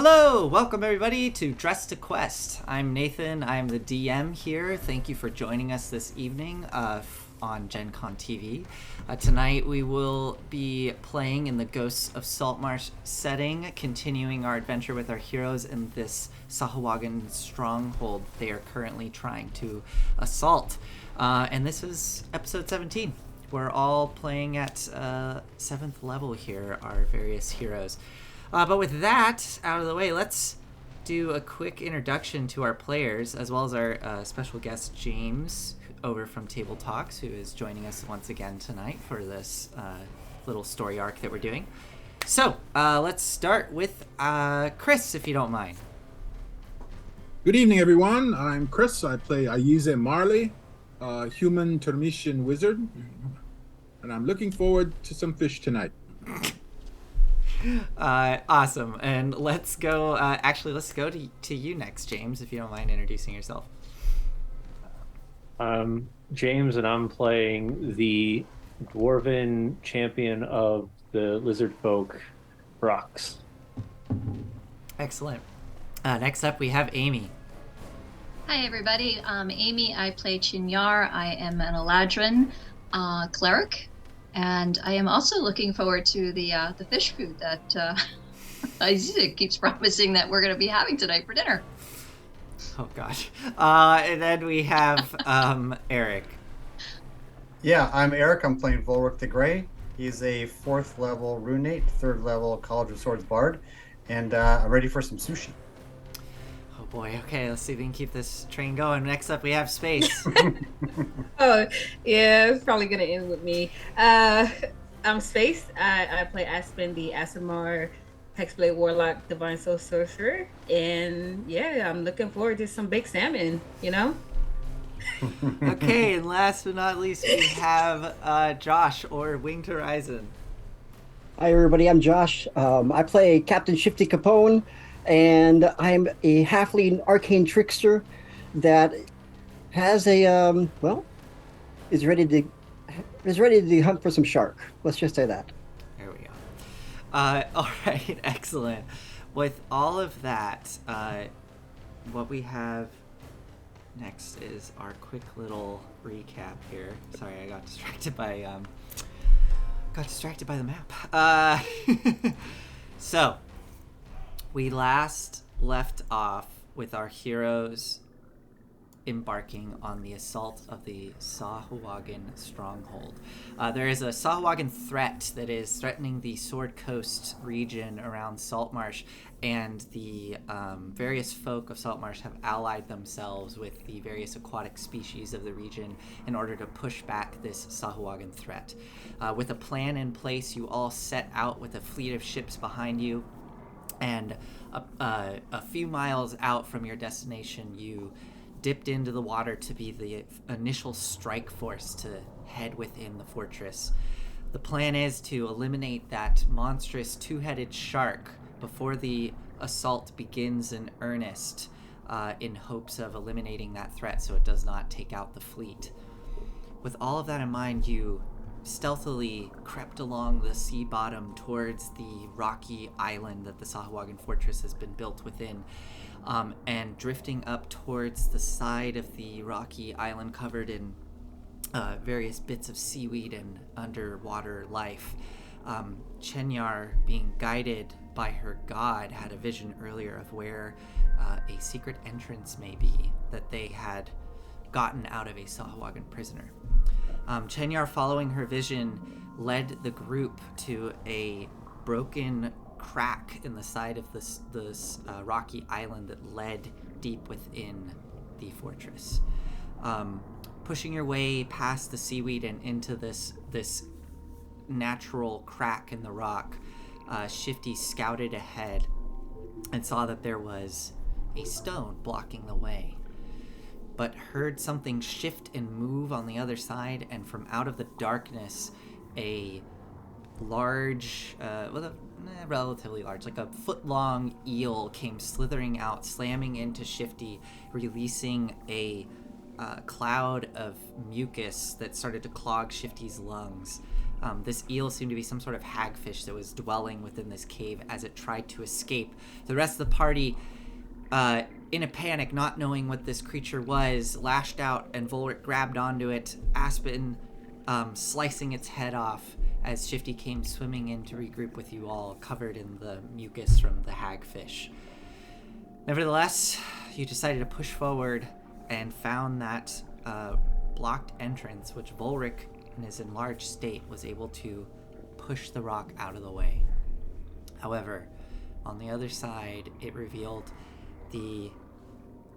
Hello, welcome everybody to Dress to Quest. I'm Nathan, I'm the DM here. Thank you for joining us this evening on Gen Con TV. Tonight we will be playing in the Ghosts of Saltmarsh setting, continuing our adventure with our heroes in this Sahuagin stronghold they are currently trying to assault. And this is episode 17. We're all playing at 7th level here, our various heroes. But with that out of the way, let's do a quick introduction to our players, as well as our special guest, James, over from Table Talks, who is joining us once again tonight for this little story arc that we're doing. So, let's start with Chris, if you don't mind. Good evening, everyone. I'm Chris. I play Ayize Marley, a human Termitian wizard, and I'm looking forward to some fish tonight. Awesome. And let's go, let's go to you next, James, if you don't mind introducing yourself. I'm James, and I'm playing the Dwarven champion of the lizard folk, Brox. Excellent. Next up, we have Amy. Hi, everybody. Amy. I play Chinyar. I am an Eladrin cleric. And I am also looking forward to the fish food that Isaac keeps promising that we're going to be having tonight for dinner. Oh, gosh. And then we have Eric. Yeah, I'm Eric. I'm playing Volric the Grey. He's a 4th level runate, 3rd level College of Swords bard, and I'm ready for some sushi. Oh boy, okay, let's see if we can keep this train going. Next up, we have Space. Oh, yeah, it's probably going to end with me. I'm Space. I play Aspen, the Asimar Hexblade Warlock Divine Soul Sorcerer. And yeah, I'm looking forward to some baked salmon, you know? Okay, and last but not least, we have Josh, or Winged Horizon. Hi, everybody. I'm Josh. I play Captain Shifty Capone, and I'm a halfling arcane trickster that has a is ready to hunt for some shark. Let's just say that. There we go. All right, excellent. With all of that, what we have next is our quick little recap here. Sorry, I got distracted by the map. So, we last left off with our heroes embarking on the assault of the Sahuagin stronghold. There is a Sahuagin threat that is threatening the Sword Coast region around Saltmarsh, and the various folk of Saltmarsh have allied themselves with the various aquatic species of the region in order to push back this Sahuagin threat. With a plan in place, you all set out with a fleet of ships behind you, and a few miles out from your destination, you dipped into the water to be the initial strike force to head within the fortress. The plan is to eliminate that monstrous two-headed shark before the assault begins in earnest, in hopes of eliminating that threat so it does not take out the fleet. With all of that in mind, you stealthily crept along the sea bottom towards the rocky island that the Sahuagin fortress has been built within, and drifting up towards the side of the rocky island covered in various bits of seaweed and underwater life. Chenyar, being guided by her god, had a vision earlier of where a secret entrance may be that they had gotten out of a Sahuagin prisoner. Chenyar, following her vision, led the group to a broken crack in the side of this rocky island that led deep within the fortress. Pushing your way past the seaweed and into this natural crack in the rock, Shifty scouted ahead and saw that there was a stone blocking the way, but heard something shift and move on the other side, and from out of the darkness, a large, relatively large, like a foot-long eel came slithering out, slamming into Shifty, releasing a cloud of mucus that started to clog Shifty's lungs. This eel seemed to be some sort of hagfish that was dwelling within this cave as it tried to escape. The rest of the party, in a panic, not knowing what this creature was, lashed out, and Volric grabbed onto it, Aspen slicing its head off as Shifty came swimming in to regroup with you all, covered in the mucus from the hagfish. Nevertheless, you decided to push forward and found that blocked entrance, which Volric, in his enlarged state, was able to push the rock out of the way. However, on the other side, it revealed the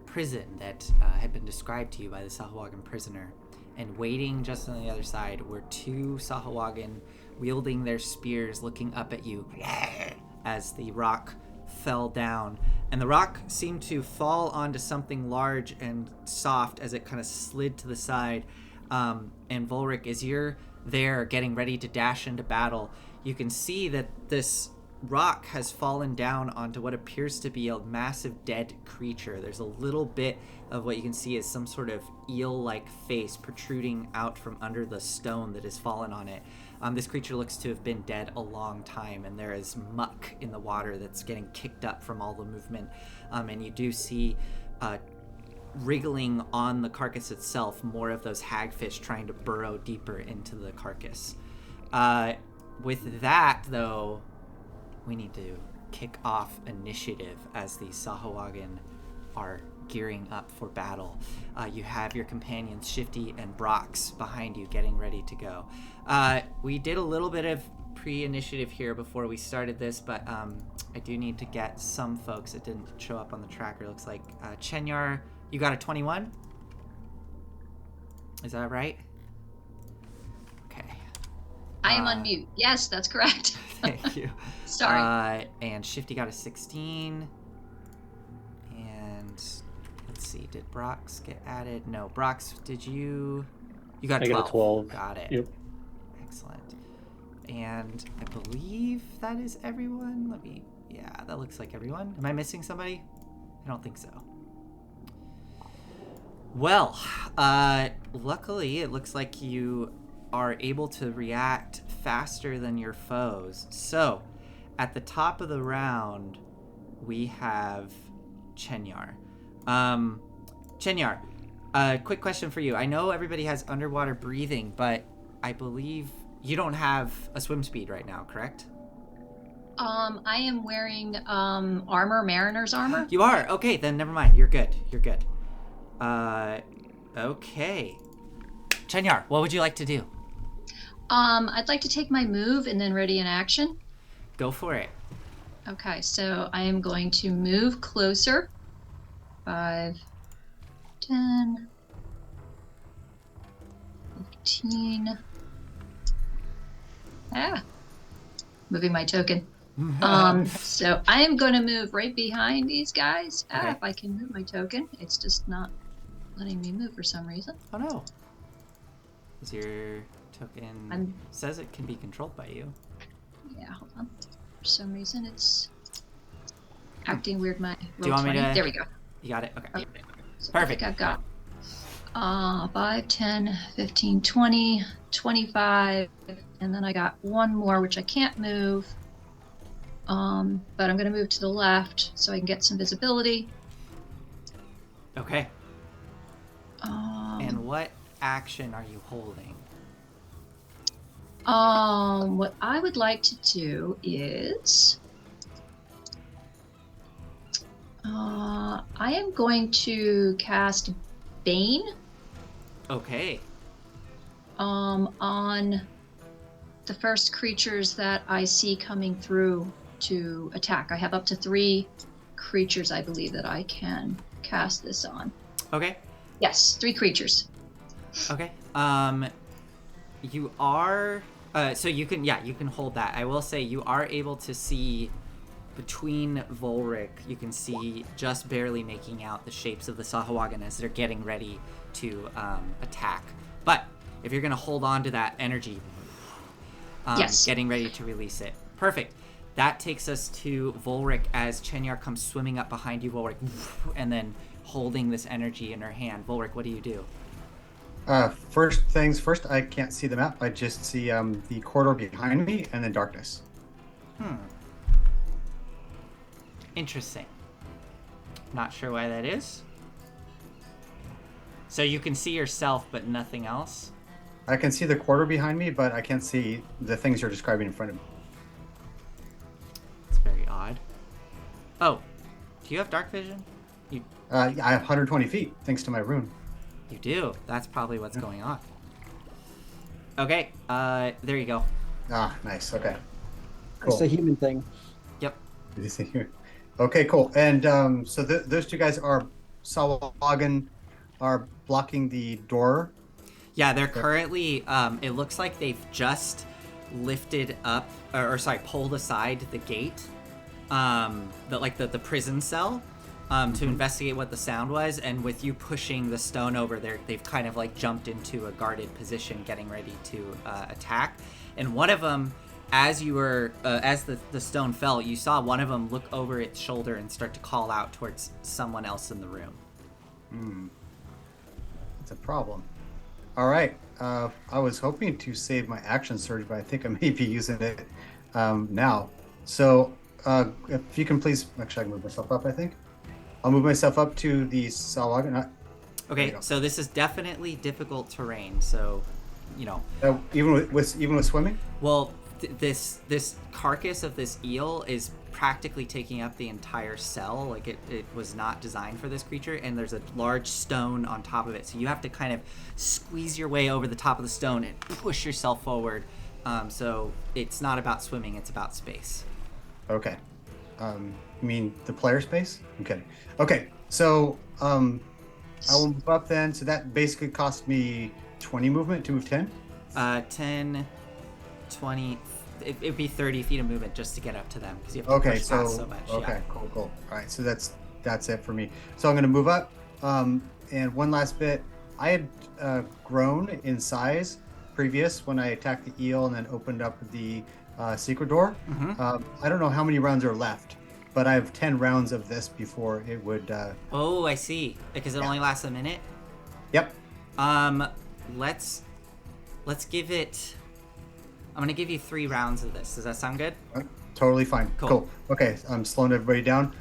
prison that had been described to you by the Sahuagin prisoner. And waiting just on the other side were two Sahuagin wielding their spears, looking up at you as the rock fell down. And the rock seemed to fall onto something large and soft as it kind of slid to the side. And Volric, as you're there getting ready to dash into battle, you can see that this rock has fallen down onto what appears to be a massive dead creature. There's a little bit of what you can see as some sort of eel-like face protruding out from under the stone that has fallen on it. This creature looks to have been dead a long time, and there is muck in the water that's getting kicked up from all the movement. And you do see wriggling on the carcass itself more of those hagfish trying to burrow deeper into the carcass. With that, though, we need to kick off initiative as the Sahuagin are gearing up for battle. You have your companions Shifty and Brox behind you getting ready to go. We did a little bit of pre-initiative here before we started this, but I do need to get some folks that didn't show up on the tracker. It looks like Chenyar, you got a 21? Is that right? Okay. I am on mute. Yes, that's correct. Thank you. Sorry. And Shifty got a 16. And let's see, did Brox get added? No, Brox, did you? You got 12. I got a 12. Got it. Yep. Excellent. And I believe that is everyone. Yeah, that looks like everyone. Am I missing somebody? I don't think so. Well, luckily it looks like you are able to react faster than your foes. So, at the top of the round, we have Chenyar. Chenyar, quick question for you. I know everybody has underwater breathing, but I believe you don't have a swim speed right now, correct? I am wearing armor, mariner's armor. You are? Okay, then never mind. You're good. You're good. Okay. Chenyar, what would you like to do? I'd like to take my move and then ready in action. Go for it. Okay, so I am going to move closer. 5, 10, 15. Moving my token. So I am going to move right behind these guys. Okay. If I can move my token, it's just not letting me move for some reason. Oh no. Is your token says it can be controlled by you? Yeah, hold on. For some reason, it's acting weird. My Do you want me to? There we go. You got it? Okay. Okay. So Perfect. I think I've got 5, 10, 15, 20, 25, and then I got one more, which I can't move. But I'm going to move to the left so I can get some visibility. Okay. And what action are you holding? What I would like to do is I am going to cast Bane. Okay. On the first creatures that I see coming through to attack. I have up to 3 creatures, I believe, that I can cast this on. Okay. Yes, 3 creatures. Okay. You are so you can hold that. I will say you are able to see between Volric, you can see just barely making out the shapes of the Sahuagin as they're getting ready to attack. But if you're going to hold on to that energy, yes, getting ready to release it. Perfect. That takes us to Volric as Chenyar comes swimming up behind you, Volric, and then holding this energy in her hand. Volric, what do you do? First things first, I can't see the map. I just see the corridor behind me and then darkness. Interesting. Not sure why that is. So you can see yourself, but nothing else? I can see the corridor behind me, but I can't see the things you're describing in front of me. It's very odd. Oh, do you have dark vision? I have 120 feet, thanks to my rune. You do. That's probably what's going on. Okay, there you go. Ah, nice. Okay. It's a human thing. Yep. Did you see here? Okay, cool. And so those two guys are Sahuagin are blocking the door. Yeah, they're currently, it looks like they've just lifted up, or sorry, pulled aside the gate, the prison cell, to investigate what the sound was, and with you pushing the stone over there, they've kind of like jumped into a guarded position, getting ready to attack. And one of them, as you were, as the stone fell, you saw one of them look over its shoulder and start to call out towards someone else in the room. That's a problem. All right. I was hoping to save my action surge, but I think I may be using it now. So if you can please, actually I can move myself up, I think. I'll move myself up to the Sahuagin. Okay, so this is definitely difficult terrain, so, you know. Even with swimming? Well, this carcass of this eel is practically taking up the entire cell. Like, it was not designed for this creature, and there's a large stone on top of it, so you have to kind of squeeze your way over the top of the stone and push yourself forward. So it's not about swimming, it's about space. Okay. You mean the player space? Okay. Okay. So I will move up then. So that basically cost me 20 movement to move 10. 10, 20. It'd be 30 feet of movement just to get up to them because you have to push past so much. Okay, yeah. cool. All right, so that's it for me. So I'm going to move up. And one last bit. I had grown in size previous when I attacked the eel and then opened up the secret door. I don't know how many rounds are left, but I have 10 rounds of this before it would. Oh, I see. Because it only lasts a minute. Yep. Let's give it. I'm gonna give you 3 rounds of this. Does that sound good? Totally fine. Cool. Okay, I'm slowing everybody down.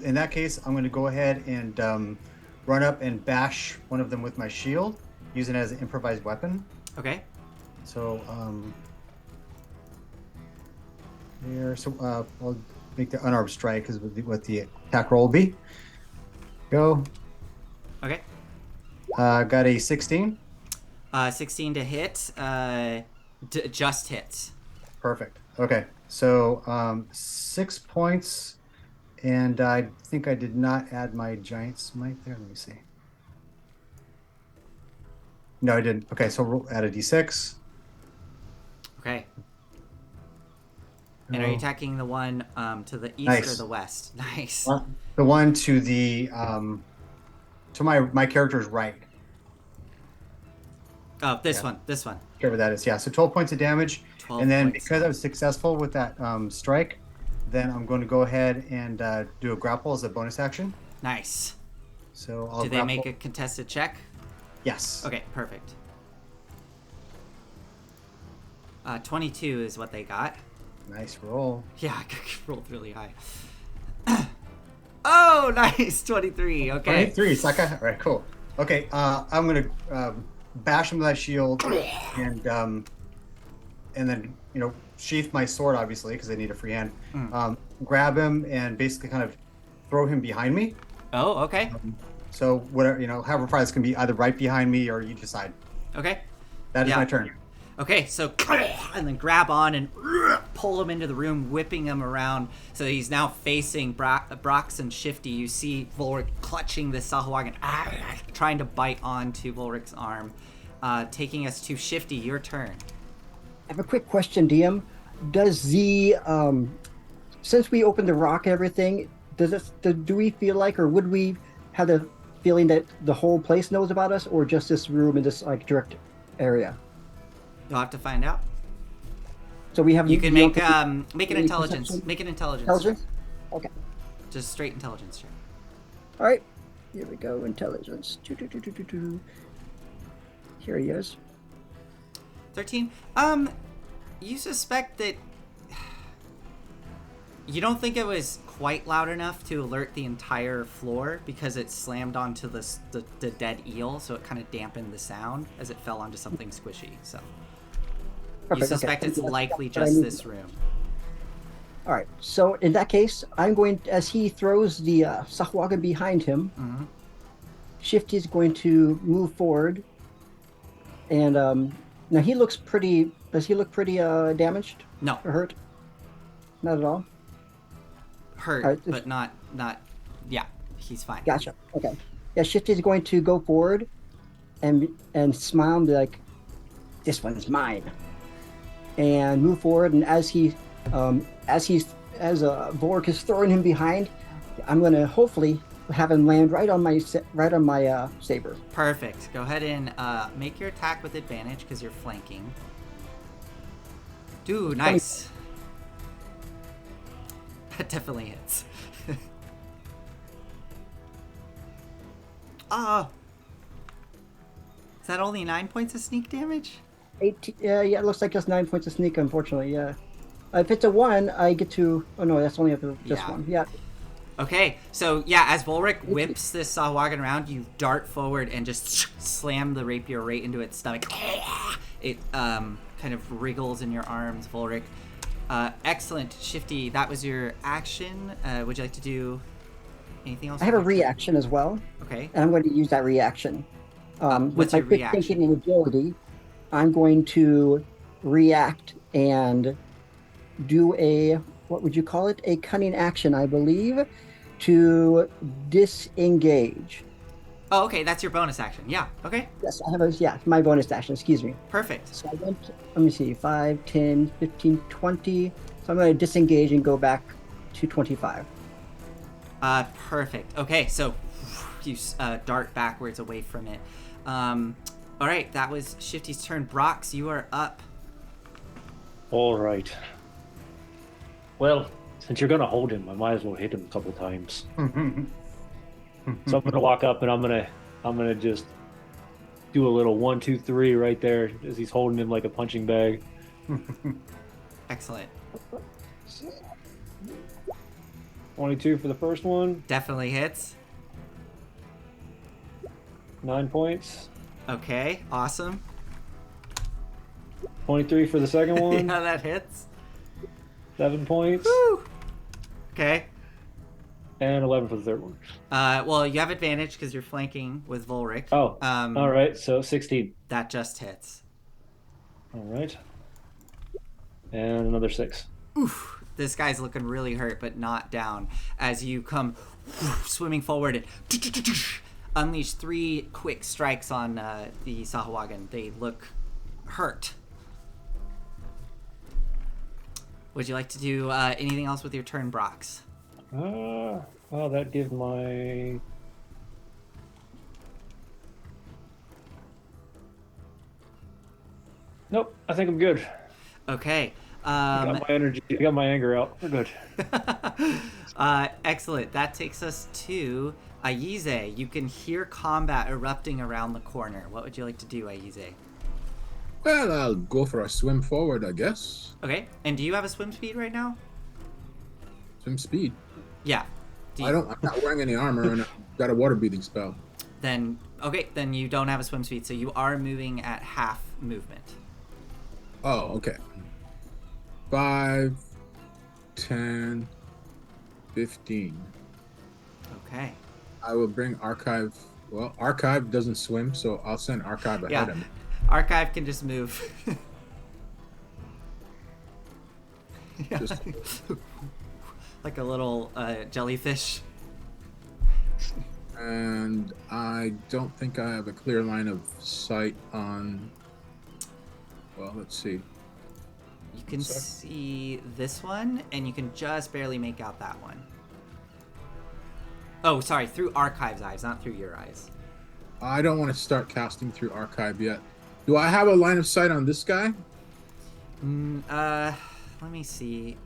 In that case, I'm going to go ahead and run up and bash one of them with my shield, using it as an improvised weapon. Okay. So, here. So, I'll make the unarmed strike because what the attack roll will be. Go. Okay. Got a 16. 16 to hit. Just hits. Perfect. Okay. So 6 points, and I think I did not add my giant smite there. Let me see. No, I didn't. Okay, so we'll add a d6. Okay. And are you attacking the one to the east or the west? Nice. The one to the to my character's right. Oh, this one. Whatever that is. Yeah, so 12 points of damage. 12 and then points. because I was successful with that strike, then I'm going to go ahead and do a grapple as a bonus action. Nice. So I'll Do they grapple. make a contested check? Yes. Okay, perfect. 22 is what they got. Nice roll. Yeah, I rolled really high. Oh, nice. 23. Okay. 23, Saka. All right, cool. Okay, I'm going to bash him with that shield and then, sheath my sword, obviously, because I need a free hand. Grab him and basically kind of throw him behind me. Oh, okay. So whatever, however far this can be, either right behind me or you decide. Okay. That is my turn. Okay, so and then grab on and pull him into the room, whipping him around. So he's now facing Brox and Shifty. You see Volric clutching the Sahuagin, trying to bite onto Volric's arm. Taking us to Shifty, your turn. I have a quick question, DM. Does the since we opened the rock and everything, do we feel like, or would we have the feeling that the whole place knows about us, or just this room in this direct area? You'll have to find out. So we have. You can make an any intelligence. perception? Make an intelligence. Intelligence. Check. Okay. Just straight intelligence check. All right. Here we go. Intelligence. Here he is. 13. You suspect that you don't think it was quite loud enough to alert the entire floor because it slammed onto the dead eel, so it kind of dampened the sound as it fell onto something squishy. So you Perfect, suspect okay. it's likely But I just need- this room. All right. So in that case, I'm going as he throws the Sahuagin behind him. Mm-hmm. Shifty's going to move forward, and now he looks pretty. Does he look pretty damaged No, or hurt? Not at all. hurt, All right, but not. Yeah, he's fine. Gotcha. Okay. Yeah, Shifty's going to go forward and smile and be like, "This one's mine," and move forward. And as Vork is throwing him behind, I'm going to hopefully have him land right on my saber. Perfect. Go ahead and make your attack with advantage because you're flanking. Dude, nice. That definitely hits. Is that only 9 points of sneak damage? 18, yeah, it looks like just 9 points of sneak, unfortunately. Yeah. If it's a 1, I get to. Oh no, that's only just Yeah. 1. Yeah. Okay, so yeah, as Volric whips this Sahuagin around, you dart forward and just slam the rapier right into its stomach. It kind of wriggles in your arms, Volric. Excellent, Shifty. That was your action. Would you like to do anything else? I have a reaction as well, Okay. and I'm going to use that reaction. What's With my your quick reaction? thinking and agility, I'm going to react and do what would you call it? A cunning action, I believe, to disengage. Oh, okay, that's your bonus action. Yeah, okay. Yes, I have my bonus action, excuse me. Perfect. So let me see, 5, 10, 15, 20. So I'm going to disengage and go back to 25. Perfect. Okay, so you dart backwards away from it. All right, that was Shifty's turn. Brox, you are up. All right. Well, since you're gonna hold him, I might as well hit him a couple times. So I'm gonna walk up and I'm gonna just do a little 1, 2, 3 right there as he's holding him like a punching bag. Excellent. 22 for the first one, Definitely hits. 9 points. Okay, awesome. 23 for the second one, Yeah, that hits. 7 points, Woo! Okay. and 11 for the third one. Well, you have advantage because you're flanking with Volric. Oh, all right. So 16. That just hits. All right, and another 6. Oof. This guy's looking really hurt, but not down. As you come swimming forward and unleash 3 quick strikes on the Sahuagin. They look hurt. Would you like to do anything else with your turn, Brox? Well, that gives my... Nope, I think I'm good. Okay. I got my energy, I got my anger out. We're good. Excellent. That takes us to Aize. You can hear combat erupting around the corner. What would you like to do, Aize? Well, I'll go for a swim forward, I guess. Okay. And do you have a swim speed right now? Swim speed. Yeah. I'm not wearing any armor, and I've got a water breathing spell. Then you don't have a swim speed, so you are moving at half movement. Oh, okay. 5, 10, 15. Okay. I will bring Archive. Well, Archive doesn't swim, so I'll send Archive ahead Yeah. of me. Archive can just move. Yeah. Just- Like a little jellyfish. And I don't think I have a clear line of sight on. Well, let's see. You can Sorry. see this one, and you can just barely make out that one. Oh, sorry, through Archive's eyes, not through your eyes. I don't want to start casting through Archive yet. Do I have a line of sight on this guy? Let me see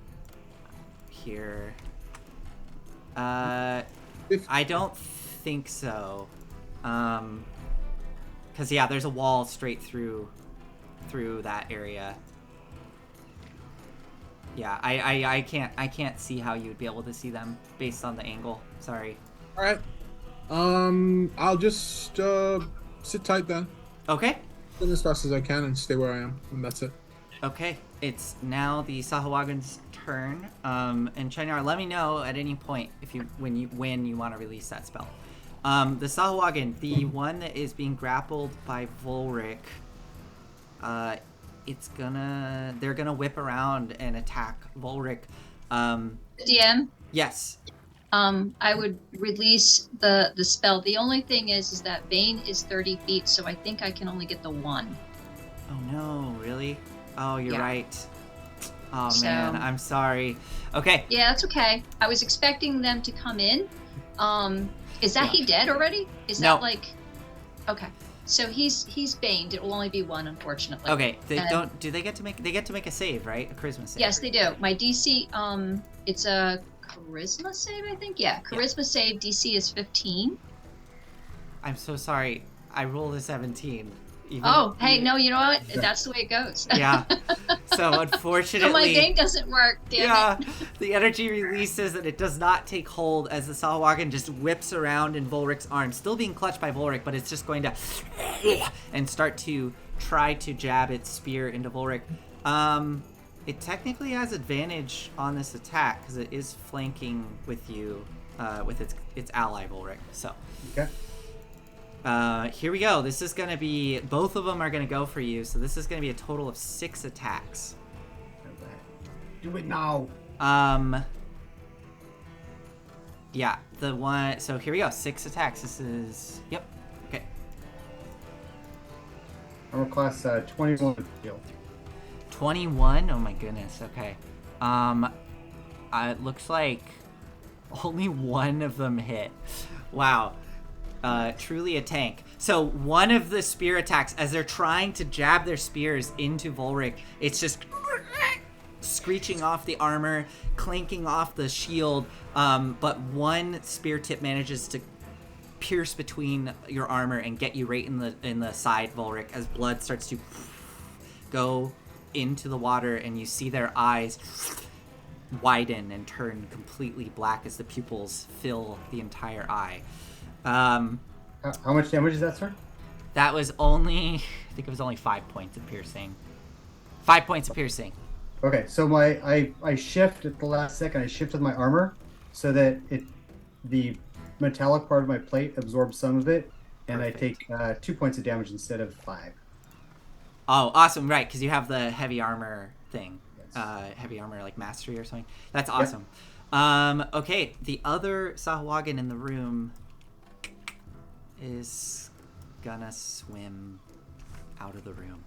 here. I don't think so. Because yeah, there's a wall straight through that area. Yeah, I can't see how you would be able to see them based on the angle. Sorry. All right. I'll just sit tight then. Okay. Spin as fast as I can and stay where I am, and that's it. Okay. It's now the Sahuagin's turn. And Chenyar, let me know at any point if when you want to release that spell. The Sahuagin, the one that is being grappled by Volric, they're gonna whip around and attack Volric. DM. Yes. I would release the spell. The only thing is that Bane is 30 feet, so I think I can only get the one. Oh no, really? Oh, you're Yeah. right. Oh So- man, I'm sorry. Okay. Yeah, that's okay. I was expecting them to come in. Is that Yeah. he dead already? Is No. that like? Okay, so he's baned. It will only be one, unfortunately. Okay. And- Do they get to make a save, right? A charisma save. Yes, they do. My DC, it's a charisma save, I think. Yeah, charisma save. DC is 15. I'm so sorry. I rolled a 17. Oh, hey, no, you know what? That's the way it goes. Yeah. So unfortunately, So my bane doesn't work. Damn it. the energy releases and it does not take hold as the Sahuagin just whips around in Volric's arm, still being clutched by Volric, but it's just going to and start to try to jab its spear into Volric. It technically has advantage on this attack because it is flanking with you, with its ally Volric. So. Okay. Here we go. This is gonna be, both of them are gonna go for you, so this is gonna be a total of 6 attacks. Do it now. Yeah, the one, so here we go, 6 attacks. This is, yep, okay. Armor class 21 heal. 21? Oh my goodness, okay. It looks like only one of them hit. Wow. Truly a tank. So one of the spear attacks, as they're trying to jab their spears into Volric, it's just screeching off the armor, clanking off the shield, but one spear tip manages to pierce between your armor and get you right in the side, Volric, as blood starts to go into the water, and you see their eyes widen and turn completely black as the pupils fill the entire eye. How much damage is that, sir? That was only, I think it was only 5 points of piercing. 5 points of piercing. Okay, so I shift at the last second. I shifted my armor so that the metallic part of my plate absorbs some of it, and Perfect. I take 2 points of damage instead of 5. Oh, awesome! Right, because you have the heavy armor thing, Yes. heavy armor like mastery or something. That's awesome. Okay, the other Sahuagin in the room is gonna swim out of the room.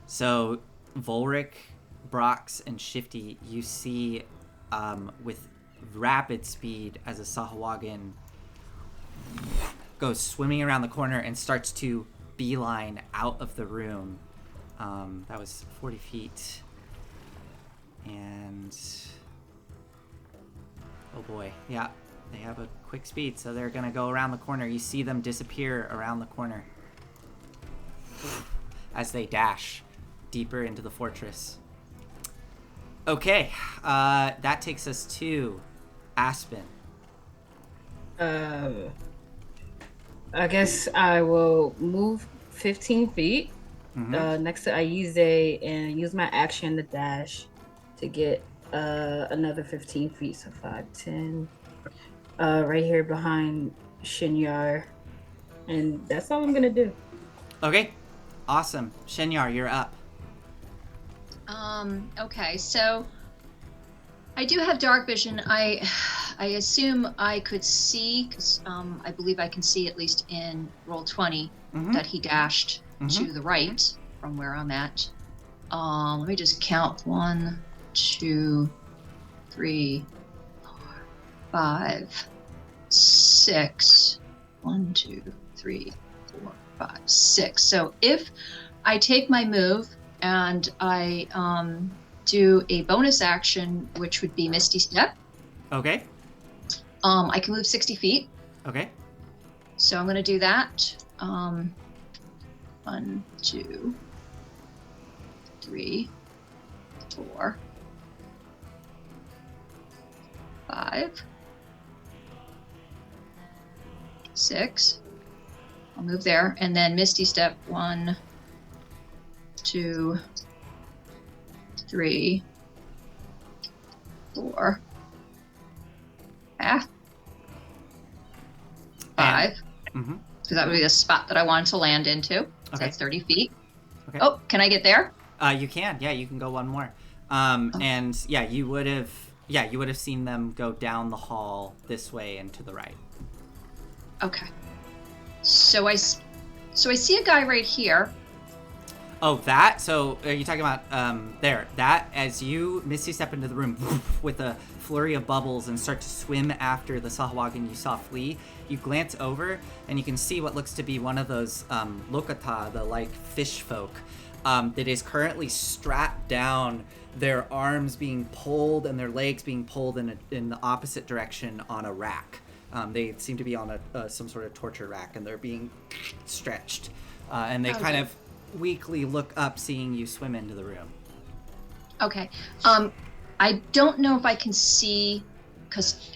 So, Volric, Brox, and Shifty, you see with rapid speed as a Sahuagin goes swimming around the corner and starts to beeline out of the room. That was 40 feet. And... oh boy, yeah. They have a quick speed, so they're gonna go around the corner. You see them disappear around the corner as they dash deeper into the fortress. Okay, that takes us to Aspen. I guess I will move 15 feet next to Aize and use my action to dash to get another 15 feet, so 5, 10. Right here behind Shinyar, and that's all I'm gonna do. Okay, awesome. Shenyar, you're up. Okay, so I do have dark vision. I assume I could see, because I believe I can see, at least in roll 20, that he dashed to the right from where I'm at. Let me just count. 1, 2, 3, 4, 5, 6. 1, 2, 3, 4, 5, 6. So if I take my move and I do a bonus action, which would be Misty Step, Okay, I can move 60 feet. okay. So I'm going to do that. 1, 2, 3, 4, 5, 6. I'll move there, and then Misty Step. 1, 2, 3, 4. 5. Mm-hmm. Because that would be the spot that I wanted to land into. So Okay. that's 30 feet. Okay. Oh, can I get there? You can. Yeah, you can go one more. And yeah, you would have seen them go down the hall this way and to the right. Okay. So I see a guy right here. Oh, that? So are you talking about there? That, as you Misty step into the room with a flurry of bubbles and start to swim after the Sahuagin you saw flee, you glance over and you can see what looks to be one of those lokata, the like fish folk, that is currently strapped down, their arms being pulled and their legs being pulled in the opposite direction on a rack. They seem to be on some sort of torture rack, and they're being stretched. And they kind of weakly look up, seeing you swim into the room. Okay. I don't know if I can see, because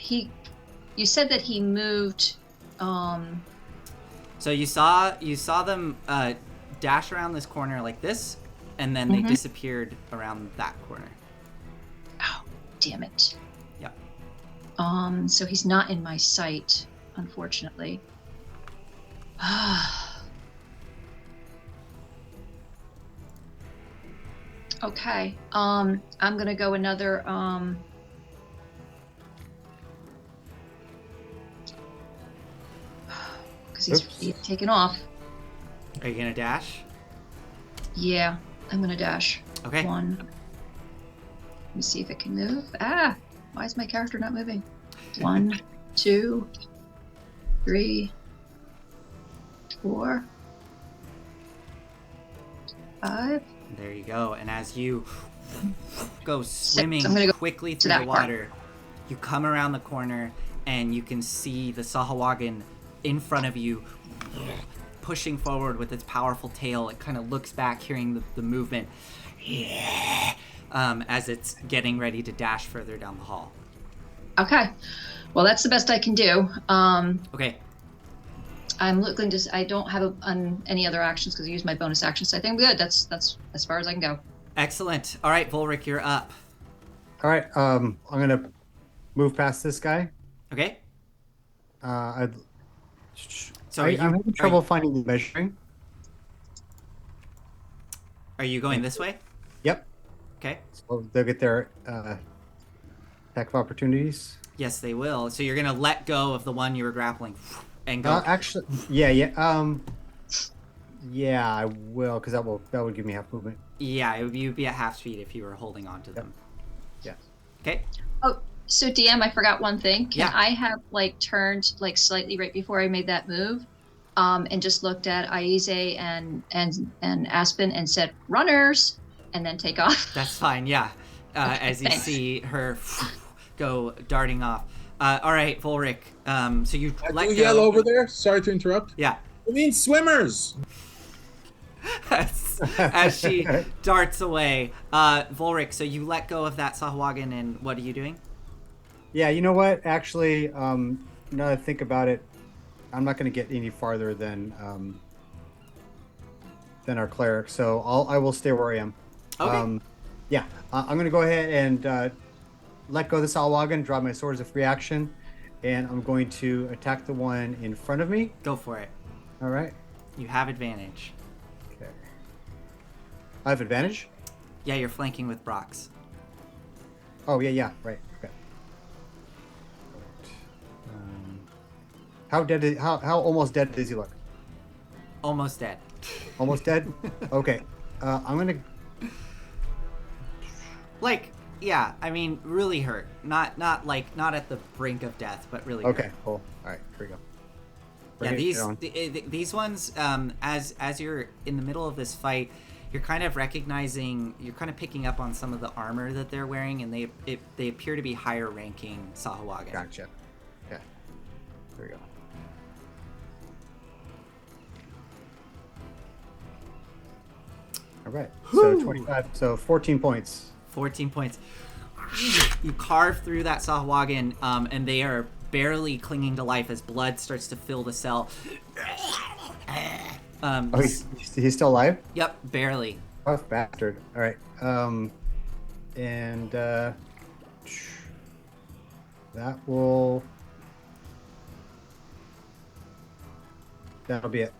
you said that he moved. So you saw them dash around this corner like this, and then they disappeared around that corner. Oh, damn it. Yep. So he's not in my sight, unfortunately. Okay. I'm gonna go another because he's taken off. Are you gonna dash? Yeah, I'm gonna dash. Okay. 1. Let me see if it can move. Ah, why is my character not moving? 1, 2, 3, 4, 5. There you go. And as you go swimming quickly through the water, you come around the corner and you can see the Sahuagin in front of you, pushing forward with its powerful tail. It kind of looks back, hearing the movement, as it's getting ready to dash further down the hall. Okay. Well, that's the best I can do. Okay. I'm looking to. I don't have any other actions because I used my bonus action, so I think I'm good. That's as far as I can go. Excellent. All right, Volric, you're up. All right. I'm gonna move past this guy. Okay. I'm So having trouble finding the measuring. Are you going this way? Yep. Okay. So they'll get their attack of opportunities. Yes, they will. So you're gonna let go of the one you were grappling and go. Actually, yeah. Yeah, I will, because that would give me half movement. Yeah, you'd be at half speed if you were holding on to them. Yeah. Okay. Oh, so DM, I forgot one thing. Can Yeah. I have turned slightly right before I made that move, and just looked at Aize and Aspen and said "runners," and then take off? That's fine. Yeah. As you see her go darting off. All right, Volric. So you let go. Yell over there. Sorry to interrupt. Yeah. It means swimmers. as she darts away. Volric, so you let go of that Sahuagin, and what are you doing? Yeah, you know what? Actually, now that I think about it, I'm not going to get any farther than our cleric, so I will stay where I am. Okay. Yeah, I'm going to go ahead and let go of the Sahuagin, draw my sword as a free action, and I'm going to attack the one in front of me. Go for it. All right. You have advantage. Okay. I have advantage? Yeah, you're flanking with Brox. Oh, yeah, right. Okay. How almost dead does he look? Almost dead. Almost dead? Okay. I'm gonna. Yeah, I mean, really hurt. Not at the brink of death, but really Okay, hurt. cool. All right, here we go. These ones, as you're in the middle of this fight, you're kind of picking up on some of the armor that they're wearing, and they appear to be higher ranking Sahuagin. Gotcha. Okay. There we go. All right. So 25. So 14 points. 14 points. You carve through that Sahuagin, and they are barely clinging to life as blood starts to fill the cell. Oh, he's still alive? Yep, barely. Tough bastard. All right. And that will. That'll be it.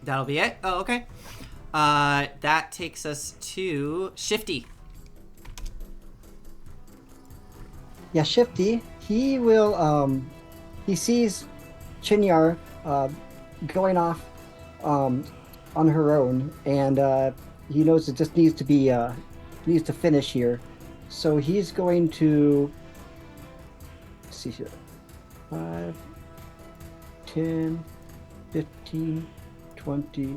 That'll be it? Oh, okay. That takes us to Shifty. Yeah, Shifty, he will, he sees Chinyar going off on her own, and he knows it just needs to be, needs to finish here. So he's going to, let's see here, 5, 10, 15, 20,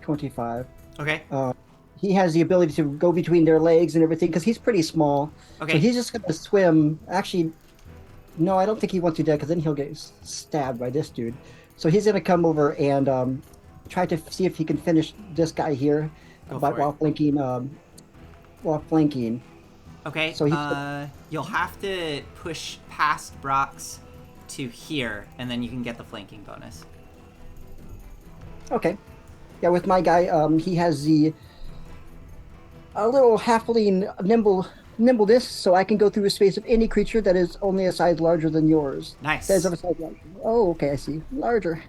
25. Okay. He has the ability to go between their legs and everything because he's pretty small. Okay. So he's just going to swim. Actually, no, I don't think he wants to do that because then he'll get stabbed by this dude. So he's going to come over and try to see if he can finish this guy here while flanking. While flanking. Okay. So you'll have to push past Brox to here, and then you can get the flanking bonus. Okay. Yeah, with my guy, he has a little halfling nimbleness, so I can go through the space of any creature that is only a size larger than yours. Nice. That is of a size larger. Oh, okay, I see. Larger.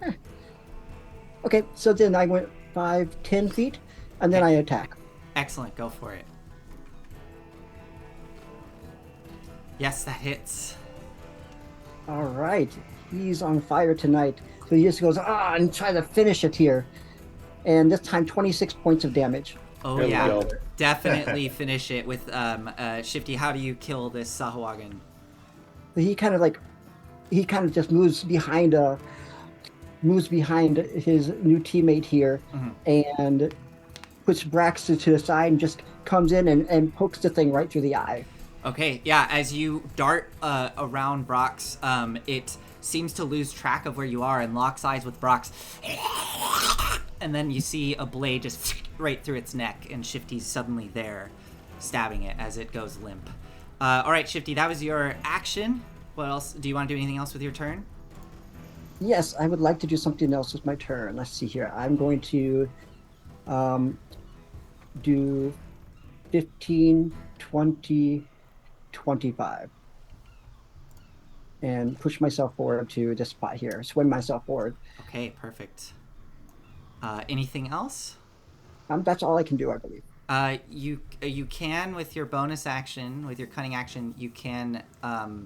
Okay, so then I went 5, 10 feet, and then I attack. Excellent. Go for it. Yes, that hits. All right. He's on fire tonight. So he just goes, and try to finish it here. And this time, 26 points of damage. Oh, There we yeah. go. Definitely finish it with Shifty. How do you kill this Sahuagin? He kind of just moves behind his new teammate here, and puts Braxton to the side and just comes in and pokes the thing right through the eye. Okay, yeah, as you dart around Brox, it seems to lose track of where you are and locks eyes with Brox. And then you see a blade just right through its neck, and Shifty's suddenly there, stabbing it as it goes limp. All right, Shifty, that was your action. What else? Do you want to do anything else with your turn? Yes, I would like to do something else with my turn. Let's see here. I'm going to do 15, 20, 25. And push myself forward to this spot here. Swim myself forward. Okay, perfect. Anything else? That's all I can do, I believe. You can, with your bonus action, with your cunning action, you can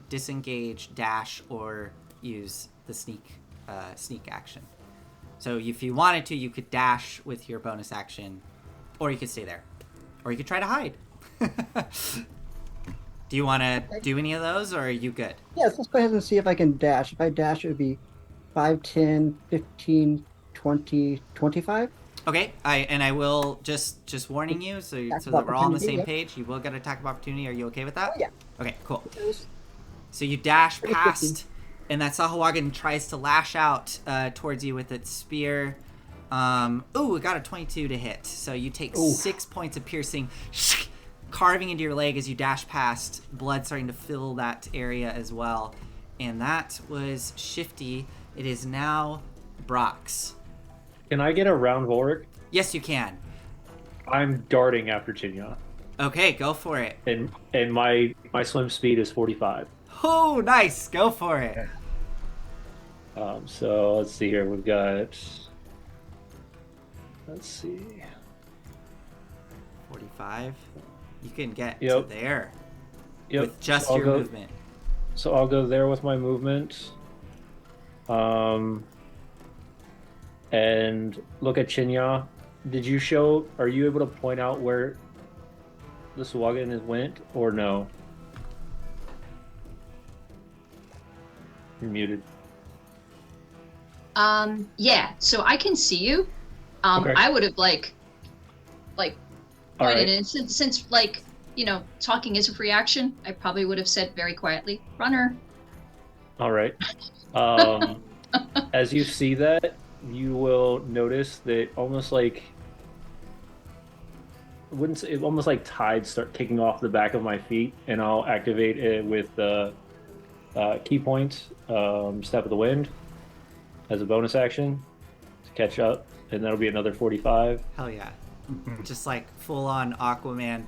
disengage, dash, or use the sneak action. So if you wanted to, you could dash with your bonus action, or you could stay there, or you could try to hide. Do you want to do any of those, or are you good? Yes, let's go ahead and see if I can dash. If I dash, it would be 5, 10, 15, 20, 25. Okay, I will just warning you, so that we're all on the same page. You will get attack of opportunity. Are you okay with that? Oh, yeah. Okay, cool. So you dash past, and that Sahuagin tries to lash out towards you with its spear. Ooh, it got a 22 to hit. So you take 6 points of piercing, carving into your leg as you dash past, blood starting to fill that area as well. And that was Shifty. It is now Brox. Can I get a round Vorik? Yes, you can. I'm darting after Chinya. Okay, go for it. And my swim speed is 45. Oh, nice. Go for it. So let's see here. We've got... Let's see. 45. You can get Yep. to there Yep. with just So I'll your go- movement. So I'll go there with my movement. And look at Chinya. Are you able to point out where the Sahuagin went, or no? You're muted. Yeah, so I can see you. Okay. I would have like All pointed right. in since talking is a free action, I probably would have said very quietly, runner. All right. As you see that, you will notice that almost like wouldn't say, almost like tides start kicking off the back of my feet, and I'll activate it with the key point, Step of the Wind, as a bonus action to catch up, and that'll be another 45. Hell yeah. Just like full on Aquaman.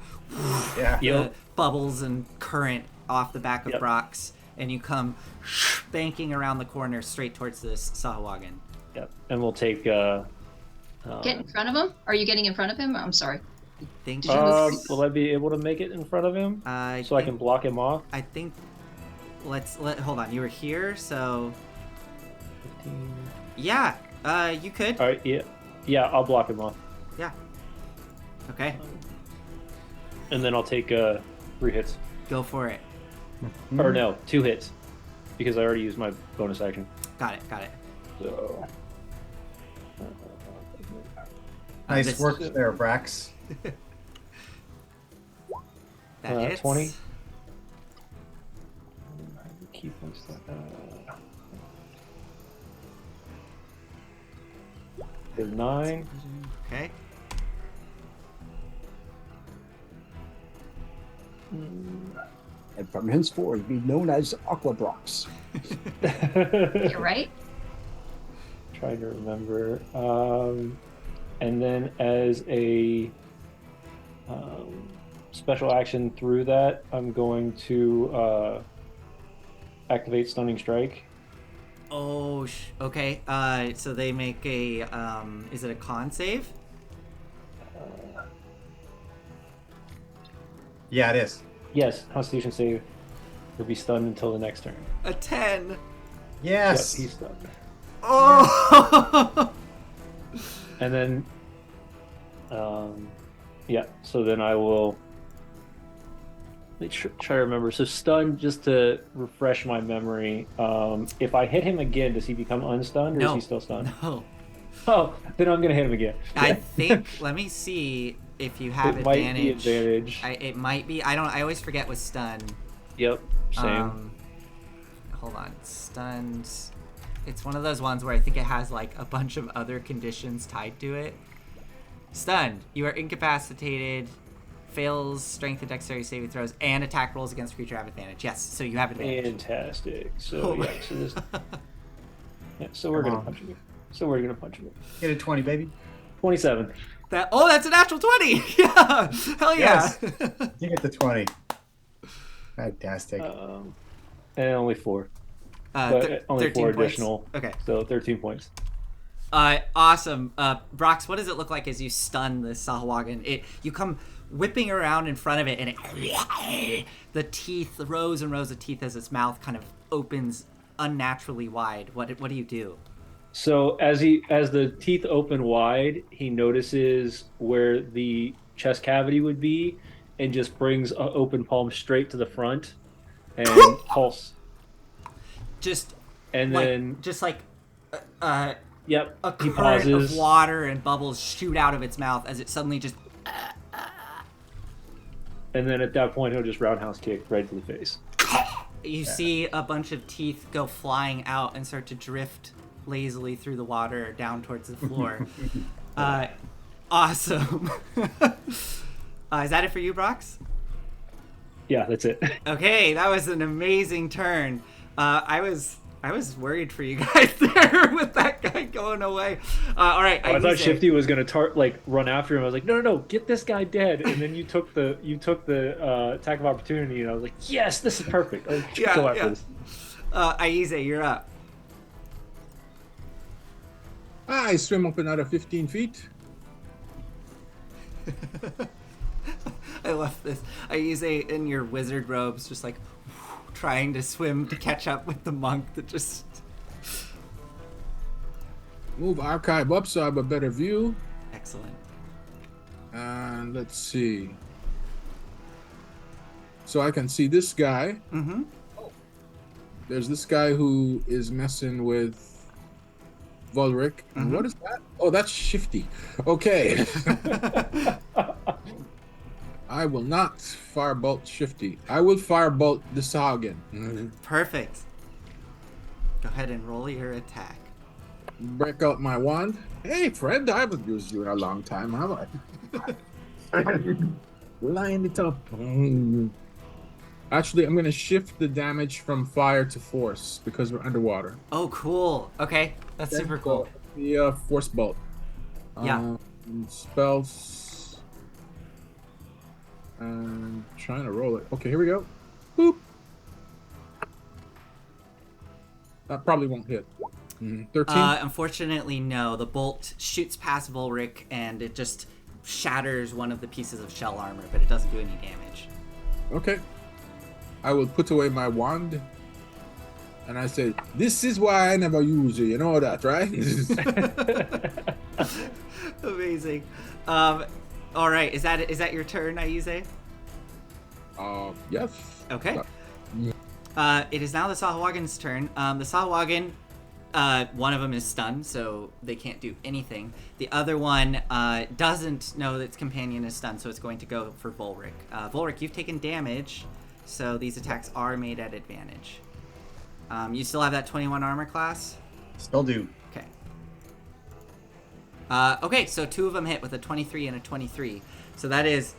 Yeah. Yep. Bubbles and current off the back of Yep. Brox, and you come banking around the corner straight towards this Sahuagin. Yep. And we'll take. Get in front of him? Are you getting in front of him? I'm sorry. Think Did you just- Will I be able to make it in front of him I so I think- can block him off? I think. Hold on. You were here, so 15. yeah. You could. All right. Yeah. Yeah. I'll block him off, Yeah. Okay. and then I'll take 3 hits. Go for it. Or no, 2 hits, because I already used my bonus action. Got it. Got it. So. Nice this- work there, Brax. That hits. 20. Key points. There's 9. Okay. And from henceforth be known as Aquabrox. You're right. Trying to remember. And then as a special action through that, I'm going to activate Stunning Strike. Oh, okay. So they make a. Is it a con save? Yeah, it is. Yes, Constitution save. He'll be stunned until the next turn. A 10. Yes. Yep, he's stunned. Oh. And then, yeah. So then I will. Let's try to remember. So stun, just to refresh my memory. If I hit him again, does he become unstunned, or No. is he still stunned? No. Oh, then I'm gonna hit him again. I think. Let me see if you have It might be advantage. advantage. It might be. I always forget with stun. Yep. Same. Hold on. Stunned. It's one of those ones where I think it has like a bunch of other conditions tied to it. Stunned. You are incapacitated. Fails strength and dexterity saving throws and attack rolls against creature have advantage. Yes, so you have advantage. Fantastic. So Oh my- yeah. So this. Yeah. So we're Come gonna on. punch him. So we're gonna punch him. Get a 20, baby. 27. That's a natural 20. Yeah. Hell yeah. Yes. You get the 20. Fantastic. And only 4. Th- Only 13 4 points. additional. Okay. So 13 points. Awesome. Brox, what does it look like as you stun the Sahuagin? You come whipping around in front of it, and the teeth, rows and rows of teeth, as its mouth kind of opens unnaturally wide. What do you do? So as the teeth open wide, he notices where the chest cavity would be, and just brings an open palm straight to the front, and pulse. Just And like, then a yep, he current pauses. of water and bubbles shoot out of its mouth as it suddenly just. And then at that point, he'll just roundhouse kick right to the face. You see a bunch of teeth go flying out and start to drift lazily through the water down towards the floor. Awesome. Is that it for you, Brox? Yeah, that's it. Okay, that was an amazing turn. I was worried for you guys there with that guy going away. All right, I thought Shifty was gonna run after him. I was like, no, get this guy dead. And then you took the attack of opportunity, and I was like, yes, this is perfect. Go after this. Aize, you're up. I swim up another 15 feet. I love this. Aize in your wizard robes, just like trying to swim to catch up with the monk that just. Move archive up so I have a better view. Excellent. And let's see. So I can see this guy. Mm-hmm. There's this guy who is messing with Volric. And what is that? Oh, that's Shifty. Okay. I will not firebolt Shifty. I will firebolt the Sahuagin. Perfect. Go ahead and roll your attack. Break out my wand. Hey, friend, I haven't used you in a long time, have I? Line it up. Actually, I'm gonna shift the damage from fire to force because we're underwater. Oh, cool. Okay, that's super cool. The force bolt. Yeah. Spells. I'm trying to roll it. Okay, here we go. Boop. That probably won't hit. 13? Unfortunately, no. The bolt shoots past Volric and it just shatters one of the pieces of shell armor, but it doesn't do any damage. Okay. I will put away my wand. And I say, this is why I never use it. You know that, right? Amazing. All right. Is that your turn, Aize? Yes. Okay. It is now the Sahuagin's turn. The Sahuagin, one of them is stunned, so they can't do anything. The other one doesn't know that its companion is stunned, so it's going to go for Volric. Volric, you've taken damage, so these attacks are made at advantage. You still have that 21 armor class? Still do. Okay. Okay, so two of them hit with a 23 and a 23. So that is,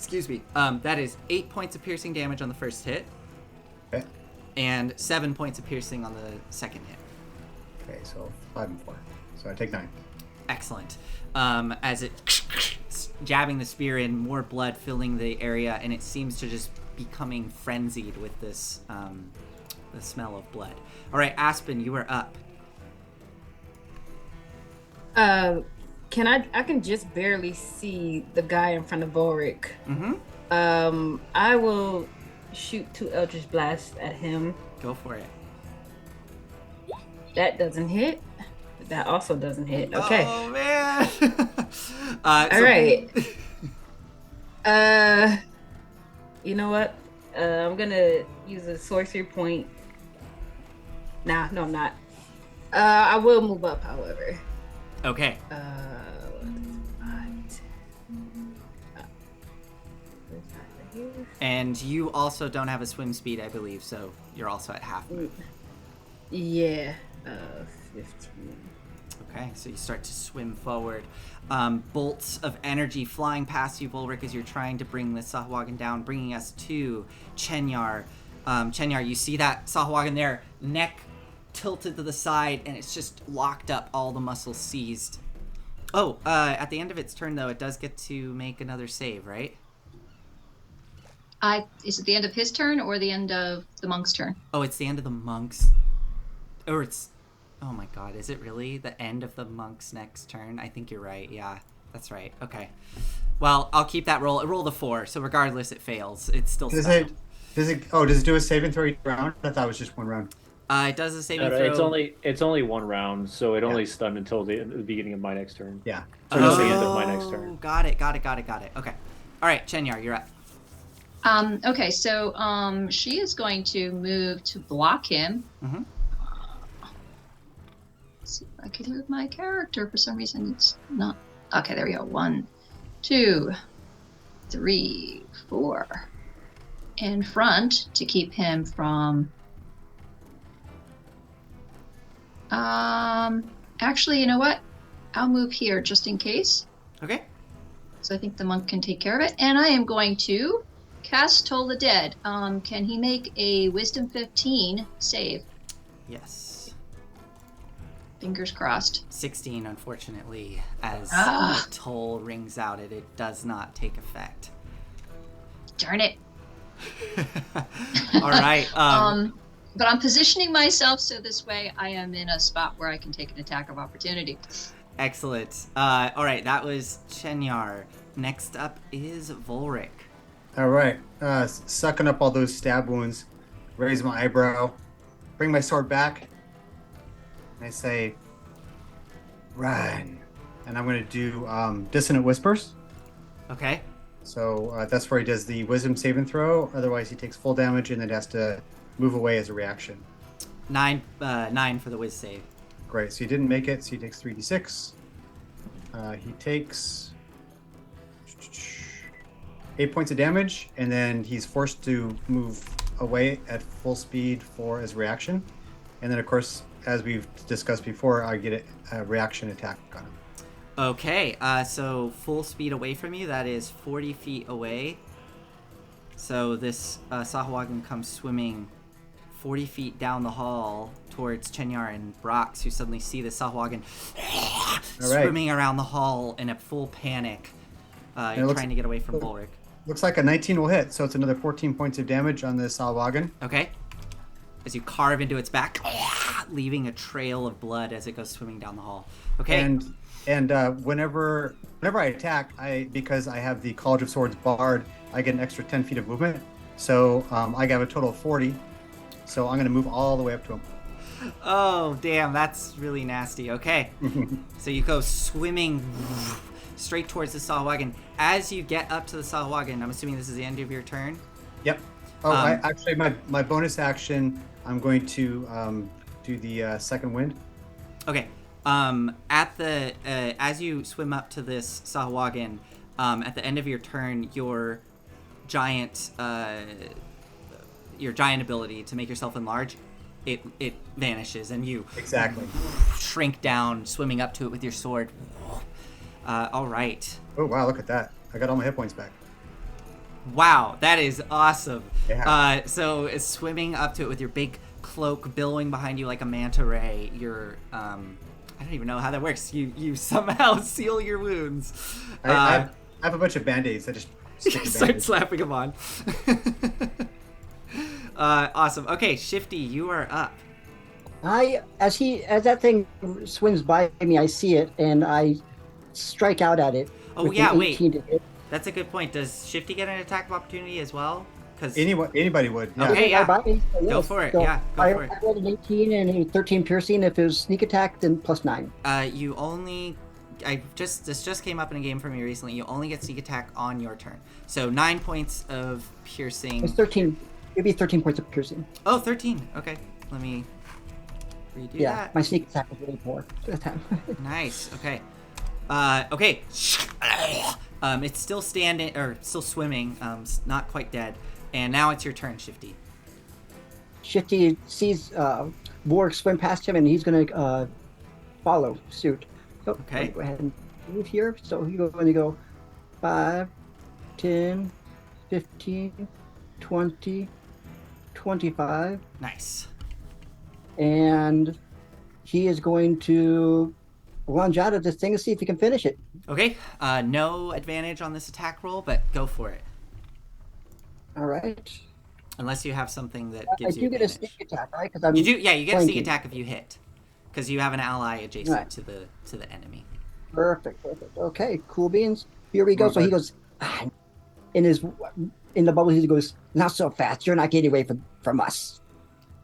that is 8 points of piercing damage on the first hit. Okay. And 7 points of piercing on the second hit. Okay, so 5 and 4. So I take 9. Excellent. As it jabbing the spear in, more blood filling the area, and it seems to just becoming frenzied with this the smell of blood. All right, Aspen, you are up. Can I can just barely see the guy in front of Volric. Mm-hmm. I will shoot 2 Eldritch Blasts at him. Go for it. That doesn't hit. That also doesn't hit. Okay. Oh man. All right. You know what? I'm gonna use a sorcery point. Nah, no, I'm not. I will move up, however. Okay. And you also don't have a swim speed, I believe, so you're also at half move. Yeah. 15. Okay, so you start to swim forward. Bolts of energy flying past you, Volric, as you're trying to bring the Sahuagin down, bringing us to Chenyar. Chenyar, you see that Sahuagin there, neck tilted to the side, and it's just locked up, all the muscles seized. Oh, at the end of its turn, though, it does get to make another save, right? Is it the end of his turn or the end of the monk's turn? Oh, it's the end of the monk's... Or it's... Oh my god, is it really the end of the monk's next turn? I think you're right, yeah. That's right, okay. Well, I'll keep that roll. Roll the 4, so regardless it fails. It's still stunned. Does it do a saving throw each round? I thought it was just one round. It does a saving throw. It's only one round, so it only stunned until the beginning of my next turn. Yeah. So until the end of my next turn. Got it. Okay. All right, Chenyar, you're up. Okay, so she is going to move to block him. Mm-hmm. Let's see if I can move my character. For some reason, it's not. Okay, there we go. 1, 2, 3, 4. In front to keep him from. Actually, you know what? I'll move here just in case. Okay. So I think the monk can take care of it. And I am going to cast Toll the Dead. Can he make a Wisdom 15 save? Yes. Fingers crossed. 16, unfortunately, as Ah. the toll rings out, it does not take effect. Darn it. All right. But I'm positioning myself so this way I am in a spot where I can take an attack of opportunity. Excellent. All right, that was Chenyar. Next up is Volric. All right. Sucking up all those stab wounds, raise my eyebrow, bring my sword back, and I say, run. And I'm going to do Dissonant Whispers. Okay. So that's where he does the Wisdom saving throw. Otherwise, he takes full damage and then has to move away as a reaction. 9 for the whiz save. Great. So he didn't make it, so he takes 3d6. He takes 8 points of damage, and then he's forced to move away at full speed for his reaction. And then, of course, as we've discussed before, I get a reaction attack on him. Okay, so full speed away from you, that is 40 feet away. So this Sahuagin comes swimming 40 feet down the hall towards Chenyar and Brox, who suddenly see the Sahuagin swimming around the hall in a full panic, trying to get away from Bulwark. Looks like a 19 will hit, so it's another 14 points of damage on this Sahuagin. Okay. As you carve into its back, leaving a trail of blood as it goes swimming down the hall. Okay. And whenever I attack, because I have the College of Swords barred, I get an extra 10 feet of movement. So I have a total of 40. So I'm going to move all the way up to him. Oh, damn, that's really nasty. Okay. So you go swimming straight towards the Sahuagin. As you get up to the Sahuagin, I'm assuming this is the end of your turn? Yep. Oh, actually, my bonus action, I'm going to do the second wind. Okay. As you swim up to this Sahuagin, at the end of your turn, your giant ability to make yourself enlarge, it vanishes, and you shrink down, swimming up to it with your sword. All right. Oh wow! Look at that! I got all my hit points back. Wow, that is awesome. Yeah. So swimming up to it with your big cloak billowing behind you like a manta ray, you're I don't even know how that works. You somehow seal your wounds. I have a bunch of band-aids. I just start slapping them on. Awesome. Okay, Shifty, you are up. As that thing swims by me, I see it and I strike out at it. Oh yeah, wait. That's a good point. Does Shifty get an attack of opportunity as well? Because anybody would. Yeah. Okay, yeah. Me, so yes. Go for it. So yeah, go for it. I rolled an 18 and a 13 piercing. If it was sneak attack, then +9. You only. This just came up in a game for me recently. You only get sneak attack on your turn. So 9 points of piercing. It's 13. It'd be 13 points of piercing. Oh, 13. Okay, let me redo that. Yeah, my sneak attack was really poor that time. Nice. Okay. Okay. It's still standing or still swimming. Not quite dead. And now it's your turn, Shifty. Shifty sees Borg swim past him, and he's gonna follow suit. So, okay. Go ahead and move here. So he's going to go 5, 10, 15, 20, 25. Nice. And he is going to lunge out of this thing to see if he can finish it. Okay. No advantage on this attack roll, but go for it. All right. Unless you have something that gives you I do get a sneak attack, right? Because you do. Yeah, you get a sneak attack if you hit, because you have an ally adjacent to the enemy. Perfect. Okay, cool beans. Here we go. So he goes in the bubble. He goes, "Not so fast. You're not getting away from us."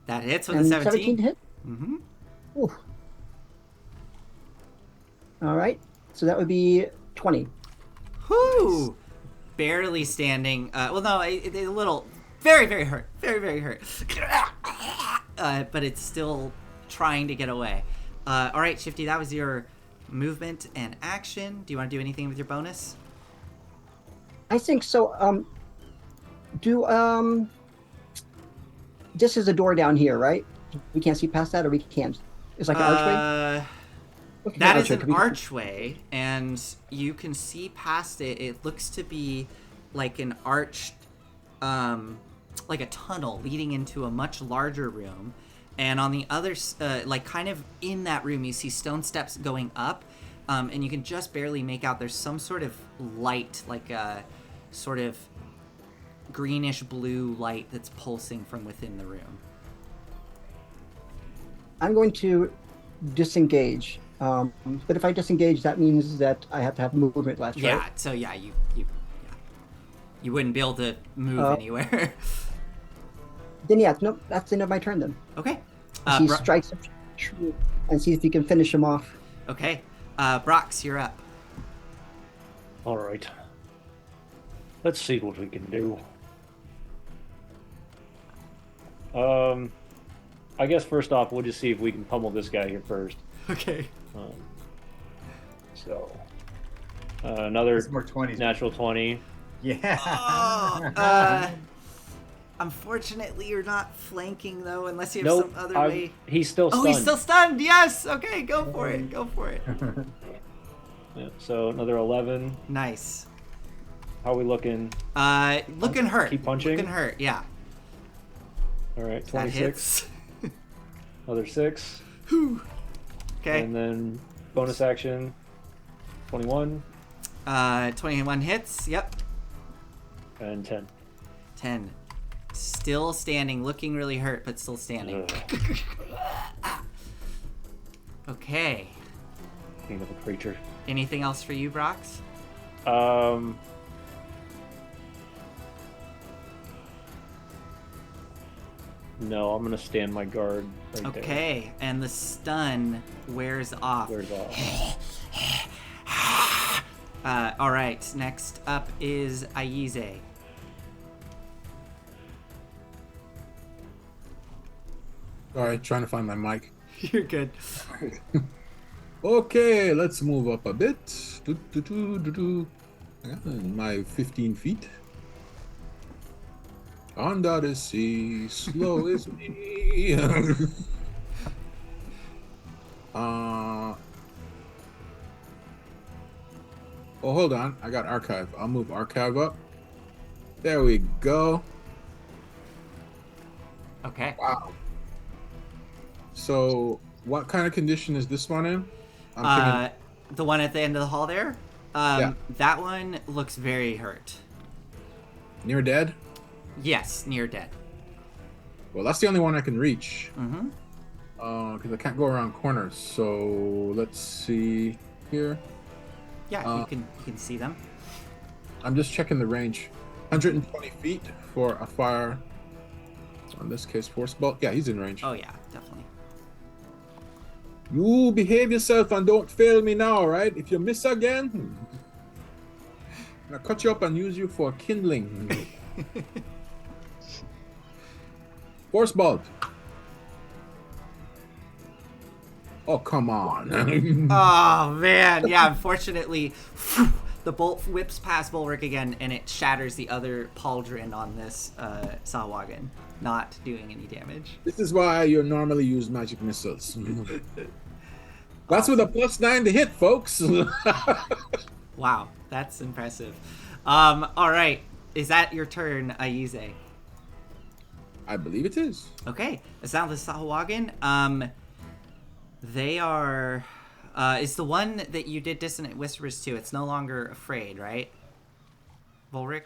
That hits with a 17. 17 to hit. Mm-hmm. Ooh. All right. So that would be 20. Whoo! Nice. Barely standing. Well, no, it's a little, very, very hurt. Very, very hurt. But it's still trying to get away. All right, Shifty, that was your movement and action. Do you want to do anything with your bonus? I think so. This is a door down here, right? We can't see past that, or we can? It's like an archway? That is an archway, and you can see past it. It looks to be like an arched, like a tunnel leading into a much larger room. And on the other, like kind of in that room, you see stone steps going up, and you can just barely make out there's some sort of light, like a sort of greenish blue light that's pulsing from within the room. I'm going to disengage. But if I disengage, that means that I have to have movement left, right? Yeah, so yeah, you wouldn't be able to move anywhere. Then yeah, no, that's the end of my turn then. Okay. He strikes a tree and sees if he can finish him off. Okay. Brox, you're up. All right. Let's see what we can do. I guess first off, we'll just see if we can pummel this guy here first. Okay. Another more 20s. Natural 20. Yeah. Unfortunately, you're not flanking though, unless you have some other way. He's still stunned. Oh, he's still stunned. Yes. Okay, go for it. Go for it. Yeah, so another 11. Nice. How are we looking? Looking hurt. Keep punching? Looking hurt, yeah. All right, That 26. hits. Another 6. Okay. And then bonus action, 21. 21 hits, yep. And 10. 10. Still standing, looking really hurt, but still standing. Okay. King of a creature. Anything else for you, Brox? No, I'm gonna stand my guard right there. Okay, and the stun wears off. Wears off. All right, next up is Aize. Sorry, trying to find my mic. You're good. Okay, let's move up a bit. My 15 feet. Under the sea, slow is me. Oh, hold on. I got archive. I'll move archive up. There we go. Okay. Wow. So, what kind of condition is this one in? I'm thinking The one at the end of the hall there? Yeah. That one looks very hurt. near dead. Yes, near dead. Well, that's the only one I can reach. Mm-hmm. Because I can't go around corners. So let's see here. Yeah, you can see them. I'm just checking the range. 120 feet for a fire. In this case, force bolt. Yeah, he's in range. Oh yeah, definitely. You behave yourself and don't fail me now, right? If you miss again, I'll cut you up and use you for kindling. Force bolt. Oh, come on. Oh man, yeah. Unfortunately, the bolt whips past Bulwark again, and it shatters the other pauldron on this Sahuagin, not doing any damage. This is why you normally use magic missiles. That's with a +9 to hit, folks. Wow, that's impressive. All right, is that your turn, Aize? I believe it is. Okay, it's now the Sahuagin. They are. Is the one that you did Dissonant Whispers to? It's no longer afraid, right? Volric?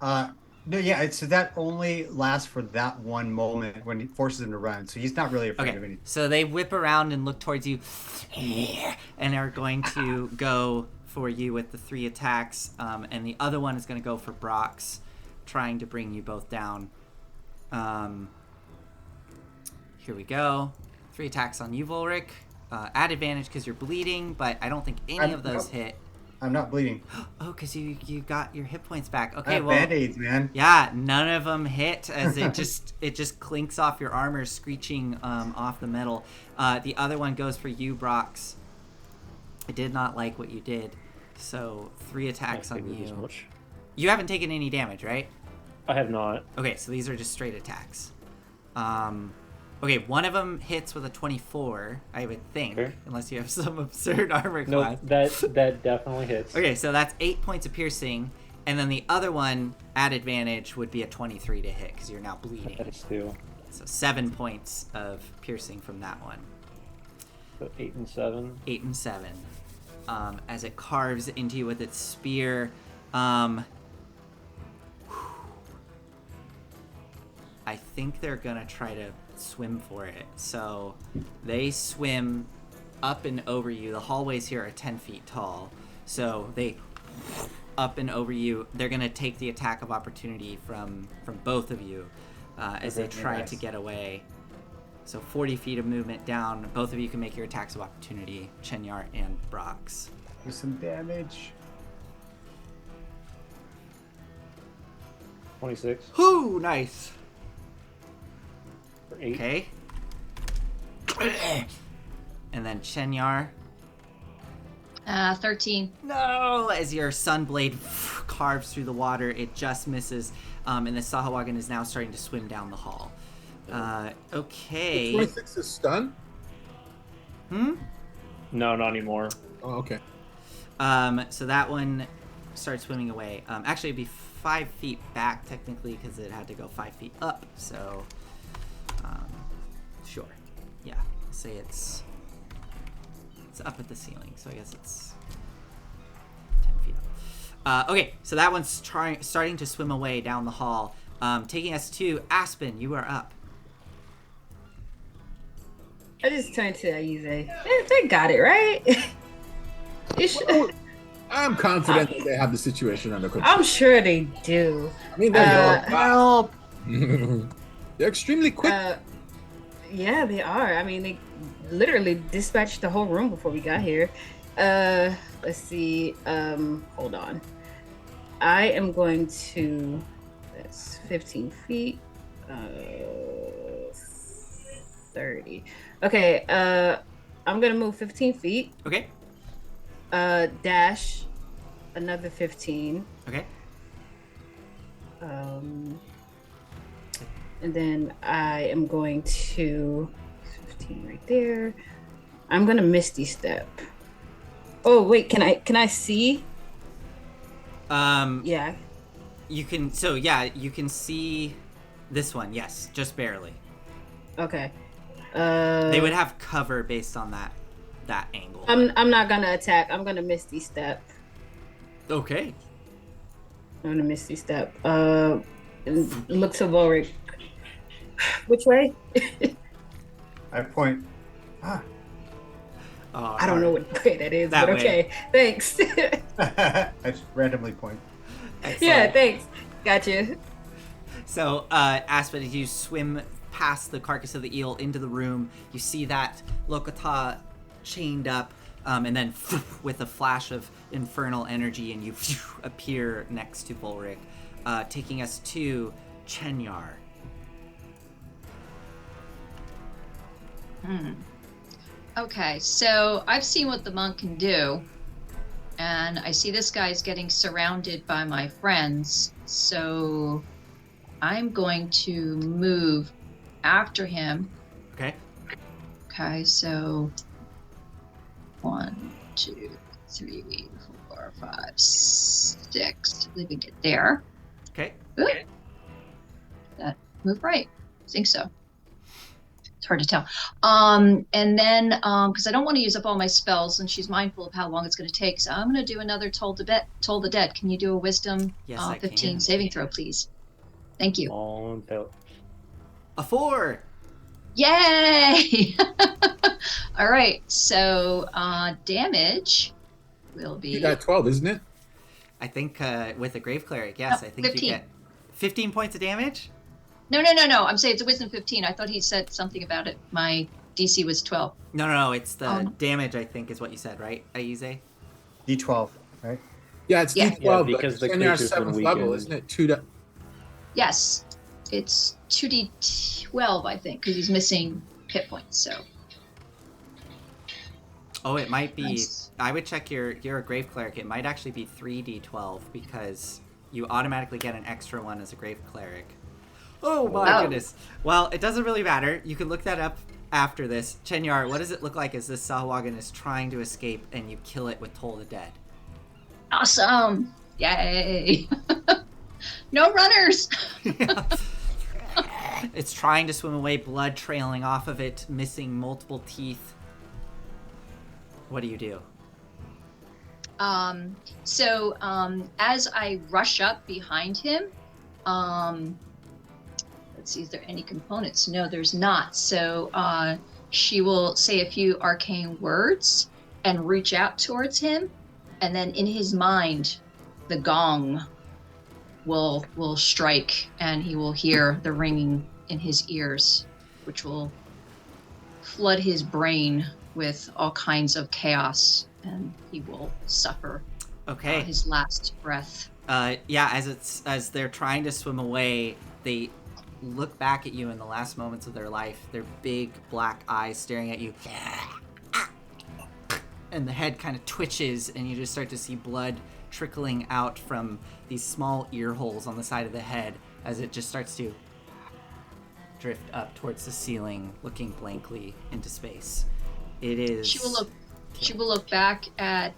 No, yeah, so that only lasts for that one moment when he forces him to run. So he's not really afraid of Okay, anything. so they whip around and look towards you, and are going to go for you with the 3 attacks, and the other one is going to go for Brox, trying to bring you both down. Here we go. 3 attacks on you, Volric. At advantage because you're bleeding, but I don't think any of those hit. I'm not bleeding. Oh, because you got your hit points back. I Okay, have well, band-aids, man. yeah, none of them hit as it just clinks off your armor, screeching off the metal. The other one goes for you, Brox. I did not like what you did, so 3 attacks I on figured as you. much. You haven't taken any damage, right? I have not. Okay, so these are just straight attacks. Okay, one of them hits with a 24, I would think, Okay. unless you have some absurd armor No, class. that definitely hits. Okay, so that's 8 points of piercing, and then the other one at advantage would be a 23 to hit because you're now bleeding. That is 2. So 7 points of piercing from that one. So 8 and 7. 8 and 7. As it carves into you with its spear. I think they're gonna try to swim for it. So they swim up and over you. The hallways here are 10 feet tall. So they up and over you. They're gonna take the attack of opportunity from both of you as they try to get away. So 40 feet of movement down. Both of you can make your attacks of opportunity, Chenyar and Brox. Do some damage. 26 Whoo, nice. for 8. Okay. And then Chenyar. 13. No! As your sunblade carves through the water, it just misses. And the Sahuagin is now starting to swim down the hall. Okay. 26 is stun? Hmm? No, not anymore. Oh, okay. So that one starts swimming away. Actually, it'd be 5 feet back technically because it had to go 5 feet up. So, sure. Yeah. Say it's up at the ceiling. So I guess it's 10 feet up. Okay. So that one's starting to swim away down the hall. Taking us to Aspen. You are up. I just turned to Ayuze. They got it, right? I'm confident that they have the situation under control. I'm sure they do. I mean, they're Help! they're extremely quick. Yeah, they are. I mean, they literally dispatched the whole room before we got here. Let's see. Hold on. I am going to. That's 15 feet. 30. Okay. I'm gonna move 15 feet. Okay. Dash another 15. Okay. And then I am going to 15 right there. I'm gonna Misty Step. Oh wait, can I see? Yeah. You can. So yeah, you can see this one. Yes, just barely. Okay. They would have cover based on that angle. I'm not gonna attack. I'm gonna Misty Step. Okay. I'm gonna Misty Step. Look to Ulrich. Which way? I point. I don't know what way that is, That but way. okay. Thanks. I just randomly point. Excellent. Yeah, thanks. Gotcha. So, Aspen, as you swim past the carcass of the eel into the room, you see that Lokata chained up, and then with a flash of infernal energy, and you appear next to Volric, taking us to Chenyar. Okay, so I've seen what the monk can do, and I see this guy's getting surrounded by my friends, so I'm going to move after him. Okay. Okay, so 1, 2, 3, 4, 5, 6. I believe we get there. Okay. Ooh. That move right. I think so. It's hard to tell. And then, because I don't want to use up all my spells, and she's mindful of how long it's going to take, so I'm going to do another Toll the Dead. Can you do a Wisdom Yes, I 15 can. saving throw, please? Thank you. On fail. A 4. Yay! All right, so damage will be... You got 12, isn't it? I think with a Grave Cleric, yes, No, I think 15. you get 15 points of damage. No. I'm saying it's a Wisdom 15. I thought he said something about it. My DC was 12. No, it's the Oh. damage, I think, is what you said, right, Ayuze? D12, right? Yeah, it's Yeah. D12, Yeah, but because the Chenyar's creature's been 7th level, weakened. isn't it? 2 Yes, it's 2d12, I think, because he's missing hit points. So Oh, it might be. Nice. I would check you're a Grave Cleric. It might actually be 3d12 because you automatically get an extra one as a Grave Cleric. Oh my Oh. goodness. Well, it doesn't really matter. You can look that up after this. Chenyar, what does it look like as this Sahuagin is trying to escape and you kill it with Toll the Dead? awesome! Yay! No runners. It's trying to swim away, blood trailing off of it, missing multiple teeth. What do you do? So as I rush up behind him, let's see, is there any components? No, there's not. So she will say a few arcane words and reach out towards him, and then in his mind, the gong will strike, and he will hear the ringing in his ears, which will flood his brain with all kinds of chaos, and he will suffer Okay. his last breath. Yeah, as they're trying to swim away, they look back at you in the last moments of their life, their big black eyes staring at you. And the head kind of twitches, and you just start to see blood trickling out from these small ear holes on the side of the head as it just starts to drift up towards the ceiling, looking blankly into space. It is... She will look back at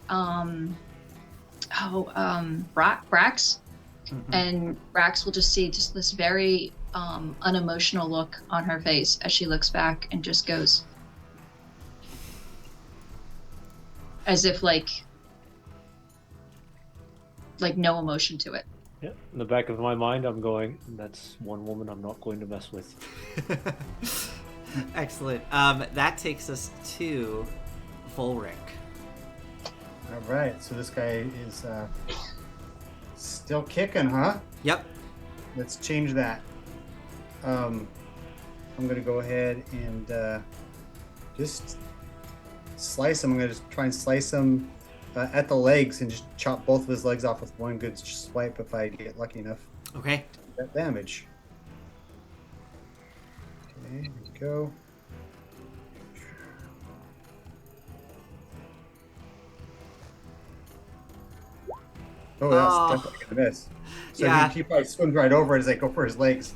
Brax. Mhm. And Brax will just see just this very unemotional look on her face as she looks back and just goes, as if like no emotion to it. Yeah. In the back of my mind, I'm going, that's one woman I'm not going to mess with. Excellent. That takes us to Volric. All right, so this guy is still kicking, huh? Yep. Let's change that. I'm gonna go ahead and just slice him. I'm gonna just try and slice him at the legs and just chop both of his legs off with one good swipe if I get lucky enough Okay. to do that damage. Okay, here we go. Oh, that's definitely gonna miss. So Yeah. he probably swims right over it as I go for his legs.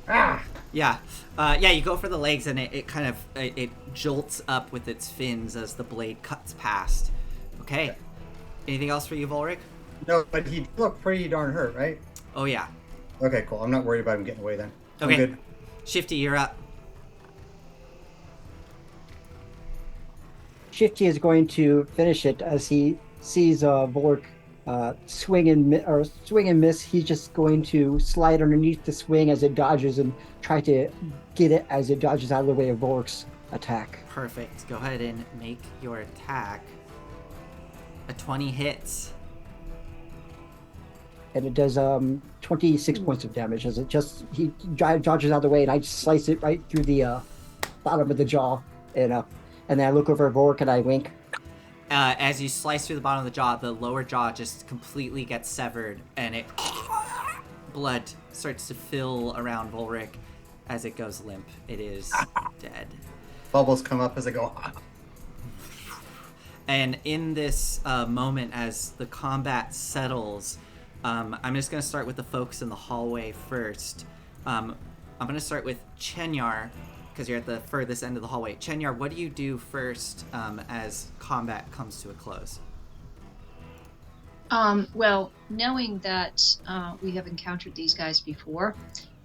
Ah! Yeah. Yeah, you go for the legs and it kind of it jolts up with its fins as the blade cuts past. Okay. Anything else for you, Volric? No, but he looked pretty darn hurt, right? Oh, yeah. Okay, cool. I'm not worried about him getting away then. I'm Okay. good. Shifty, you're up. Shifty is going to finish it as he sees Volk swing and miss. He's just going to slide underneath the swing as it dodges and try to get it as it dodges out of the way of Volk's attack. Perfect. Go ahead and make your attack. A 20 hits. And it does 26 points of damage as he dodges out of the way, and I just slice it right through the bottom of the jaw, and then I look over at Volk and I wink. As you slice through the bottom of the jaw, the lower jaw just completely gets severed, and blood starts to fill around Volric as it goes limp. It is dead. Bubbles come up as I go. And in this moment, as the combat settles, I'm just going to start with the folks in the hallway first. I'm going to start with Chenyar, because you're at the furthest end of the hallway. Chenyar, what do you do first as combat comes to a close? Well, knowing that we have encountered these guys before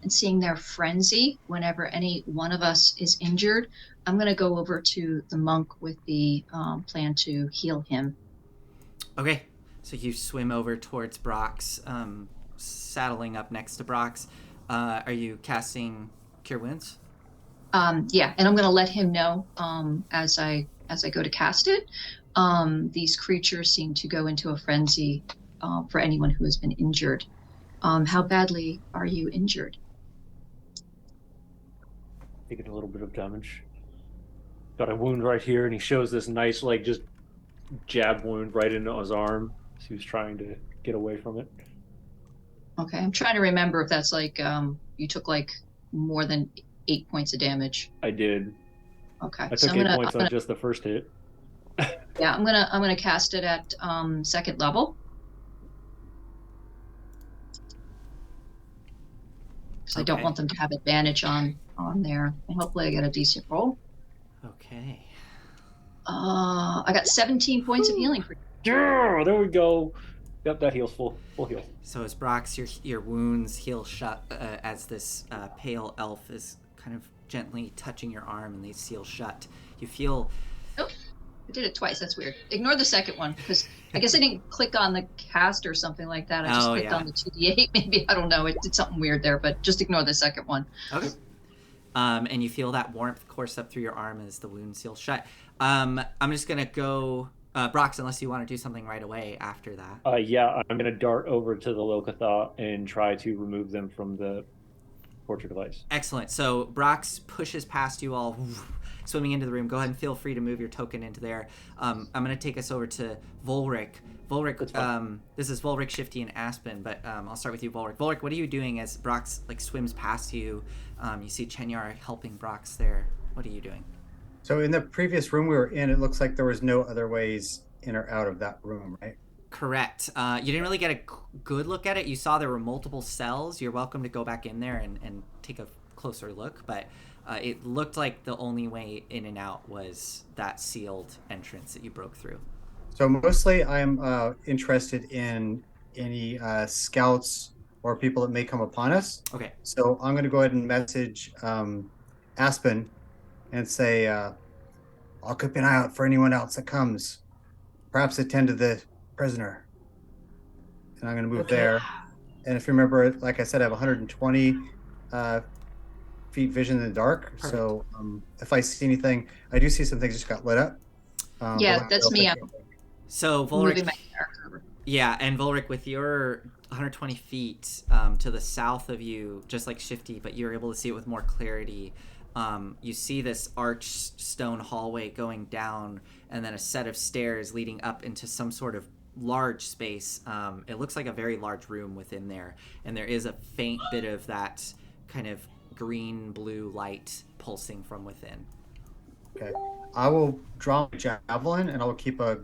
and seeing their frenzy whenever any one of us is injured, I'm going to go over to the monk with the plan to heal him. Okay, so you swim over towards Brox, saddling up next to Brox. Are you casting Cure Wounds? Yeah, and I'm going to let him know as I go to cast it. These creatures seem to go into a frenzy for anyone who has been injured. How badly are you injured? Taking a little bit of damage. Got a wound right here, and he shows this nice, like, just jab wound right into his arm. So he was trying to get away from it. Okay, I'm trying to remember if that's like you took like more than 8 points of damage. I did. Okay, I took 8 points on just the first hit. Yeah, I'm gonna cast it at second level. Because I don't want them to have advantage on there. And hopefully I get a decent roll. Okay. I got 17 points of healing for you. Yeah, there we go. Yep, that heals full heal. So as Brox, your wounds heal shut as this pale elf is kind of gently touching your arm and they seal shut. You feel... Oh, I did it twice. That's weird. Ignore the second one because I guess I didn't click on the cast or something like that. I just clicked on the 2d8. Maybe, I don't know. It did something weird there, but just ignore the second one. Okay. And you feel that warmth course up through your arm as the wound seals shut. I'm just going to go... Brox, unless you want to do something right away after that. Yeah, I'm going to dart over to the Lokatha and try to remove them from the torture device. Excellent. So Brox pushes past you all, swimming into the room. Go ahead and feel free to move your token into there. I'm going to take us over to Volric. Volric, this is Volric, Shifty, and Aspen, but I'll start with you, Volric. Volric, what are you doing as Brox swims past you? You see Chenyar helping Brox there. What are you doing? So in the previous room we were in, it looks like there was no other ways in or out of that room, right? Correct. You didn't really get a good look at it. You saw there were multiple cells. You're welcome to go back in there and take a closer look, but it looked like the only way in and out was that sealed entrance that you broke through. So mostly I'm interested in any scouts or people that may come upon us. Okay. So I'm going to go ahead and message Aspen and say, I'll keep an eye out for anyone else that comes. Perhaps attend to the prisoner. And I'm going to move Okay. there. And if you remember, like I said, I have 120 feet vision in the dark. Perfect. So if I see anything, I do see some things just got lit up. Yeah, but that's me. I'm So moving Volric, my character. yeah, and Volric, with your 120 feet to the south of you, just like Shifty, but you're able to see it with more clarity. You see this arched stone hallway going down, and then a set of stairs leading up into some sort of large space. It looks like a very large room within there, and there is a faint bit of that kind of green-blue light pulsing from within. Okay. I will draw my javelin and I will keep a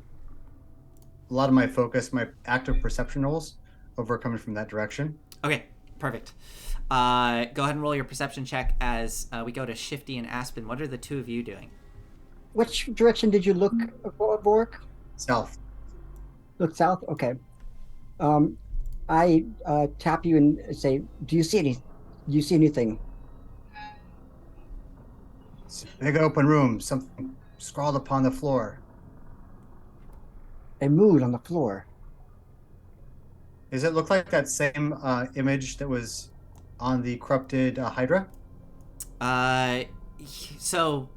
lot of my focus, my active perception rolls over coming from that direction. Okay, perfect. Go ahead and roll your perception check as we go to Shifty and Aspen. What are the two of you doing? Which direction did you look, Vork? South. Look south? Okay. I tap you and say, do you see anything? It's a big open room, something scrawled upon the floor. A mood on the floor. Does it look like that same image that was on the corrupted Hydra? So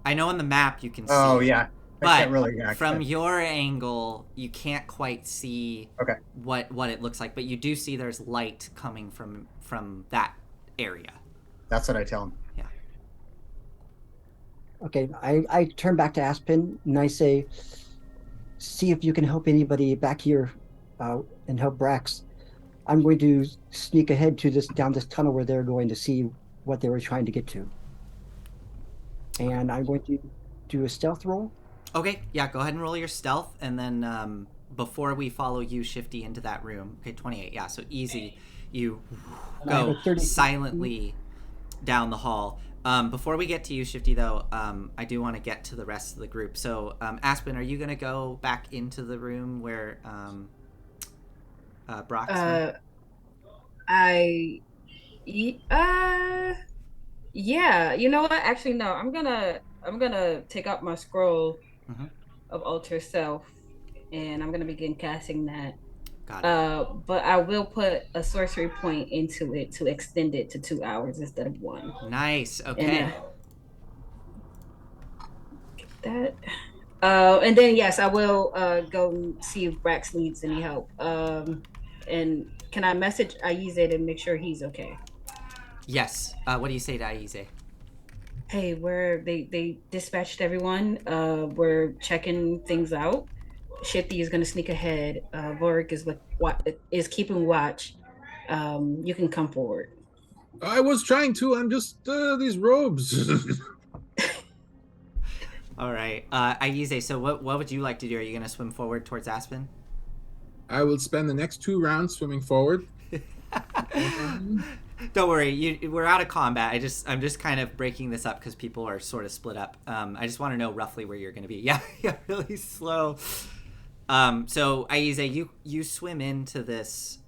I know on the map you can see. Oh, yeah. But really, from your angle, you can't quite see okay. what it looks like. But you do see there's light coming from that area. That's what I tell him. Yeah. Okay, I turn back to Aspen and I say, see if you can help anybody back here and help Brax. I'm going to sneak ahead to down this tunnel where they're going to see what they were trying to get to. And I'm going to do a stealth roll. Okay, yeah, go ahead and roll your stealth, and then before we follow you, Shifty, into that room. Okay, 28, yeah, so easy. You go silently down the hall. Before we get to you, Shifty, though, I do want to get to the rest of the group. So, Aspen, are you going to go back into the room where Brock's went? Yeah, you know what? Actually, no. I'm gonna take out my scroll of alter self, and I'm gonna begin casting that. Got it. But I will put a sorcery point into it to extend it to 2 hours instead of 1. Nice. Okay. And, and then yes, I will go see if Brax needs any help. And can I message Aize to make sure he's okay? Yes. What do you say to Aize? Hey, they dispatched everyone. We're checking things out. Shifty is gonna sneak ahead. Vorik is keeping watch. You can come forward. I was trying to. I'm just these robes. All right, Aize. So what would you like to do? Are you going to swim forward towards Aspen? I will spend the next 2 rounds swimming forward. Don't worry, we're out of combat. I'm just kind of breaking this up because people are sort of split up. I just want to know roughly where you're going to be. Yeah, really slow. So Aize, you swim into this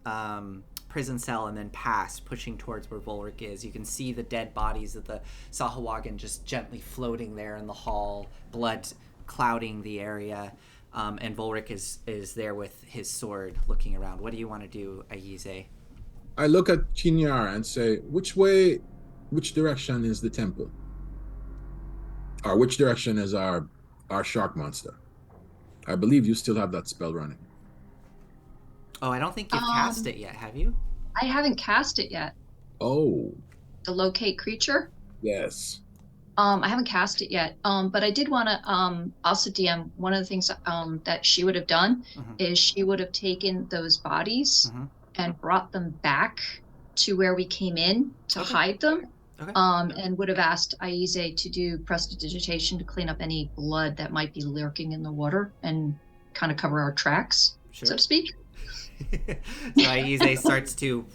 prison cell and then pass, pushing towards where Volric is. You can see the dead bodies of the Sahuagin just gently floating there in the hall, blood clouding the area. And Volric is there with his sword looking around. What do you want to do, Aize? I look at Chinyar and say, which direction is the temple? Or which direction is our shark monster? I believe you still have that spell running. Oh, I don't think you've cast it yet, have you? I haven't cast it yet. Oh. The locate creature? Yes. I haven't cast it yet. But I did want to also DM, one of the things that she would have done is she would have taken those bodies and brought them back to where we came in to hide them. Okay. And would have asked Aize to do prestidigitation to clean up any blood that might be lurking in the water and kind of cover our tracks, so to speak. So Aize starts to,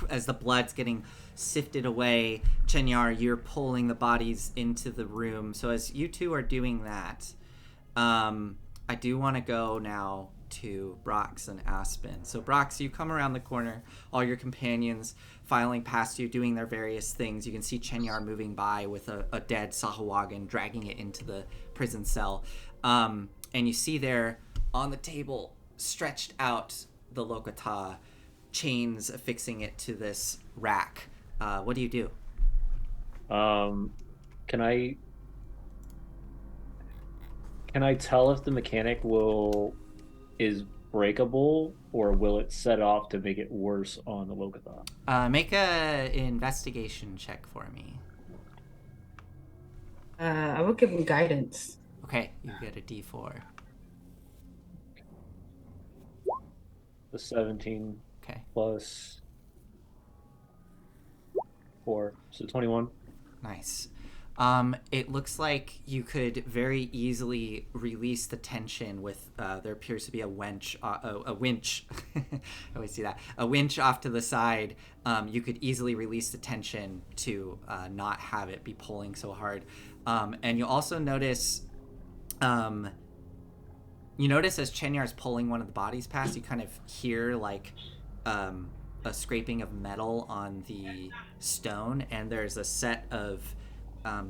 as the blood's getting sifted away, Chinyar, you're pulling the bodies into the room. So as you two are doing that, I do want to go now to Brox and Aspen. So Brox, you come around the corner, all your companions filing past you, doing their various things. You can see Chenyar moving by with a dead Sahuagin, dragging it into the prison cell. And you see there on the table, stretched out, the Lokata, chains affixing it to this rack. What do you do? Can I tell if the mechanic is breakable, or will it set off to make it worse on the Lokotha? Make a investigation check for me. I will give him guidance. Okay, you get a D4. The 17 Okay, plus 4, so 21. nice. It looks like you could very easily release the tension with, there appears to be a winch, a winch. I always see that. A winch off to the side. You could easily release the tension to not have it be pulling so hard. And you'll also notice, as Chenyar's pulling one of the bodies past, you kind of hear like a scraping of metal on the stone, and there's a set of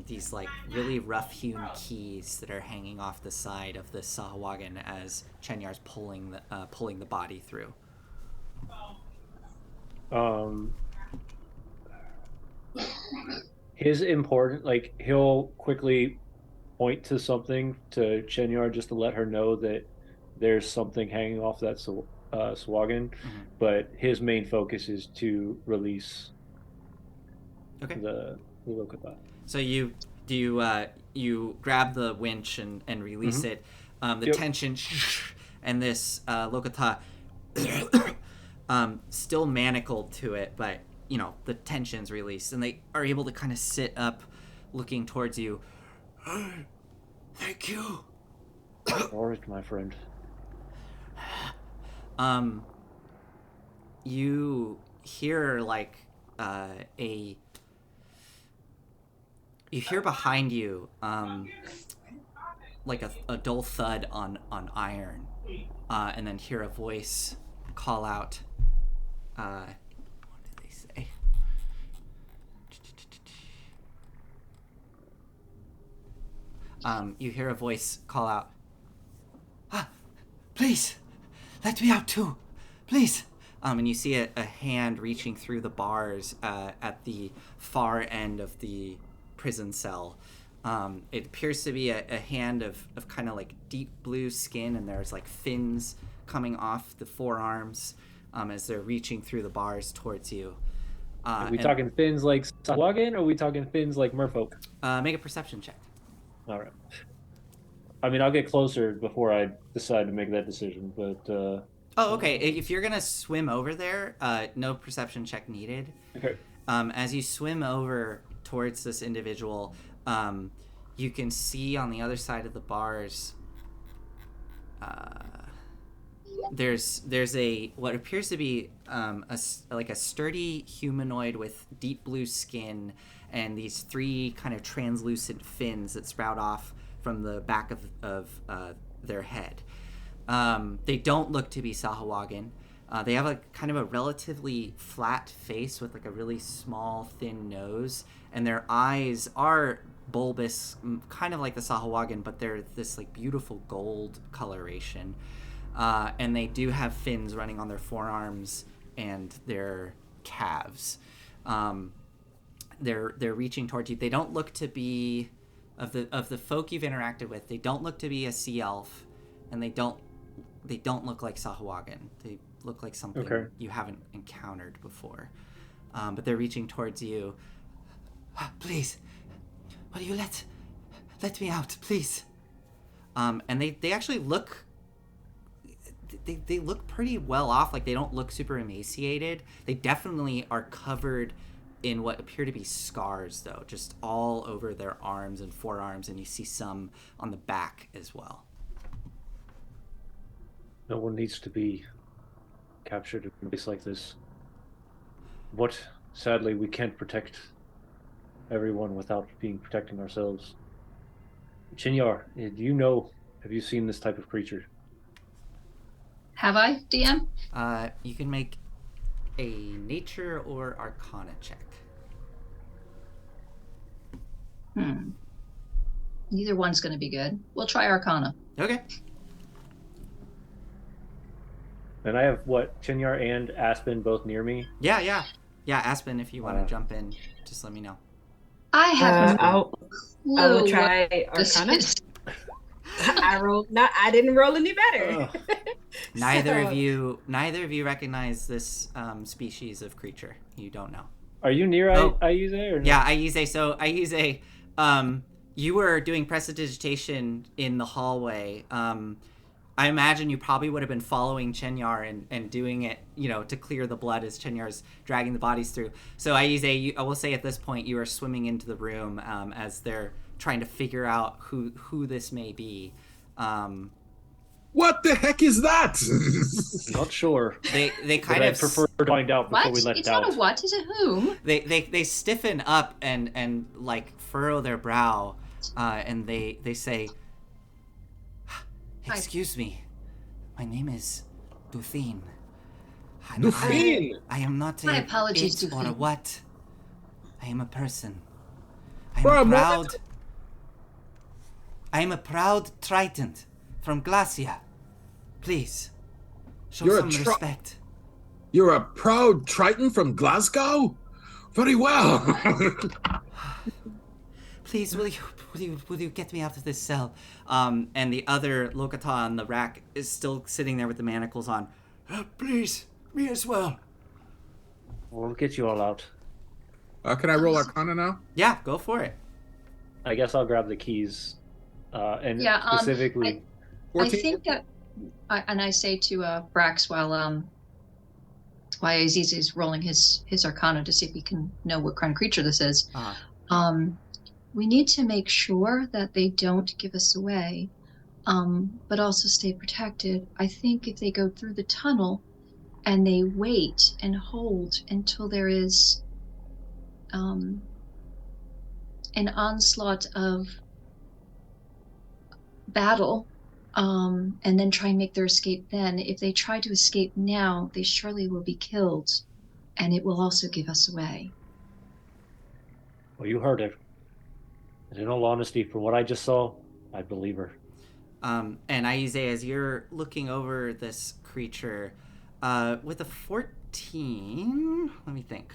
these like really rough-hewn keys that are hanging off the side of the Sahuagin as Chenyar's pulling the body through. His important, like, he'll quickly point to something to Chenyar just to let her know that there's something hanging off that Sahuagin, Mm-hmm. but his main focus is to release the Lokotha. So you grab the winch and release it. The tension and this Lokata still manacled to it, but the tension's released, and they are able to kind of sit up, looking towards you. Thank you. All right, my friend. You hear like you hear behind you like a dull thud on iron, and then hear a voice call out. What did they say? You hear a voice call out. Please, let me out too, please. And you see a hand reaching through the bars at the far end of the prison cell. It appears to be a hand of kind of like deep blue skin, and there's like fins coming off the forearms as they're reaching through the bars towards you. Are we talking fins like Sahuagin, or are we talking fins like merfolk? Make a perception check. All right. I mean, I'll get closer before I decide to make that decision, but... Oh, okay. If you're going to swim over there, no perception check needed. Okay. As you swim over towards this individual, you can see on the other side of the bars, there's a what appears to be a sturdy humanoid with deep blue skin and these 3 kind of translucent fins that sprout off from the back of their head. They don't look to be Sahuagin. They have a kind of a relatively flat face with like a really small, thin nose, and their eyes are bulbous, kind of like the Sahuagin, but they're this like beautiful gold coloration. And they do have fins running on their forearms and their calves. They're reaching towards you. They don't look to be of the folk you've interacted with. They don't look to be a sea elf, and they don't look like Sahuagin. They look like something you haven't encountered before. But they're reaching towards you. Please, will you let me out, please? And they actually look. They look pretty well off. Like, they don't look super emaciated. They definitely are covered in what appear to be scars, though, just all over their arms and forearms, and you see some on the back as well. No one needs to be captured in a place like this. But sadly, we can't protect everyone without protecting ourselves. Chenyar, do you know Have you seen this type of creature? Have I, DM? You can make a nature or arcana check. Neither one's going to be good. We'll try Arcana. Okay. And I have what, Chinyar and Aspen both near me. Yeah. Aspen, if you want to jump in, just let me know. I have I will try this Arcana. is. I didn't roll any better. Neither of you recognize this species of creature. You don't know. Are you near Ayuze or no? Yeah, Ayuze. So Ayuze, you were doing prestidigitation in the hallway. I imagine you probably would have been following Chenyar and doing it, to clear the blood as Chenyar's dragging the bodies through. So Ayuze, I will say at this point you are swimming into the room as they're trying to figure out who this may be. What the heck is that? Not sure. They kind of prefer to find out before What? we let It's it out. not a what, is it whom? They stiffen up and like furrow their brow, and they say, "Excuse me, my name is Duthine. Duthine? I am not My a apologies, it or a Duthine. what. I am a person. For a moment. I am a proud Triton from Glacia. Please, show You're a some respect. You're a proud Triton from Glasgow? Very well. Please, will you get me out of this cell? And the other Lokata on the rack is still sitting there with the manacles on. Please, me as well. We'll get you all out. Can I roll Arcana now? Yeah, go for it. I guess I'll grab the keys. And Yeah, specifically... I 14? think that, and I say to Brax while Aziz is rolling his Arcana to see if he can know what kind of creature this is. We need to make sure that they don't give us away, but also stay protected. I think if they go through the tunnel and they wait and hold until there is an onslaught of battle, and then try and make their escape then. If they try to escape now, they surely will be killed, and it will also give us away. Well, you heard it. And in all honesty, from what I just saw, I believe her. And Aize, as you're looking over this creature, with a 14, let me think.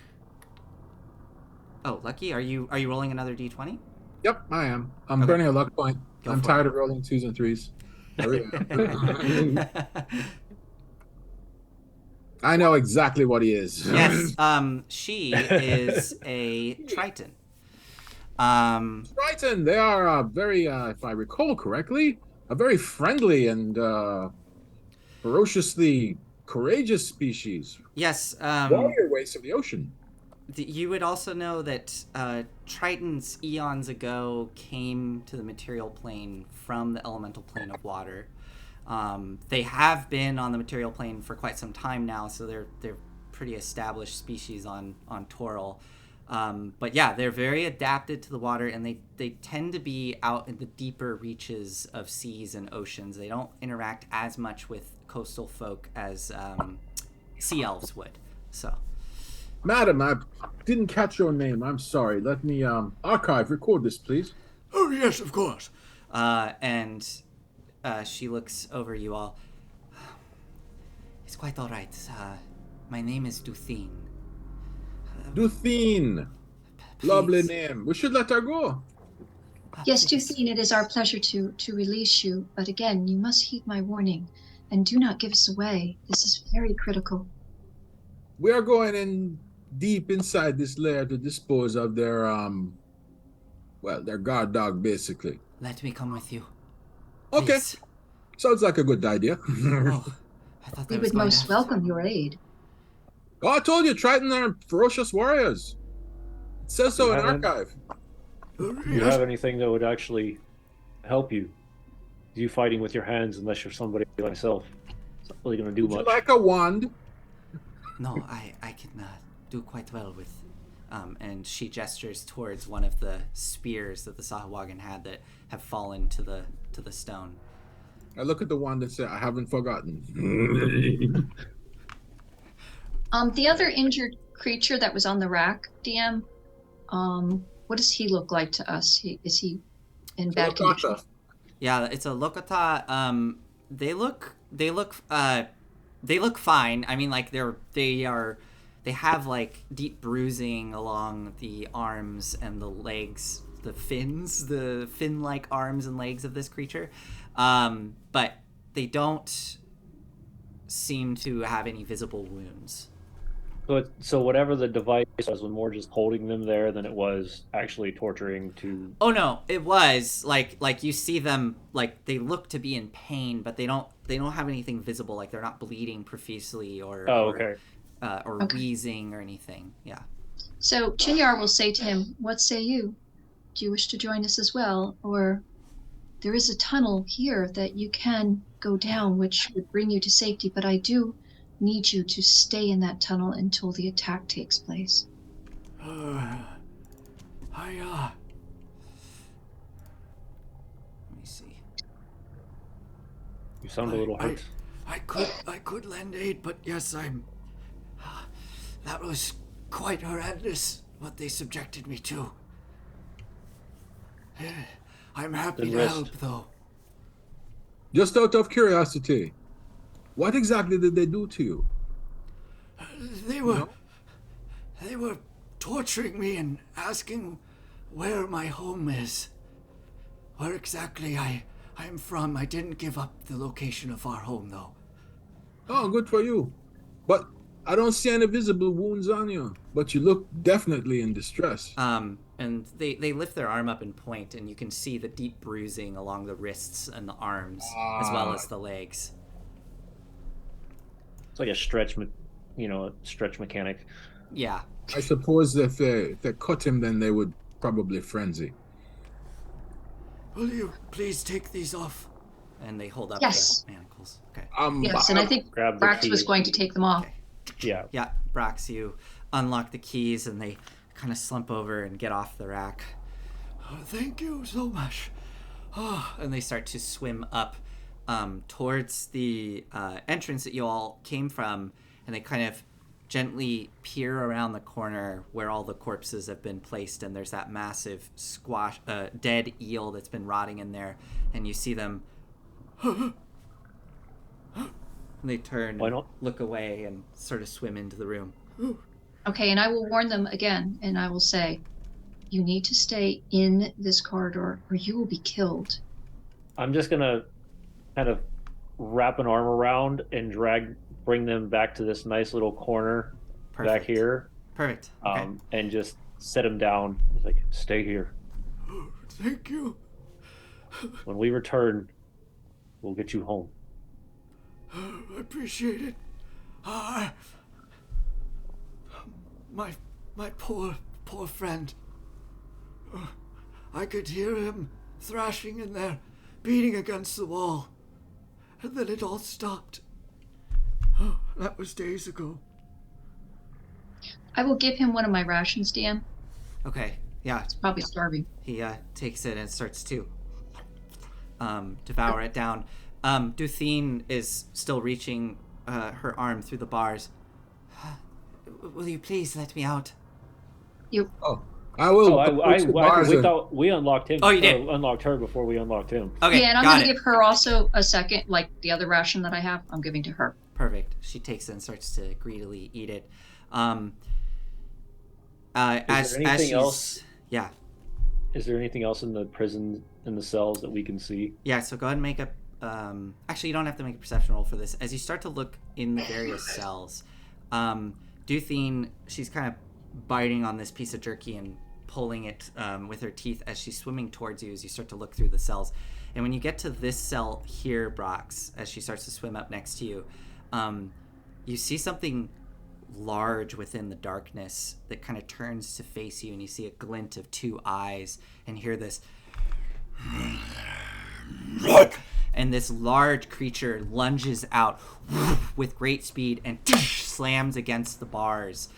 Oh, Lucky, are you rolling another d20? Yep, I am. I'm Okay. burning a luck point. Go I'm for tired it. of rolling 2s and 3s. I really am. I know exactly what he is. Yes, she is a Triton. Triton, they are very, if I recall correctly, a very friendly and ferociously courageous species. Yes, Warrior race of the ocean. you would also know that Tritons eons ago came to the material plane from the elemental plane of water. They have been on the material plane for quite some time now, so they're pretty established species on Toril. But yeah, they're very adapted to the water, and they tend to be out in the deeper reaches of seas and oceans. They don't interact as much with coastal folk as sea elves would. So, Madam, I didn't catch your name. I'm sorry. Let me record this, please. oh yes, of course. And she looks over you all. It's quite all right. My name is Duthine. Duthine. Lovely name. We should let her go. Yes, Please. Duthine, it is our pleasure to release you, but again, you must heed my warning, and do not give us away. This is very critical. We are going in deep inside this lair to dispose of their their guard dog, basically. Let me come with you. Okay. Please. Sounds like a good idea. Oh, I thought We that was would going most to... welcome your aid. Oh, I told you, Triton are ferocious warriors. It says so in archive. Do you have anything that would actually help you? You fighting with your hands, unless you're somebody like myself. It's not really going to do Would you much. like a wand? No, I can do quite well with... and she gestures towards one of the spears that the Sahuagin had that have fallen to the stone. I look at the wand and say, I haven't forgotten. The other injured creature that was on the rack, DM, what does he look like to us? Is he in bad condition? Yeah, it's a Lokata. They look fine. I mean, like they have like deep bruising along the arms and the legs, the fin-like arms and legs of this creature. But they don't seem to have any visible wounds. So whatever the device was more just holding them there than it was actually torturing to. Oh no, it was like you see them, like they look to be in pain, but they don't have anything visible, like they're not bleeding profusely or okay. or wheezing or anything. Yeah. So Chinyar will say to him, "What say you? Do you wish to join us as well? Or there is a tunnel here that you can go down, which would bring you to safety, but I do need you to stay in that tunnel until the attack takes place." Let me see. You sound a little hurt. I could lend aid, but yes, that was quite horrendous what they subjected me to. I'm happy to help, though. Just out of curiosity, what exactly did they do to you? They were torturing me and asking where my home is. Where exactly I'm from. I didn't give up the location of our home, though. Oh, good for you. But I don't see any visible wounds on you. But you look definitely in distress. And they lift their arm up and point, and you can see the deep bruising along the wrists and the arms, as well as the legs. It's like a stretch mechanic. Yeah. I suppose if they cut him, then they would probably frenzy. Will you please take these off? And they hold up Yes. the manacles. Okay. Yes, and I think Brax was going to take them off. Okay. Yeah. Yeah, Brax, you unlock the keys, and they kind of slump over and get off the rack. Oh, thank you so much. Oh, and they start to swim up towards the entrance that you all came from, and they kind of gently peer around the corner where all the corpses have been placed, and there's that massive dead eel that's been rotting in there, and you see them. And they turn, look away, and sort of swim into the room. Okay, and I will warn them again, and I will say, you need to stay in this corridor or you will be killed. I'm just going to kind of wrap an arm around and bring them back to this nice little corner back here. Perfect. Okay. And just set them down. It's like, stay here. Thank you. When we return, we'll get you home. I appreciate it. My poor friend. I could hear him thrashing in there, beating against the wall. And then it all stopped. That was days ago. I will give him one of my rations, Dan. Okay, yeah. He's probably starving. He takes it and starts to devour it down. Duthine is still reaching her arm through the bars. Will you please let me out? I will. We thought we unlocked him. Oh, you did? Unlocked her before we unlocked him. Okay, yeah, and I'm going to give her also a second, like the other ration that I have, I'm giving to her. Perfect. She takes it and starts to greedily eat it. Is there anything else? Yeah. Is there anything else in the prison, in the cells that we can see? Yeah, so go ahead and make a... actually, you don't have to make a perception roll for this. As you start to look in the various cells, Duthine, she's kind of biting on this piece of jerky and pulling it with her teeth as she's swimming towards you as you start to look through the cells. And when you get to this cell here, Brox, as she starts to swim up next to you, you see something large within the darkness that kind of turns to face you, and you see a glint of two eyes and hear this... And this large creature lunges out with great speed and slams against the bars.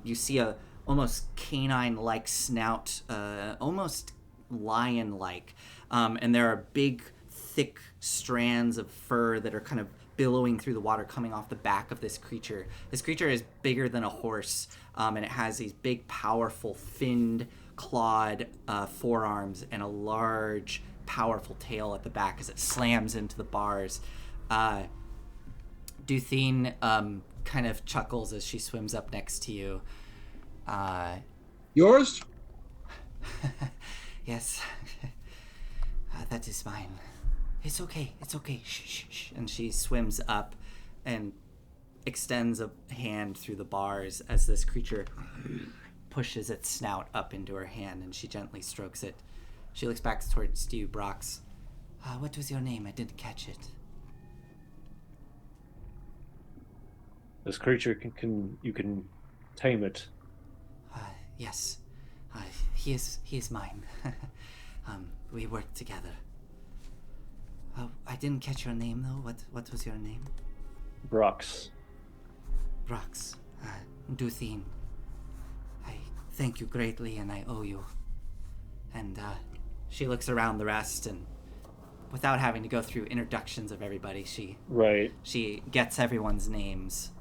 You see a almost canine-like snout, almost lion-like, and there are big, thick strands of fur that are kind of billowing through the water coming off the back of this creature. This creature is bigger than a horse, and it has these big, powerful, finned, clawed forearms and a large, powerful tail at the back as it slams into the bars. Duthine kind of chuckles as she swims up next to you. Yours? Yes. That is mine. It's okay. It's okay. Shh, shh, shh. And she swims up and extends a hand through the bars as this creature pushes its snout up into her hand, and she gently strokes it. She looks back towards you, Brox. What was your name? I didn't catch it. This creature you can tame it. Yes. He is mine. We work together. I didn't catch your name though. What was your name? Brox. Brox. Duthine. I thank you greatly, and I owe you. And she looks around the rest, and without having to go through introductions of everybody, she gets everyone's names,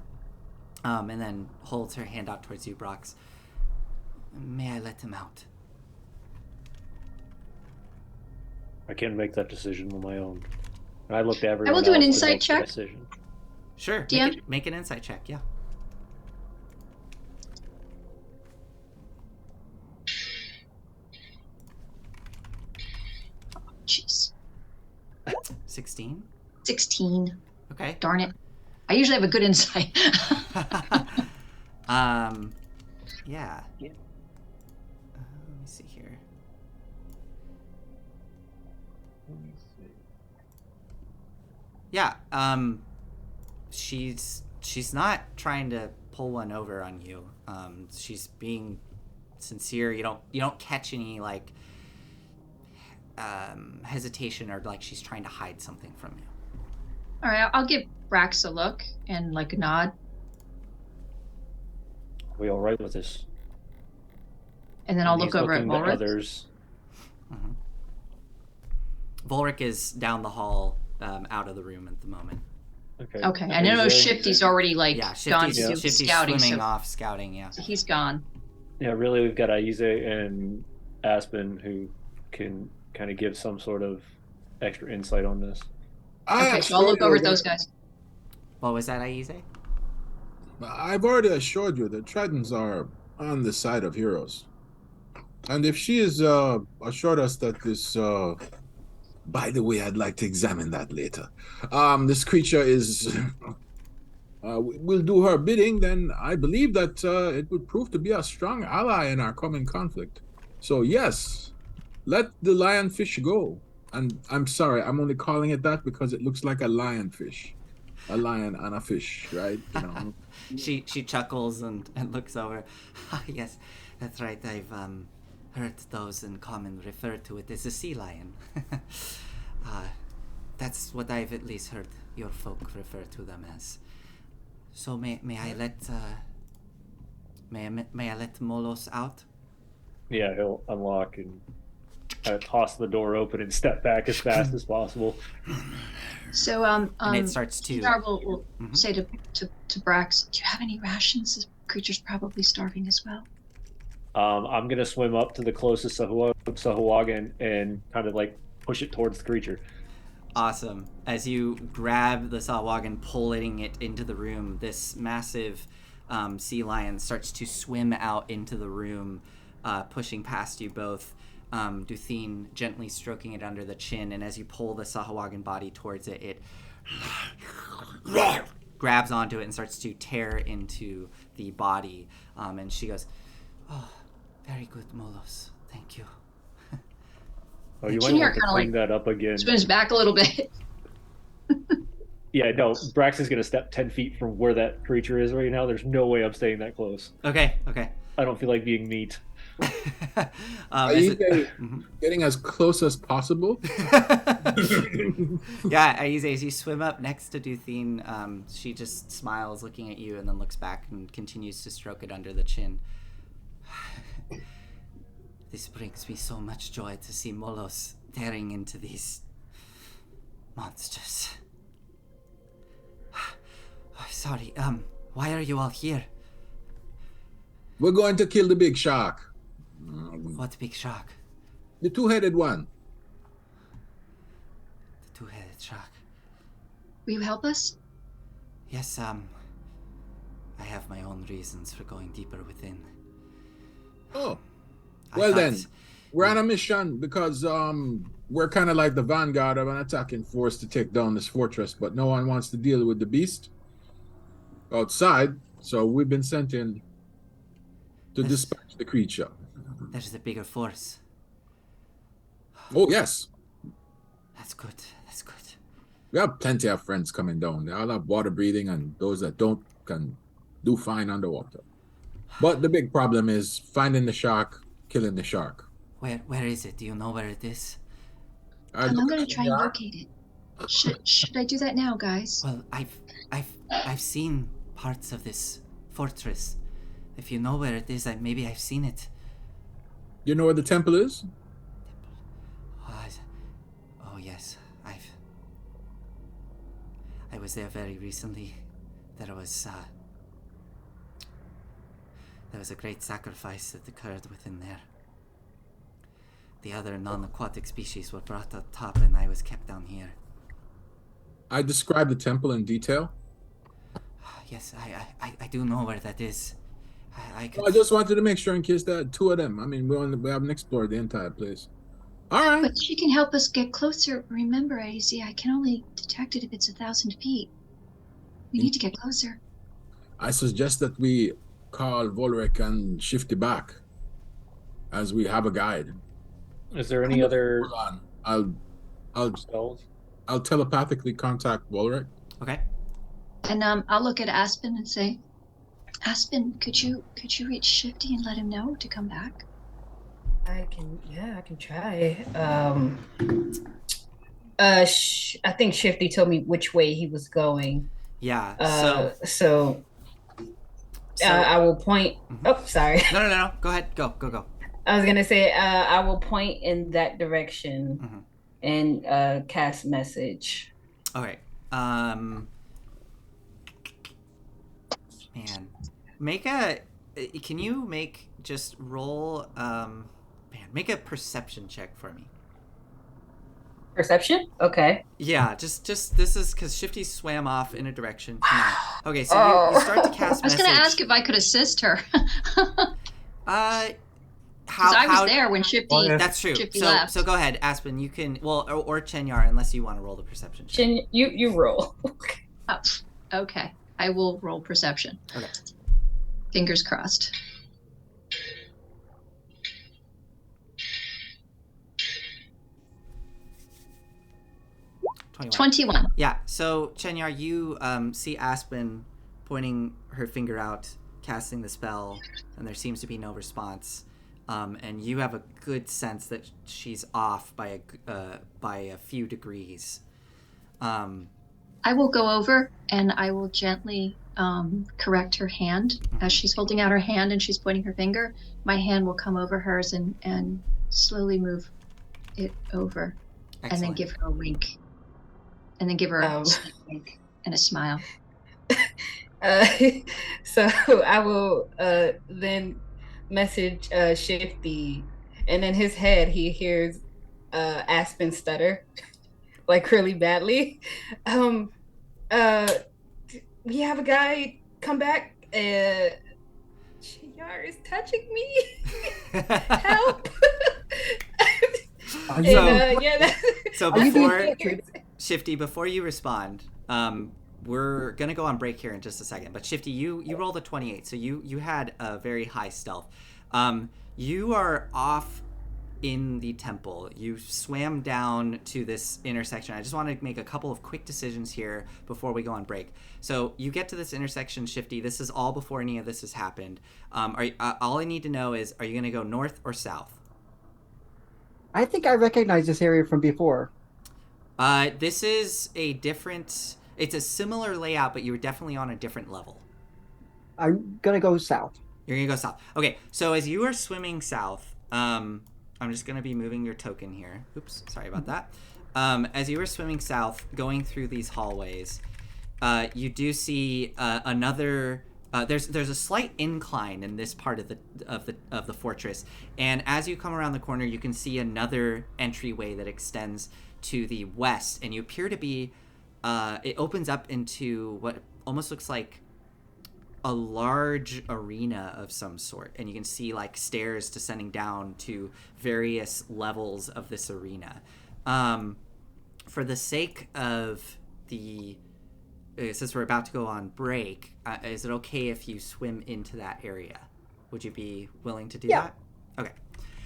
and then holds her hand out towards you, Brox. May I let him out? I can't make that decision on my own. And I looked at everyone. I will do an else to insight make the check. decision. Sure. DM? Make an insight check, yeah. Jeez. 16? 16. Okay. Darn it. I usually have a good insight. Yeah. Let me see here. Yeah, she's not trying to pull one over on you. She's being sincere. You don't catch any like hesitation or like she's trying to hide something from you. All right, I'll give Brax a look and like a nod. Are we all right with this? And then I'll And look he's over at looking Volric. Others. Mm-hmm. Volric is down the hall, out of the room at the moment. Okay. I know Shifty's already like gone to do Shifty's scouting, swimming so off scouting. Yeah. he's gone. Yeah, really, we've got Aize and Aspen who can kind of give some sort of extra insight on this. Okay, so I'll look over at those guys. What was that, Aize? I've already assured you that Tritons are on the side of heroes. And if she has assured us that this, by the way, I'd like to examine that later. This creature is, will do her bidding, then I believe that it would prove to be a strong ally in our coming conflict. So yes, let the lionfish go. And I'm sorry, I'm only calling it that because it looks like a lionfish. A lion and a fish, right? You know. She chuckles and looks over. Yes, that's right. I've heard those in common refer to it as a sea lion. That's what I've at least heard your folk refer to them as. So may I let Molos out? Yeah, he'll unlock and toss the door open and step back as fast as possible. So and it starts to. Will say to Brax, "Do you have any rations? This creature's probably starving as well." I'm gonna swim up to the closest Sahuagin and kind of like push it towards the creature. Awesome. As you grab the Sahuagin, pulling it into the room, this massive sea lion starts to swim out into the room, pushing past you both. Duthine gently stroking it under the chin, and as you pull the Sahuagin body towards it, it grabs onto it and starts to tear into the body. And she goes, "Oh, very good, Molos. Thank you." Oh, you might want to clean that up again. Swims back a little bit. Yeah, no, Brax is going to step 10 feet from where that creature is right now. There's no way I'm staying that close. Okay. I don't feel like being neat. Are you getting as close as possible? Yeah, Aize, as you swim up next to Duthine, she just smiles looking at you and then looks back and continues to stroke it under the chin. This brings me so much joy to see Molos tearing into these Monsters. Oh, sorry, why are you all here? We're going to kill the big shark. What big shark? The two-headed one. The two-headed shark. Will you help us? Yes, I have my own reasons for going deeper within. Oh. I Well thought- then, we're on a mission because we're kind of like the vanguard of an attacking force to take down this fortress, but no one wants to deal with the beast outside, so we've been sent in to This- dispatch the creature. There's a bigger force. Oh yes, That's good. That's good. we have plenty of friends coming down. They all have water breathing, and those that don't can do fine underwater. But the big problem is finding the shark, killing the shark. Where is it? Do you know where it is? I'm look gonna at try and Chinyar. locate it. Should I do that now, guys? Well, I've seen parts of this fortress. If you know where it is, maybe I've seen it. You know where the temple is? Oh yes, I was there very recently. There was a great sacrifice that occurred within there. The other non-aquatic species were brought up top, and I was kept down here. I described the temple in detail. Yes, I do know where that is. I could. I just wanted to make sure in case there are two of them. I mean, we haven't explored the entire place. All right. But she can help us get closer. Remember, AZ, I can only detect it if it's 1,000 feet. We need to get closer. I suggest that we call Volric and Shifty back, as we have a guide. Is there any other Hold on. spells? I'll telepathically contact Volric. Okay. And I'll look at Aspen and say, Aspen, could you reach Shifty and let him know to come back? I can try. I think Shifty told me which way he was going. Yeah. So I will point. Oh, sorry. No. Go ahead. Go. I was gonna say I will point in that direction and cast message. All right. Man, can you make a perception check for me? Perception? Okay. Yeah, just this is because Shifty swam off in a direction. Come on. Okay, so you start to cast I was message. going to ask if I could assist her. How I was there when Shifty. That's true. Shifty So left. so go ahead, Aspen. You can or Chenyar, unless you want to roll the perception check. Chin, you roll. Oh, okay. I will roll perception. Okay. Fingers crossed. 21. Yeah, so Chenyar, you see Aspen pointing her finger out, casting the spell, and there seems to be no response. And you have a good sense that she's off by a few degrees. I will go over and I will gently correct her hand. As she's holding out her hand and she's pointing her finger, my hand will come over hers and slowly move it over. Excellent. And then give her a wink. And then give her a wink and a smile. So I will then message Shifty, and in his head he hears Aspen stutter like really badly. We have a guy come back. Chinyar is touching me. Help! So before Shifty, before you respond, we're gonna go on break here in just a second. But Shifty, you rolled a 28, so you had a very high stealth. You are off in the temple. You swam down to this intersection. I just want to make a couple of quick decisions here before we go on break. So you get to this intersection, Shifty. This is all before any of this has happened. All I need to know is, are you gonna go north or south? I think I recognize this area from before. This is it's a similar layout, but you're definitely on a different level. I'm gonna go south. You're gonna go south. Okay, so as you are swimming south, I'm just gonna be moving your token here. Oops, sorry about that. as you were swimming south, going through these hallways, you do see another. There's a slight incline in this part of the fortress, and as you come around the corner, you can see another entryway that extends to the west, and you appear to be. It opens up into what almost looks like a large arena of some sort, and you can see like stairs descending down to various levels of this arena. For the sake of the since we're about to go on break, is it okay if you swim into that area? Would you be willing to do that? Okay.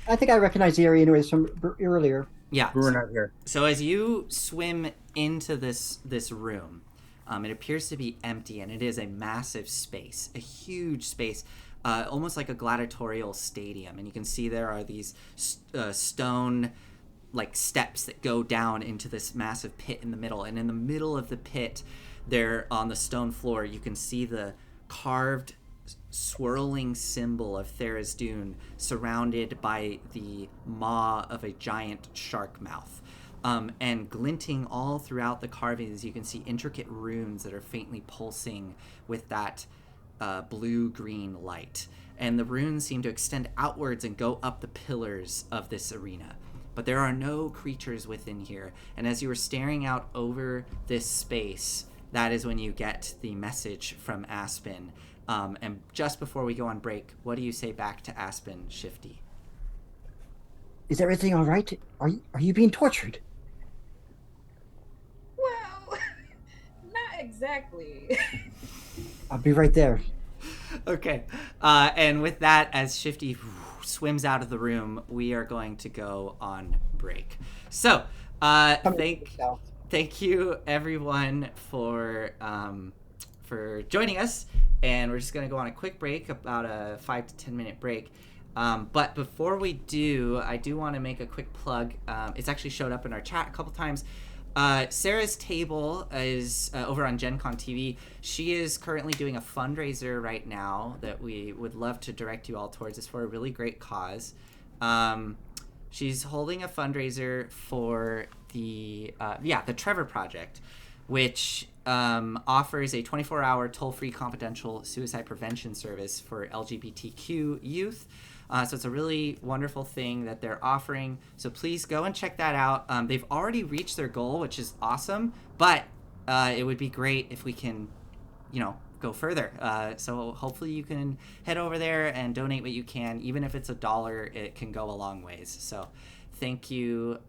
I think I recognize the area anyways from earlier. Yeah. We're not here. So as you swim into this room, it appears to be empty, and it is a massive space, a huge space, almost like a gladiatorial stadium. And you can see there are these stone like steps that go down into this massive pit in the middle. And in the middle of the pit, there on the stone floor, you can see the carved swirling symbol of Tharizdun surrounded by the maw of a giant shark mouth. And glinting all throughout the carvings, you can see intricate runes that are faintly pulsing with that blue-green light. And the runes seem to extend outwards and go up the pillars of this arena. But there are no creatures within here. And as you were staring out over this space, that is when you get the message from Aspen. And just before we go on break, what do you say back to Aspen, Shifty? Is everything all right? Are you being tortured? Well, not exactly. I'll be right there. Okay. And with that, as Shifty swims out of the room, we are going to go on break. So, thank you everyone for joining us. And we're just going to go on a quick break, about a 5 to 10 minute break. But before we do, I do want to make a quick plug. It's actually showed up in our chat a couple times. Sarah's Table is over on Gen Con TV. She is currently doing a fundraiser right now that we would love to direct you all towards. It's for a really great cause. She's holding a fundraiser for the Trevor Project, which offers a 24-hour toll-free confidential suicide prevention service for LGBTQ youth. So it's a really wonderful thing that they're offering. So please go and check that out. They've already reached their goal, which is awesome, but it would be great if we can, go further. So hopefully you can head over there and donate what you can. Even if it's $1, it can go a long ways. So thank you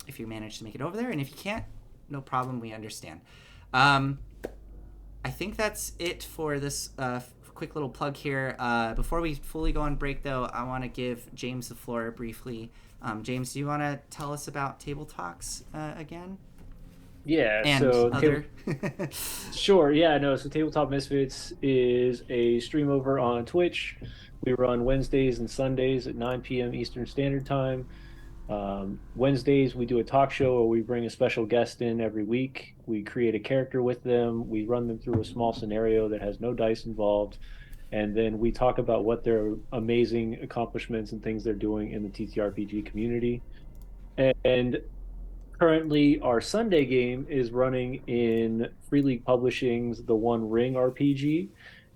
if you manage to make it over there. And if you can't, no problem. We understand. I think that's it for this quick little plug here. Before we fully go on break, though, I want to give James the floor briefly. James, do you want to tell us about Table Talks again? Yeah, and so other... Sure, yeah, no, so Tabletop Misfits is a stream over on Twitch. We run Wednesdays and Sundays at 9 p.m. Eastern Standard Time. Wednesdays, we do a talk show where we bring a special guest in every week. We create a character with them. We run them through a small scenario that has no dice involved. And then we talk about what their amazing accomplishments and things they're doing in the TTRPG community. And currently, our Sunday game is running in Free League Publishing's The One Ring RPG.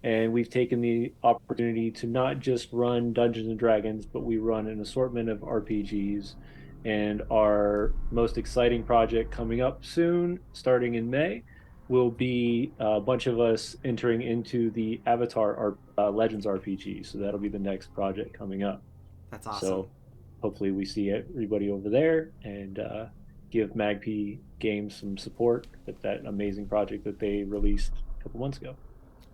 And we've taken the opportunity to not just run Dungeons and Dragons, but we run an assortment of RPGs. And our most exciting project coming up soon, starting in May, will be a bunch of us entering into the Avatar Legends RPG. So that'll be the next project coming up. That's awesome. So hopefully we see everybody over there and give Magpie Games some support with that amazing project that they released a couple months ago.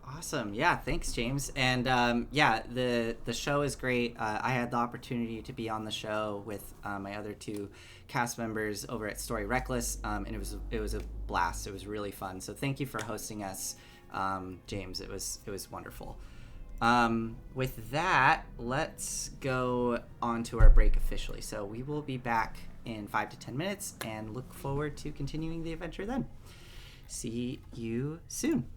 Awesome. Yeah, thanks, James. And the show is great. I had the opportunity to be on the show with my other two cast members over at Story Reckless, and it was a blast. It was really fun. So thank you for hosting us, James. It was wonderful. With that, let's go on to our break officially. So we will be back in 5 to 10 minutes and look forward to continuing the adventure then. See you soon.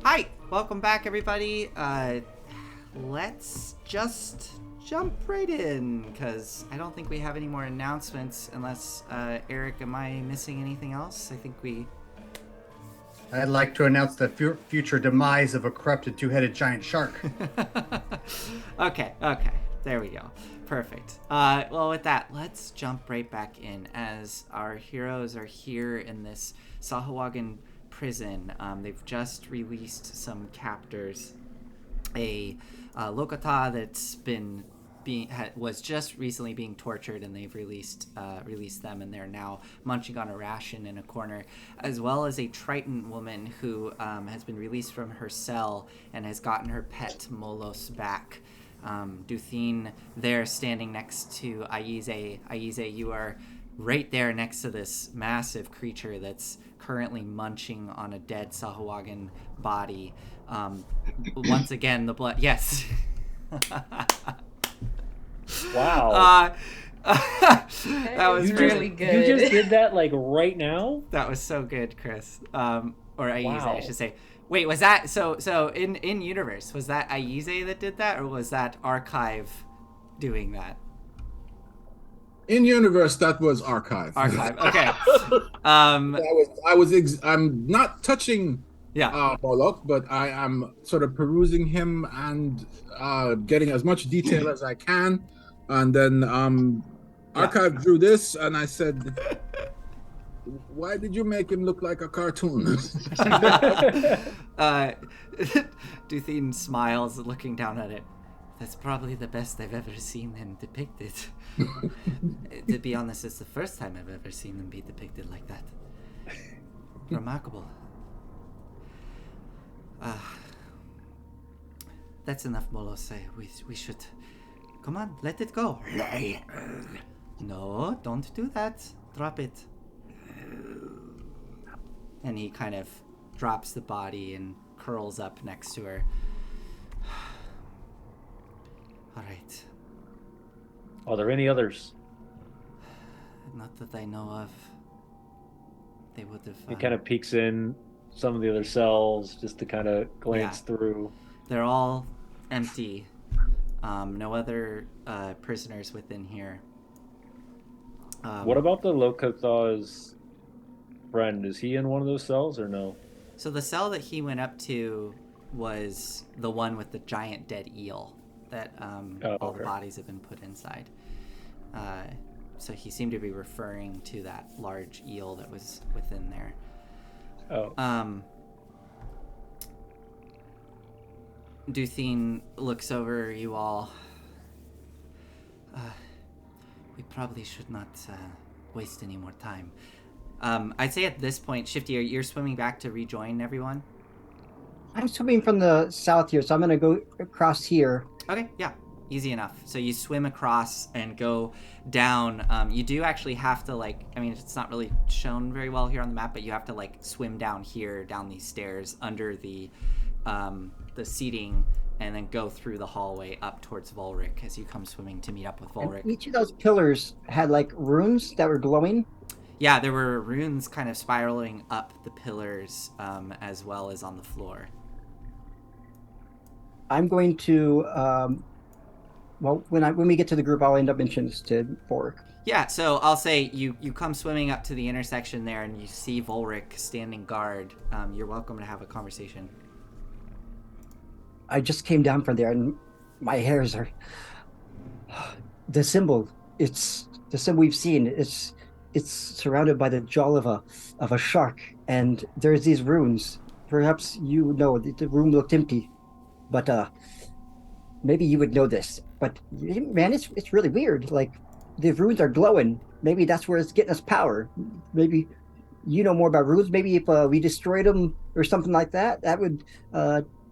Hi, welcome back, everybody. Let's just jump right in, because I don't think we have any more announcements, unless, Eric, am I missing anything else? I think we... I'd like to announce the future demise of a corrupted two-headed giant shark. Okay, there we go. Perfect. Well, with that, let's jump right back in, as our heroes are here in this Sahuagin prison. They've just released some captors. A Lokata that's was just recently being tortured, and they've released them, and they're now munching on a ration in a corner, as well as a Triton woman who has been released from her cell and has gotten her pet Molos back. Duthine there standing next to Aize. Aize, you are right there next to this massive creature that's currently munching on a dead Sahuagin body. Once again, the blood... Yes. Wow. That was really good. You just did that like right now? That was so good, Chris. Or Aize, Wow. I should say. Wait, was that... So in universe, was that Aize that did that, or was that Archive doing that? In universe, that was Archive. Archive, okay. I'm not touching Moloch, but I am sort of perusing him and getting as much detail as I can. And then Archive drew this, and I said, why did you make him look like a cartoon? Duthine smiles, looking down at it. That's probably the best I've ever seen him depicted. To be honest, it's the first time I've ever seen him be depicted like that. Remarkable. That's enough, Molos. We should... Come on, let it go. No, don't do that. Drop it. And he kind of drops the body and curls up next to her. All right. Are there any others? Not that I know of. They would have... He kind of peeks in some of the other cells just to kind of glance through. They're all empty. No other prisoners within here. What about the Lokatha's friend? Is he in one of those cells or no? So the cell that he went up to was the one with the giant dead eel that all the bodies have been put inside. So he seemed to be referring to that large eel that was within there. Duthine looks over you all. We probably should not waste any more time. I'd say at this point, Shifty, you're swimming back to rejoin everyone? I'm swimming from the south here, so I'm going to go across here. Okay, yeah. Easy enough. So you swim across and go down. You do actually have to, it's not really shown very well here on the map, but you have to, swim down here, down these stairs, under the seating, and then go through the hallway up towards Volric as you come swimming to meet up with Volric. And each of those pillars had, runes that were glowing? Yeah, there were runes kind of spiraling up the pillars, as well as on the floor. I'm going to... when we get to the group, I'll end up mentioning this to Volric. Yeah, so I'll say you come swimming up to the intersection there, and you see Volric standing guard. You're welcome to have a conversation. I just came down from there, and my hairs are... The symbol, it's the symbol we've seen. It's surrounded by the jaw of a shark, and there's these runes. Perhaps you know the room looked empty, but maybe you would know this. But man, it's really weird. The runes are glowing. Maybe that's where it's getting us power. Maybe you know more about runes. Maybe if we destroyed them or something like that, that would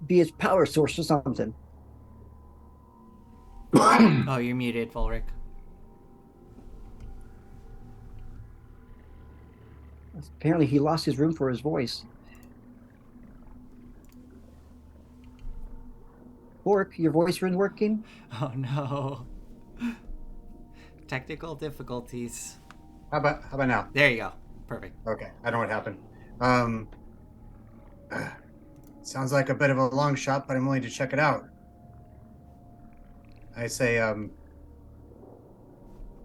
be its power source or something. Oh, you're muted, Volric. Apparently he lost his room for his voice. Volric, your voice isn't working? Oh no. Technical difficulties. How about now? There you go. Perfect. Okay, I know what happened. Sounds like a bit of a long shot, but I'm willing to check it out. I say,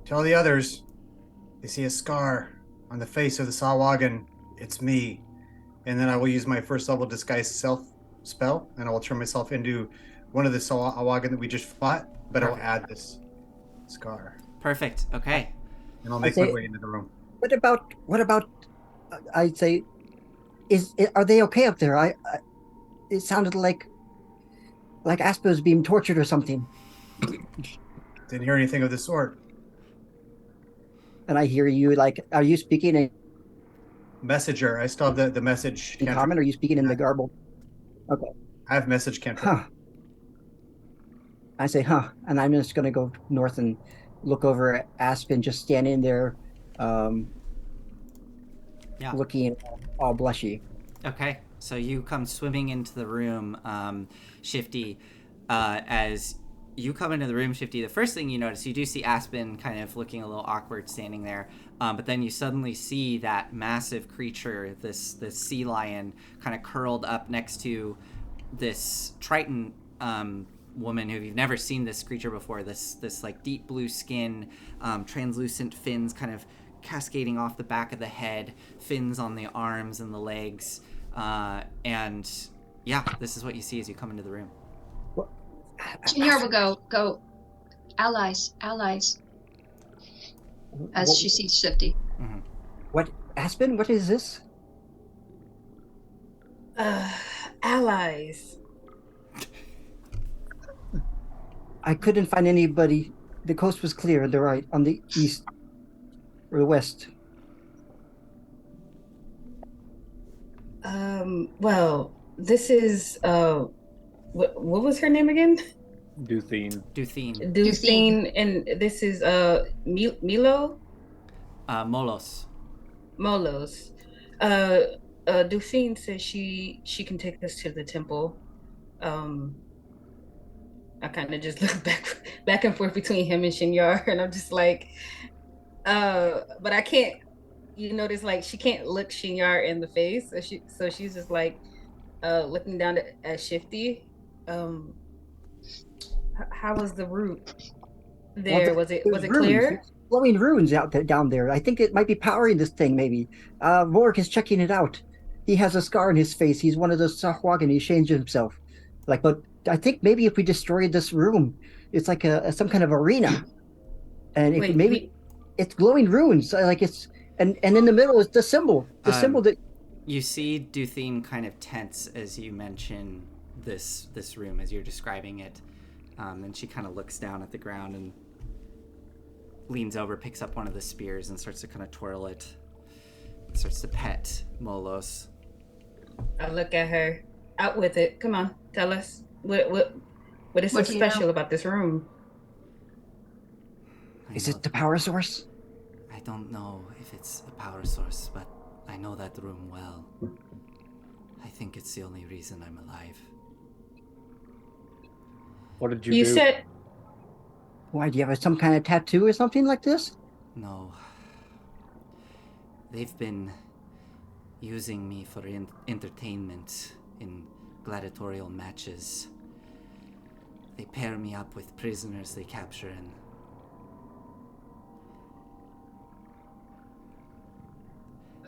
tell the others, they see a scar on the face of the Sahuagin. It's me. And then I will use my first level disguise self spell, and I will turn myself into one of the Sahuagin that we just fought, but I'll Perfect. add this scar. Perfect. Okay. And I'll I make my say- way into the room. What about? I'd say, are they okay up there? It sounded like Aspa was being tortured or something. Didn't hear anything of the sort. And I hear you like, are you speaking in Messenger. I still have the message cantrip. common? Or are you speaking in the garbled? I have message cantrip. Huh. I say, huh, and I'm just gonna go north and look over at Aspen just standing there, Yeah. looking all blushy. Okay, so you come swimming into the room, Shifty. As you come into the room, Shifty, the first thing you notice, you do see Aspen kind of looking a little awkward standing there, but then you suddenly see that massive creature, this sea lion, kind of curled up next to this Triton woman who you've never seen this creature before. This like deep blue skin, translucent fins, kind of cascading off the back of the head, fins on the arms and the legs, and yeah, this is what you see as you come into the room. Junior will go. Allies. As she sees Shifty. Mm-hmm. What, Aspen? What is this? Allies. I couldn't find anybody. The coast was clear on the right, on the east or the west. Well, this is what was her name again? Duthine. Duthine, and this is Milo Molos. Molos. Duthine says she can take us to the temple. I kind of just look back and forth between him and Shinyar, and I'm just like, but I can't. You notice, like, she can't look Shinyar in the face, so she's just like looking down at Shifty. How was the route there? Well, was it there's clear? runes. Glowing runes out there, down there. I think it might be powering this thing. Maybe. Rourke is checking it out. He has a scar on his face. He's one of those Sahuagin. He changed himself. Like, but I think maybe if we destroyed this room, it's like some kind of arena, and it Wait, maybe it's glowing runes. Like it's and in the middle is the symbol. The symbol that You see Duthine kind of tense as you mention this room as you're describing it. And she kind of looks down at the ground and leans over, picks up one of the spears, and starts to kind of twirl it. Starts to pet Molos. I look at her. Out with it. Come on, tell us what is so What do you special know? about this room? is it the power source? I don't know if it's a power source, but I know that room well. I think it's the only reason I'm alive. What did you You do? said Why, do you have some kind of tattoo or something like this? No. They've been using me for entertainment in gladiatorial matches. They pair me up with prisoners they capture and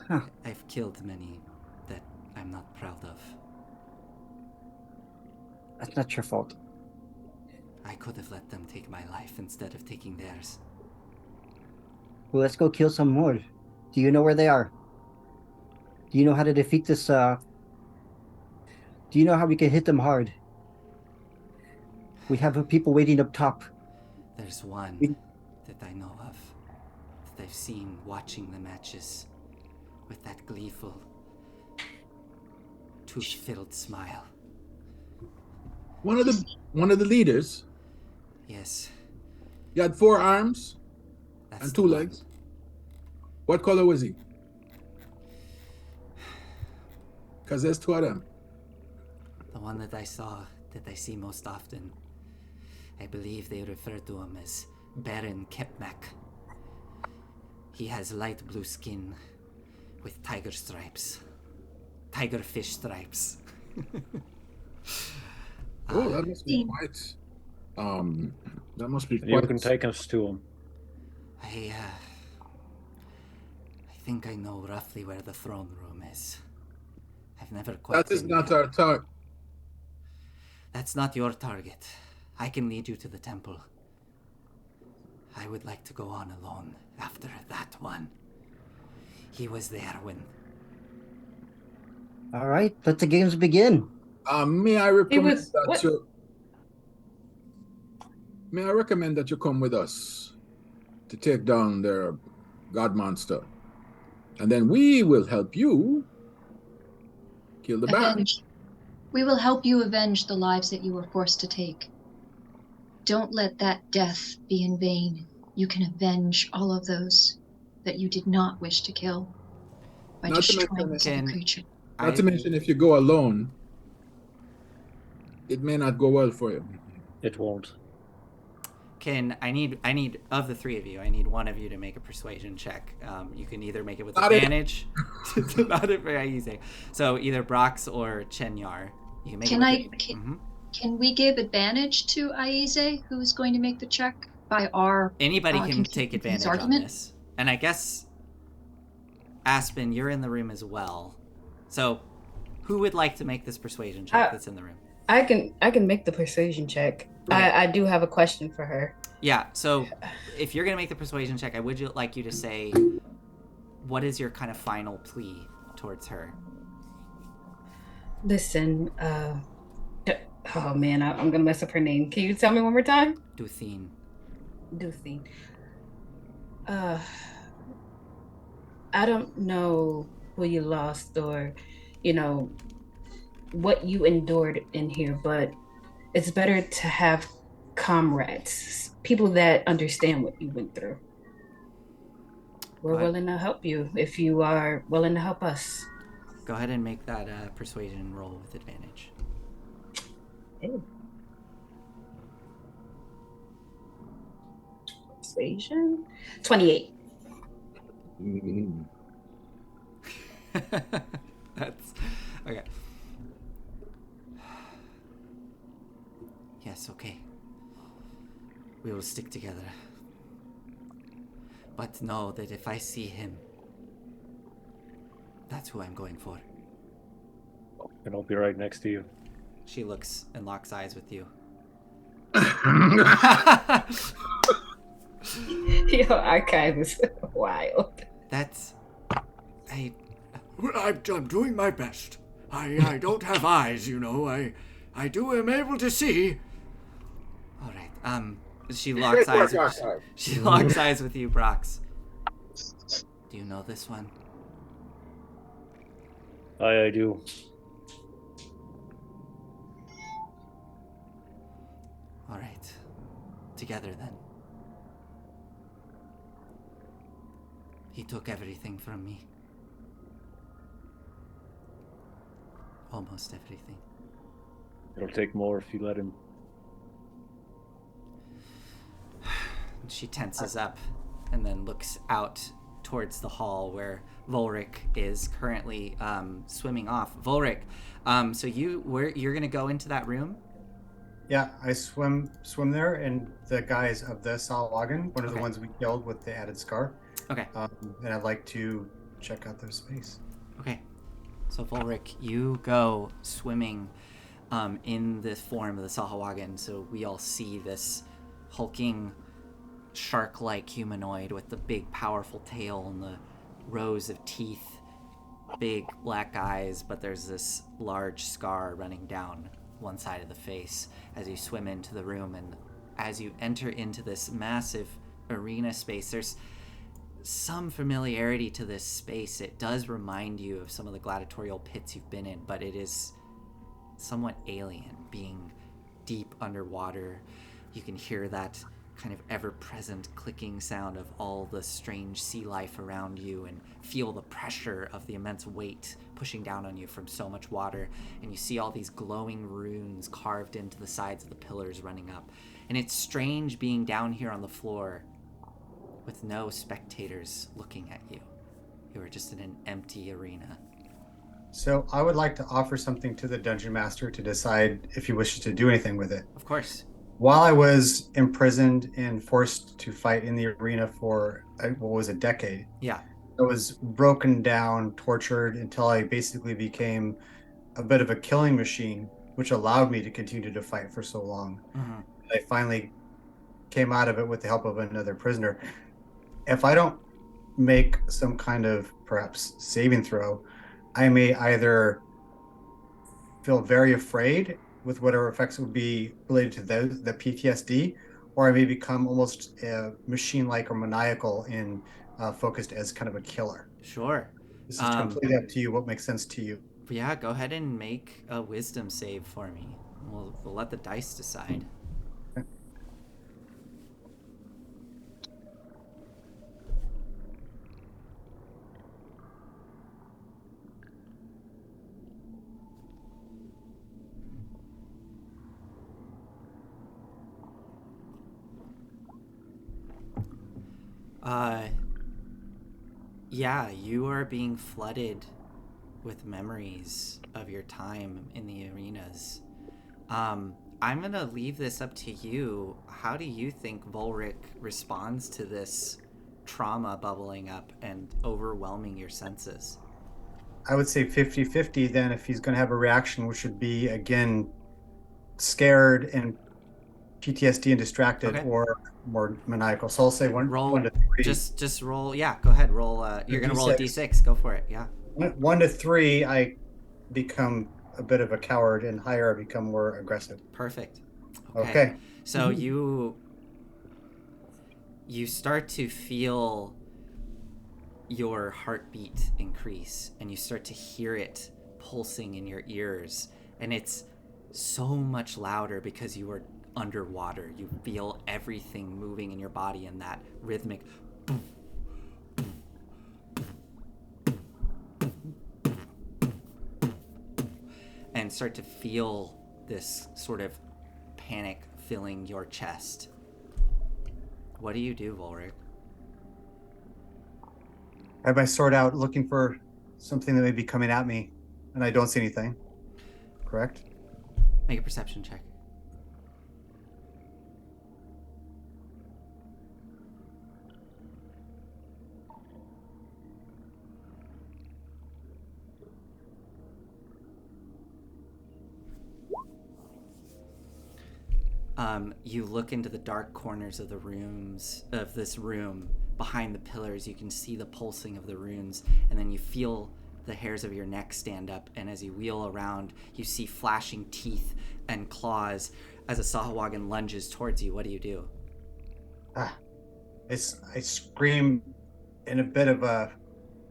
Huh. I've killed many that I'm not proud of. That's not your fault. I could have let them take my life instead of taking theirs. Well, let's go kill some more. Do you know where they are? Do you know how to defeat this? Do you know how we can hit them hard? We have people waiting up top. There's one that I know of, that I've seen watching the matches with that gleeful, tooth-filled smile. One of the leaders. Yes, He had 4 arms that's and the 2 one. legs. What color was he? Because there's 2 of them. The one that I see most often. I believe they refer to him as Baron Kepmak. He has light blue skin with tiger fish stripes. Oh, that must be See. quite. That must be You quite. can take us to him. I think I know roughly where the throne room is. I've never quite That is been not there. our target. That's not your target. I can lead you to the temple. I would like to go on alone after that one. He was there when... All right, let the games begin. May I recommend was- that what? you? May I recommend that you come with us to take down their god monster, and then we will help you kill the Baron. Avenge. We will help you avenge the lives that you were forced to take. Don't let that death be in vain. You can avenge all of those that you did not wish to kill by Not to destroying mention- this other creature. Not to mention, if you go alone, it may not go well for you. It won't. I need of the three of you, I need one of you to make a persuasion check. You can either make it with Not it. advantage. Not it very easy. So either Brox or Chenyar. You can make Can it with Can we give advantage to Aize, who is going to make the check by our... Anybody can conceding take to his advantage on argument? this. And I guess, Aspen, you're in the room as well. So who would like to make this persuasion check that's in the room? I can make the persuasion check. Okay. I do have a question for her. Yeah, so if you're going to make the persuasion check, I would like you to say, what is your kind of final plea towards her? Listen, oh man, I'm gonna mess up her name. Can you tell me one more time? Duthine. Duthine. I don't know who you lost or, what you endured in here, but it's better to have comrades, people that understand what you went through. We're What? willing to help you if you are willing to help us. Go ahead and make that persuasion roll with advantage. Okay. Persuasion. 28. Mhm. That's okay. Yes, okay. We will stick together. But know that if I see him, that's who I'm going for. And I'll be right next to you. She looks and locks eyes with you. Your archive is wild. That's... I'm doing my best. I don't have eyes, you know. I am able to see. All right. She locks eyes. She locks eyes with you, Brox. Do you know this one? I do. All right. Together then. He took everything from me. Almost everything. It'll take more if you let him. She tenses up and then looks out towards the hall where Volric is currently swimming off. Volric, so you're gonna go into that room? Yeah, I swim there, and the guys of the Sahuagin, one of the Okay. ones we killed with the added scar. Okay. And I'd like to check out their space. Okay. So Volric, you go swimming in the form of the Sahuagin, so we all see this hulking shark-like humanoid with the big powerful tail and the rows of teeth, big black eyes, but there's this large scar running down one side of the face as you swim into the room. And as you enter into this massive arena space, there's some familiarity to this space. It does remind you of some of the gladiatorial pits you've been in, but it is somewhat alien, being deep underwater. You can hear that kind of ever-present clicking sound of all the strange sea life around you and feel the pressure of the immense weight pushing down on you from so much water. And you see all these glowing runes carved into the sides of the pillars running up. And it's strange being down here on the floor with no spectators looking at you. You are just in an empty arena. So I would like to offer something to the dungeon master to decide if he wishes to do anything with it. Of course. While I was imprisoned and forced to fight in the arena for what was a decade, Yeah. I was broken down, tortured until I basically became a bit of a killing machine, which allowed me to continue to fight for so long. Mm-hmm. I finally came out of it with the help of another prisoner. If I don't make some kind of perhaps saving throw, I may either feel very afraid with whatever effects would be related to the PTSD, or I may become almost machine-like or maniacal and focused as kind of a killer. Sure. This is completely up to you. What makes sense to you? Yeah, go ahead and make a wisdom save for me. We'll let the dice decide. Yeah, you are being flooded with memories of your time in the arenas. I'm gonna leave this up to you. How do you think Volric responds to this trauma bubbling up and overwhelming your senses? I would say 50-50 then if he's going to have a reaction, which would be, again, scared and PTSD and distracted, Okay. or more maniacal. So I'll say Roll. 1 to 3. Just roll. Yeah, go ahead. Roll. You're gonna roll a d6. Go for it. Yeah. 1 to 3, I become a bit of a coward, and higher I become more aggressive. Perfect. Okay. So you start to feel your heartbeat increase, and you start to hear it pulsing in your ears, and it's so much louder because you are underwater. You feel everything moving in your body in that rhythmic boom, boom, boom, boom, boom, boom, and start to feel this sort of panic filling your chest. What do you do, Volric? I have my sword out looking for something that may be coming at me, and I don't see anything. Correct? Make a perception check. You look into the dark corners of this room. Behind the pillars, you can see the pulsing of the runes, and then you feel the hairs of your neck stand up, and as you wheel around, you see flashing teeth and claws as a Sahuagin lunges towards you. What do? I scream in a bit of a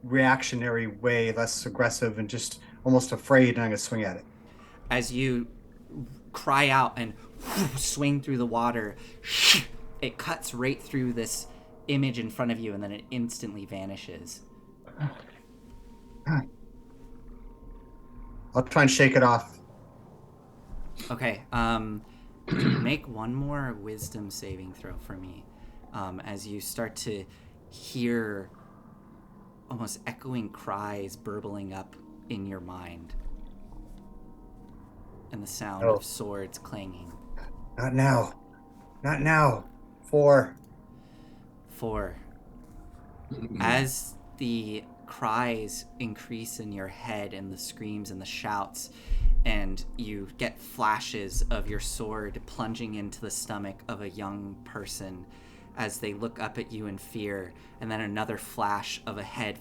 reactionary way, less aggressive and just almost afraid, and I'm going to swing at it. As you cry out and swing through the water, it cuts right through this image in front of you, and then it instantly vanishes. I'll try and shake it off. Okay. Make one more wisdom saving throw for me, as you start to hear almost echoing cries burbling up in your mind, and the sound of swords clanging. Not now. Not now. 4. As the cries increase in your head, and the screams and the shouts, and you get flashes of your sword plunging into the stomach of a young person as they look up at you in fear, and then another flash of a head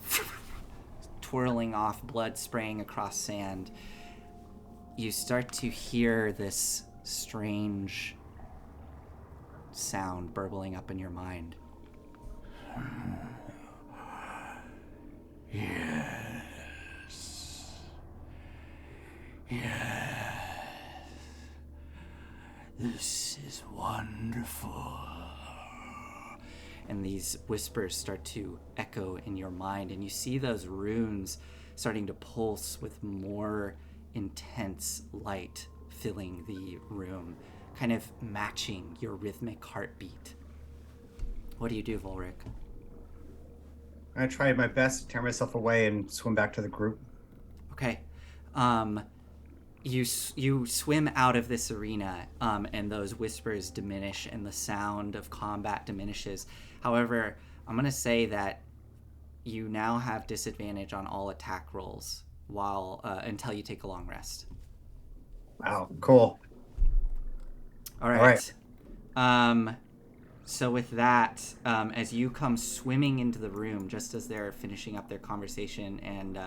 twirling off, blood spraying across sand, you start to hear this strange sound burbling up in your mind. Yes. This is wonderful. And these whispers start to echo in your mind, and you see those runes starting to pulse with more intense light filling the room, kind of matching your rhythmic heartbeat. What do you do, Volric? I tried my best to tear myself away and swim back to the group. Okay. You swim out of this arena, and those whispers diminish, and the sound of combat diminishes. However, I'm gonna say that you now have disadvantage on all attack rolls while until you take a long rest. Wow, cool. All right. So with that, as you come swimming into the room, just as they're finishing up their conversation, and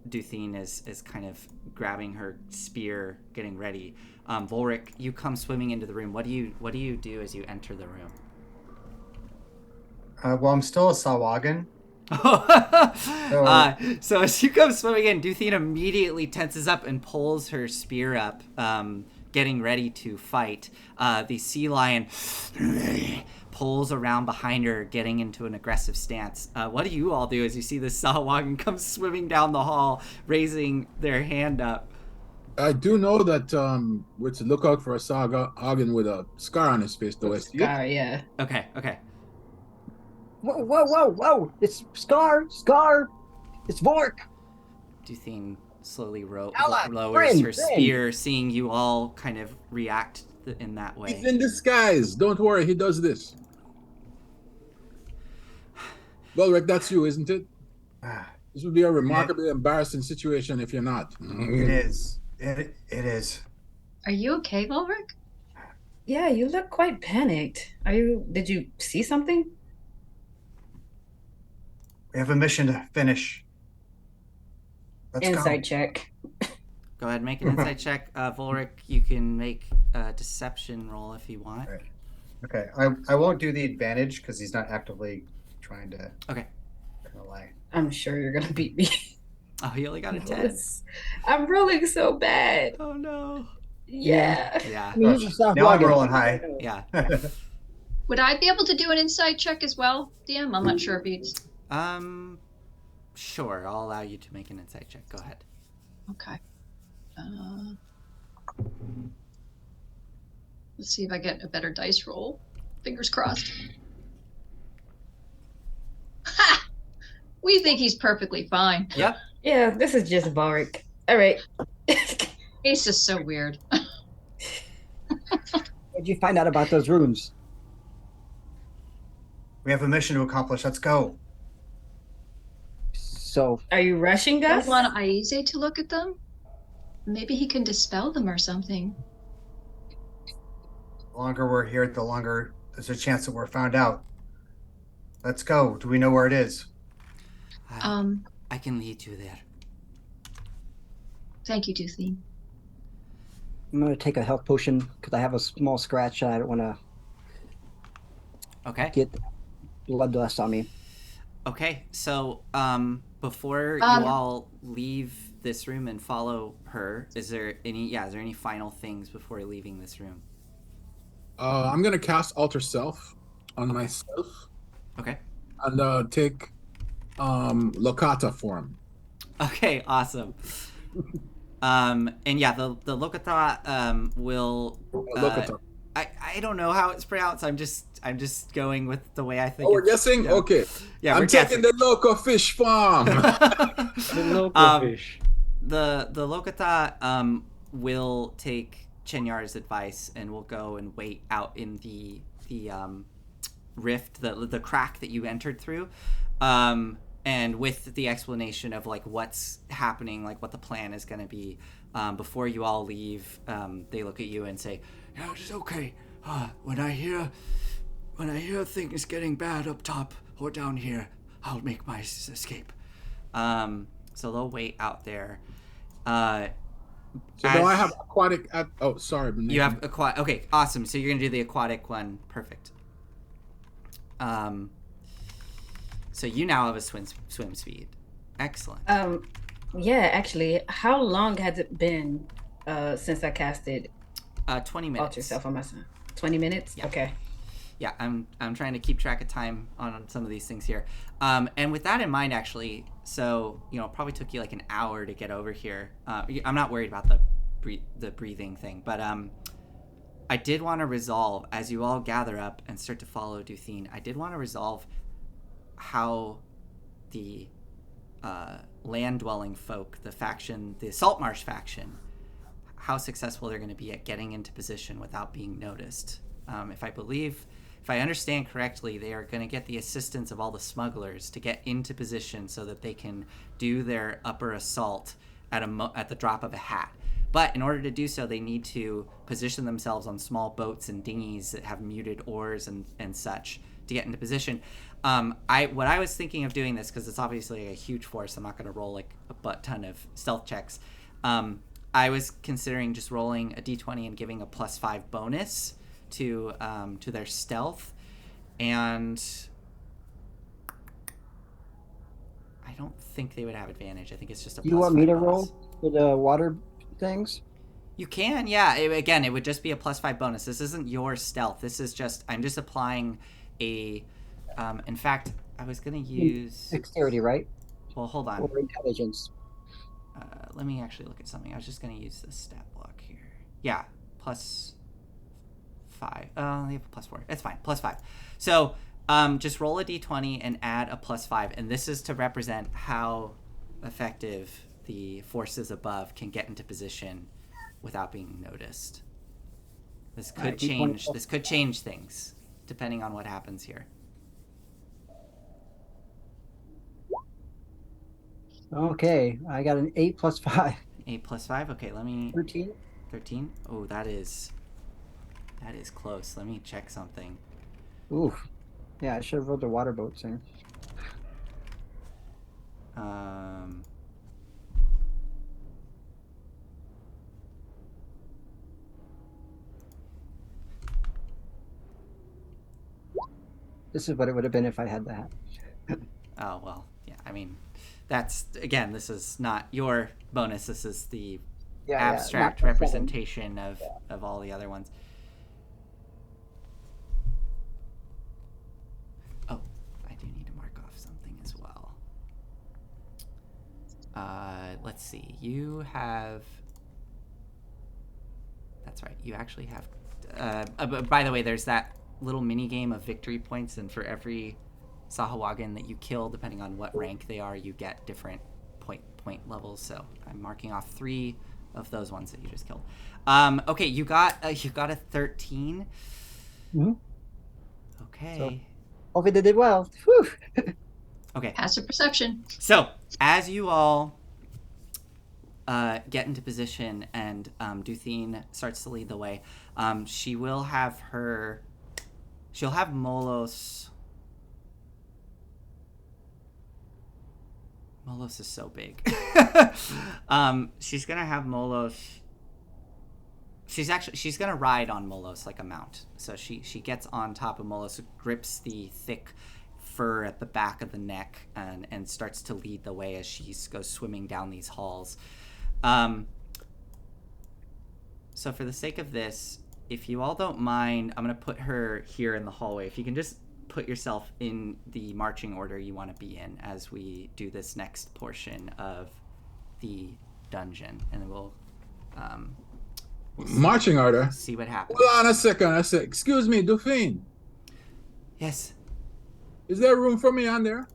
Duthine is kind of grabbing her spear, getting ready. Volric, you come swimming into the room. What do you do as you enter the room? Well, I'm still a Sahuagin. So as you come swimming in, Duthine immediately tenses up and pulls her spear up, getting ready to fight. The sea lion pulls around behind her, getting into an aggressive stance. What do you all do as you see the Sahuagin come swimming down the hall, raising their hand up? I do know that we're to look out for a Sahuagin with a scar on his face, though. I see it. Scar, yeah. Okay. Whoa. It's Scar. It's Vork. Duthine slowly lowers friend. her spear, seeing you all kind of react in that way. He's in disguise. Don't worry, he does this. Well, Rick, that's you, isn't it? This would be a remarkably embarrassing situation if you're not. It is. It is. Are you okay, Volric? Yeah, you look quite panicked. Did you see something? We have a mission to finish. Let's Insight go. check. Go ahead and make an insight check. Volric, you can make a deception roll if you want. Right. Okay, I won't do the advantage because he's not actively trying to. Okay. Kind of lie. I'm sure you're gonna beat me. Oh, he only got a 10. I'm rolling so bad. Oh, no. Yeah. Yeah. I mean, he's a Now I'm Sahuagin. rolling high. Yeah. Would I be able to do an insight check as well, DM? I'm not sure if it's... Sure. I'll allow you to make an insight check. Go ahead. Okay. Let's see if I get a better dice roll. Fingers crossed. Ha! We think he's perfectly fine. Yep. Yeah, this is just Varric. All right. He's just so weird. What did you find out about those runes? We have a mission to accomplish. Let's go. So, Are you rushing I us? want Aize to look at them. Maybe he can dispel them or something. The longer we're here, the longer there's a chance that we're found out. Let's go. Do we know where it is? I can lead you there. Thank you, Duthine. I'm going to take a health potion because I have a small scratch and I don't want to Okay. get bloodlust on me. Okay. So, before you all leave this room and follow her, is there any final things before leaving this room? I'm gonna cast Alter Self on myself Okay. and take Lokata form. Okay, awesome. And yeah, the Lokata will. Lokata. I don't know how it's pronounced. I'm just going with the way I think. Oh, we're guessing. Yeah. Okay. Yeah, I'm we're taking guessing. the local fish farm. The local fish. The Lokata will take Chenyar's advice and will go and wait out in the rift, the crack that you entered through. And with the explanation of like what's happening, like what the plan is going to be, before you all leave, they look at you and say, Yeah, it's okay. When I hear things getting bad up top or down here, I'll make my escape. so they'll wait out there. So do I have aquatic? Oh, sorry. You have aquatic. Okay, awesome. So you're gonna do the aquatic one. Perfect. So you now have a swim speed. Excellent. Yeah, actually, how long has it been since I casted 20 minutes. Alter Self on myself? 20 minutes? Yeah. Okay. Yeah, I'm trying to keep track of time on some of these things here. And with that in mind, actually, so it probably took you like an hour to get over here. I'm not worried about the breathing thing, but I did want to resolve, as you all gather up and start to follow Duthine, I did want to resolve how the land-dwelling folk, the Saltmarsh faction, how successful they're going to be at getting into position without being noticed. If I understand correctly, they are going to get the assistance of all the smugglers to get into position so that they can do their upper assault at the drop of a hat. But in order to do so, they need to position themselves on small boats and dinghies that have muted oars and such to get into position. What I was thinking of doing this, because it's obviously a huge force, I'm not going to roll like a butt ton of stealth checks. I was considering just rolling a d20 and giving a +5 bonus to their stealth, and I don't think they would have advantage. I think it's just a. You want me to bonus. roll for the water things? You can, yeah. It would just be a +5 bonus. This isn't your stealth. This is just I'm just applying a. In fact, I was gonna use dexterity, right? Well, hold on. Or intelligence. Let me actually look at something. I was just gonna use the stat block here. Yeah, +5. They have a +4. It's fine. +5. So just roll a d20 and add a +5, and this is to represent how effective the forces above can get into position without being noticed. This could change. This could change things depending on what happens here. Okay, I got an 8 + 5. 8 + 5. Okay, let me. 13. 13. Oh, that is close. Let me check something. Ooh, yeah, I should have rolled the water boats in. This is what it would have been if I had that. Oh, well, yeah, I mean, this is not your bonus. This is the abstract representation of all the other ones. Oh, I do need to mark off something as well. Let's see. You have... That's right. You actually have... by the way, there's that little mini game of victory points, and for every Sahuagin that you kill, depending on what rank they are, you get different point levels. So I'm marking off 3 of those ones that you just killed. Okay, you got a 13. Mm-hmm. Okay. So, hopefully they did well. Whew. Okay. Passive perception. So as you all get into position and Duthine starts to lead the way, she'll have Molos. Molos is so big. She's gonna have Molos. She's gonna ride on Molos like a mount. So she gets on top of Molos, grips the thick fur at the back of the neck, and starts to lead the way as she goes swimming down these halls. So for the sake of this, if you all don't mind, I'm gonna put her here in the hallway. If you can just put yourself in the marching order you want to be in as we do this next portion of the dungeon, and then we'll marching order. See what happens. Hold on a second. I said, excuse me, Duthine. Yes. Is there room for me on there?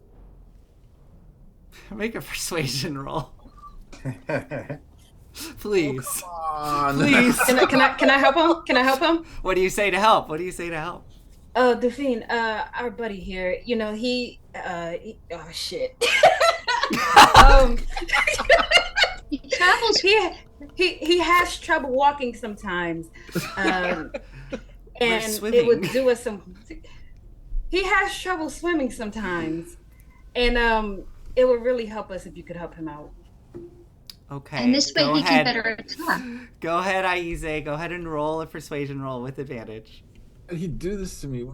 Make a persuasion roll. Please. Oh, Please. Can I help him? Can I help him? What do you say to help? Oh, Delphine, our buddy here, he oh shit. He travels. He has trouble walking sometimes. And it would do us some. He has trouble swimming sometimes, and it would really help us if you could help him out. Okay. And this way he can better attack. Go ahead, Aize. Go ahead and roll a persuasion roll with advantage. He do this to me?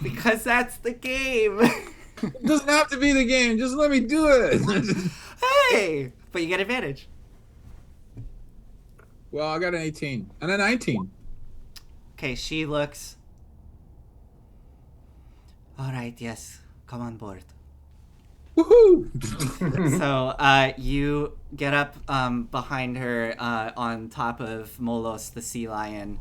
Because that's the game. It doesn't have to be the game. Just let me do it. Hey, but you get advantage. Well, I got an 18 and a 19. Okay, she looks. All right, yes, come on board. Woohoo! So you get up behind her on top of Molos, the sea lion.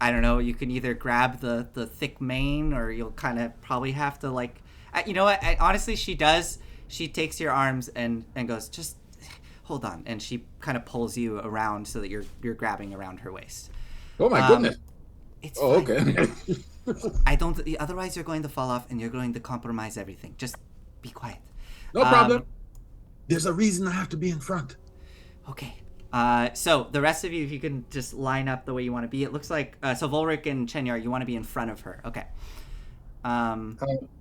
I don't know, you can either grab the thick mane, or you'll kind of probably have to, like... you know what? Honestly, she does she takes your arms and goes, just hold on, and she kind of pulls you around so that you're grabbing around her waist. Oh my goodness. It's Oh, fine. okay. I don't. Otherwise, you're going to fall off and you're going to compromise everything. Just be quiet. No problem. There's a reason I have to be in front. Okay. So the rest of you, if you can just line up the way you want to be, it looks like so Volric and Chenyar, you want to be in front of her. Okay.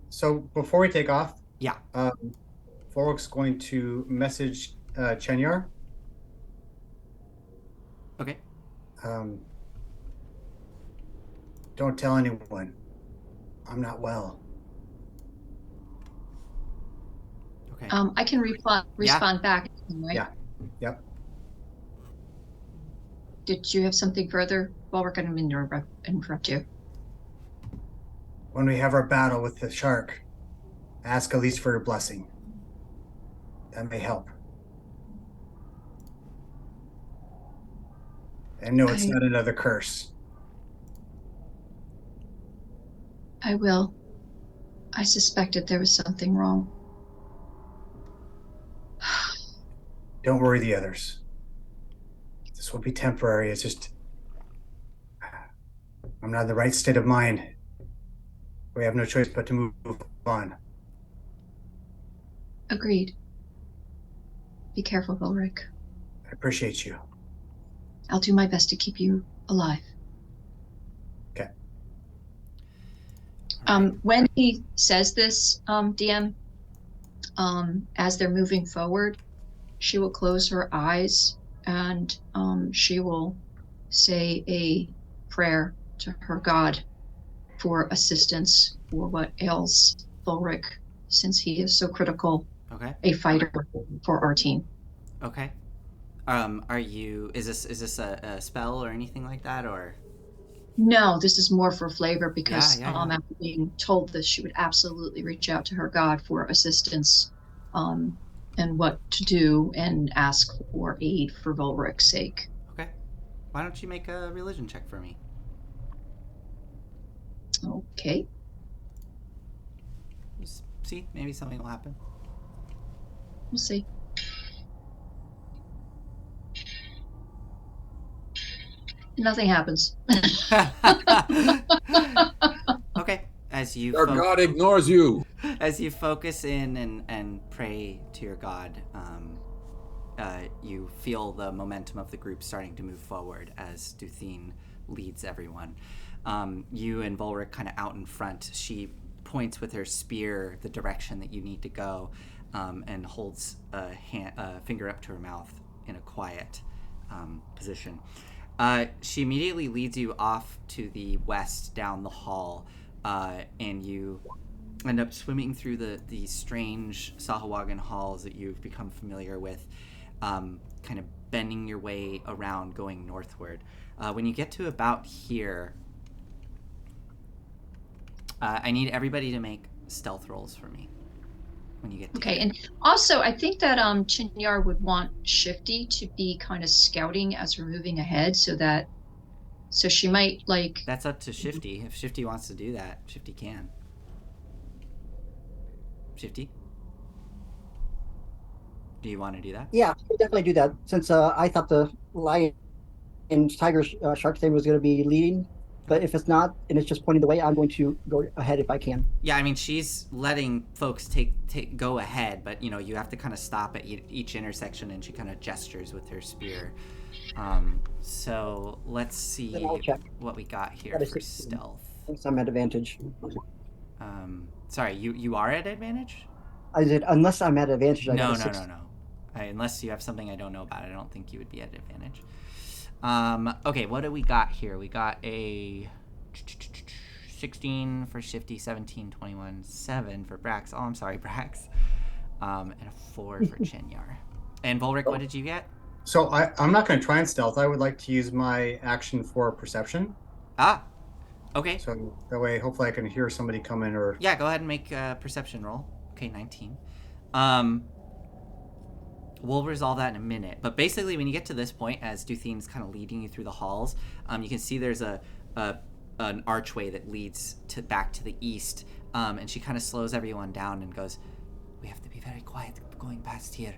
So before we take off, Yeah. Volric's going to message Chenyar. Okay. Don't tell anyone. I'm not well. Okay. I can respond back, right? Yeah. Yep. Did you have something further? Well, we're going to interrupt you. When we have our battle with the shark, ask Elise for her blessing. That may help. And no, it's not another curse. I will. I suspected there was something wrong. Don't worry the others. This will be temporary. It's just I'm not in the right state of mind. We have no choice but to move on. Agreed. Be careful, Volric. I appreciate you. I'll do my best to keep you alive. Okay. When he says this, DM, as they're moving forward, she will close her eyes and she will say a prayer to her god for assistance for what ails Volric, since he is so critical. Okay. A fighter for our team. Okay. Is this a spell or anything like that, or? No, this is more for flavor because Yeah. after being told this, she would absolutely reach out to her god for assistance, and what to do and ask for aid for Volric's sake. Okay. Why don't you make a religion check for me? Okay. Just see, maybe something will happen. We'll see. Nothing happens. Okay. As you Your God ignores you. As you focus in and pray to your god, you feel the momentum of the group starting to move forward as Duthine leads everyone. You and Volric kind of out in front. She points with her spear the direction that you need to go, and holds a finger up to her mouth in a quiet position. She immediately leads you off to the west down the hall, and you end up swimming through the strange Sahuagin halls that you've become familiar with, kind of bending your way around, going northward. When you get to about here, I need everybody to make stealth rolls for me when you get to Okay, here. and also I think that Chenyar would want Shifty to be kind of scouting as we're moving ahead, so she might like. That's up to Shifty. If Shifty wants to do that, Shifty can. Shifty? Do you want to do that? Yeah, I can definitely do that. Since I thought the lion and tiger shark thing was going to be leading, but if it's not and it's just pointing the way, I'm going to go ahead if I can. Yeah, I mean, she's letting folks go ahead, but you have to kind of stop at each intersection, and she kind of gestures with her spear. So let's see what we got here for stealth. Since I'm at advantage. Sorry, you are at advantage? I said unless I'm at advantage. I No. got a 6. Unless you have something I don't know about, I don't think you would be at advantage. Okay, what do we got here? We got a 16 for Shifty, 17, 21, 7 for Brax. Oh, I'm sorry, Brax. And a 4 for Chenyar. And Volric, what did you get? So I'm not going to try and stealth. I would like to use my action for perception. Ah, okay. So that way, hopefully, I can hear somebody come in or. Yeah, go ahead and make a perception roll. Okay, 19. We'll resolve that in a minute. But basically, when you get to this point, as Duthine's kind of leading you through the halls, you can see there's an archway that leads back to the east, and she kind of slows everyone down and goes, "We have to be very quiet going past here.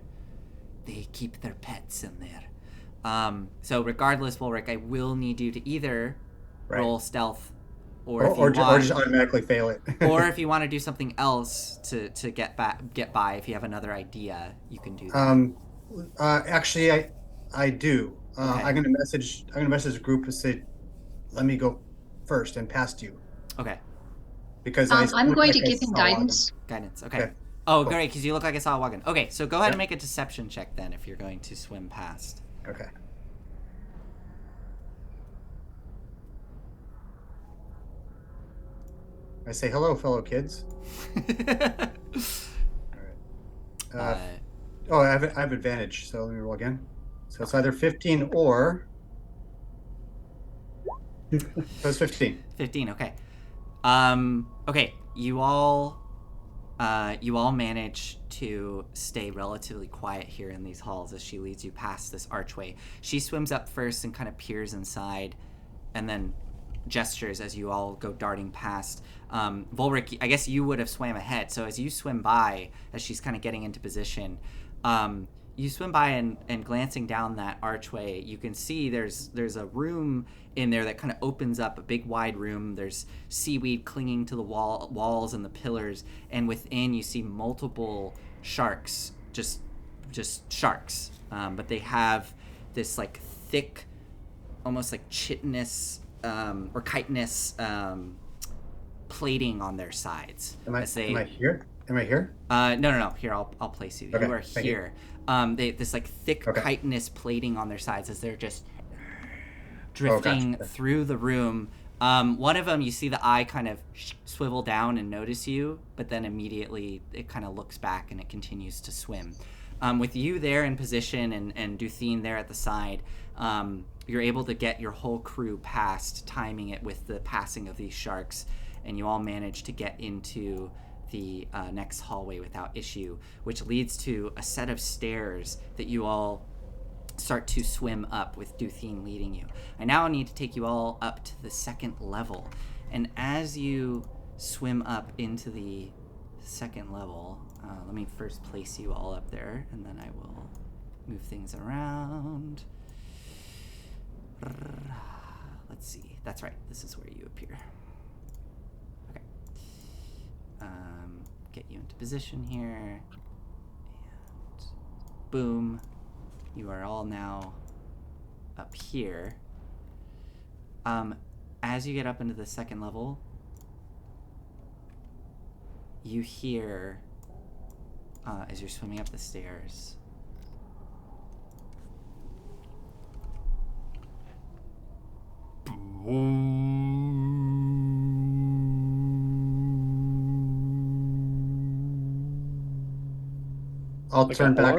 They keep their pets in there. So regardless, Volric, I will need you to either roll stealth, or if you want, or just automatically fail it. or if you want to do something else to get by. If you have another idea, you can do that. Actually, I do. Okay. I'm gonna message the group and say, let me go first and past you. Okay. Because I'm going to give him guidance. Guidance. Okay. Okay. Oh, Cool. great, because you look like a Sahuagin. Okay, so go ahead and make a deception check then if you're going to swim past. Okay. I say hello, fellow kids. All right. I have advantage, so let me roll again. So it's either 15 or. So it's 15. 15. Okay. Okay. You all manage to stay relatively quiet here in these halls as she leads you past this archway. She swims up first and kind of peers inside, and then gestures as you all go darting past. Volric, I guess you would have swam ahead. So as you swim by, as she's kind of getting into position, you swim by and glancing down that archway, you can see there's a room in there that kind of opens up, a big wide room. There's seaweed clinging to the walls and the pillars, and within you see multiple sharks, just sharks. But they have this like thick, almost like chitinous or chitinous plating on their sides. Am I here? Am I here? No. Here, I'll place you. Okay, You are thank here. This like thick chitinous plating on their sides as they're just drifting through the room. One of them, you see the eye kind of swivel down and notice you, but then immediately it kind of looks back and it continues to swim. With you there in position and Duthine there at the side, you're able to get your whole crew past, timing it with the passing of these sharks, and you all manage to get into the next hallway without issue, which leads to a set of stairs that you all start to swim up with Duthine leading you. I now need to take you all up to the second level, and as you swim up into the second level, let me first place you all up there, and then I will move things around. Let's see. That's right. This is where you appear. Okay. Get you into position here. And boom. You are all now up here. As you get up into the second level, you hear, as you're swimming up the stairs, I'll turn back.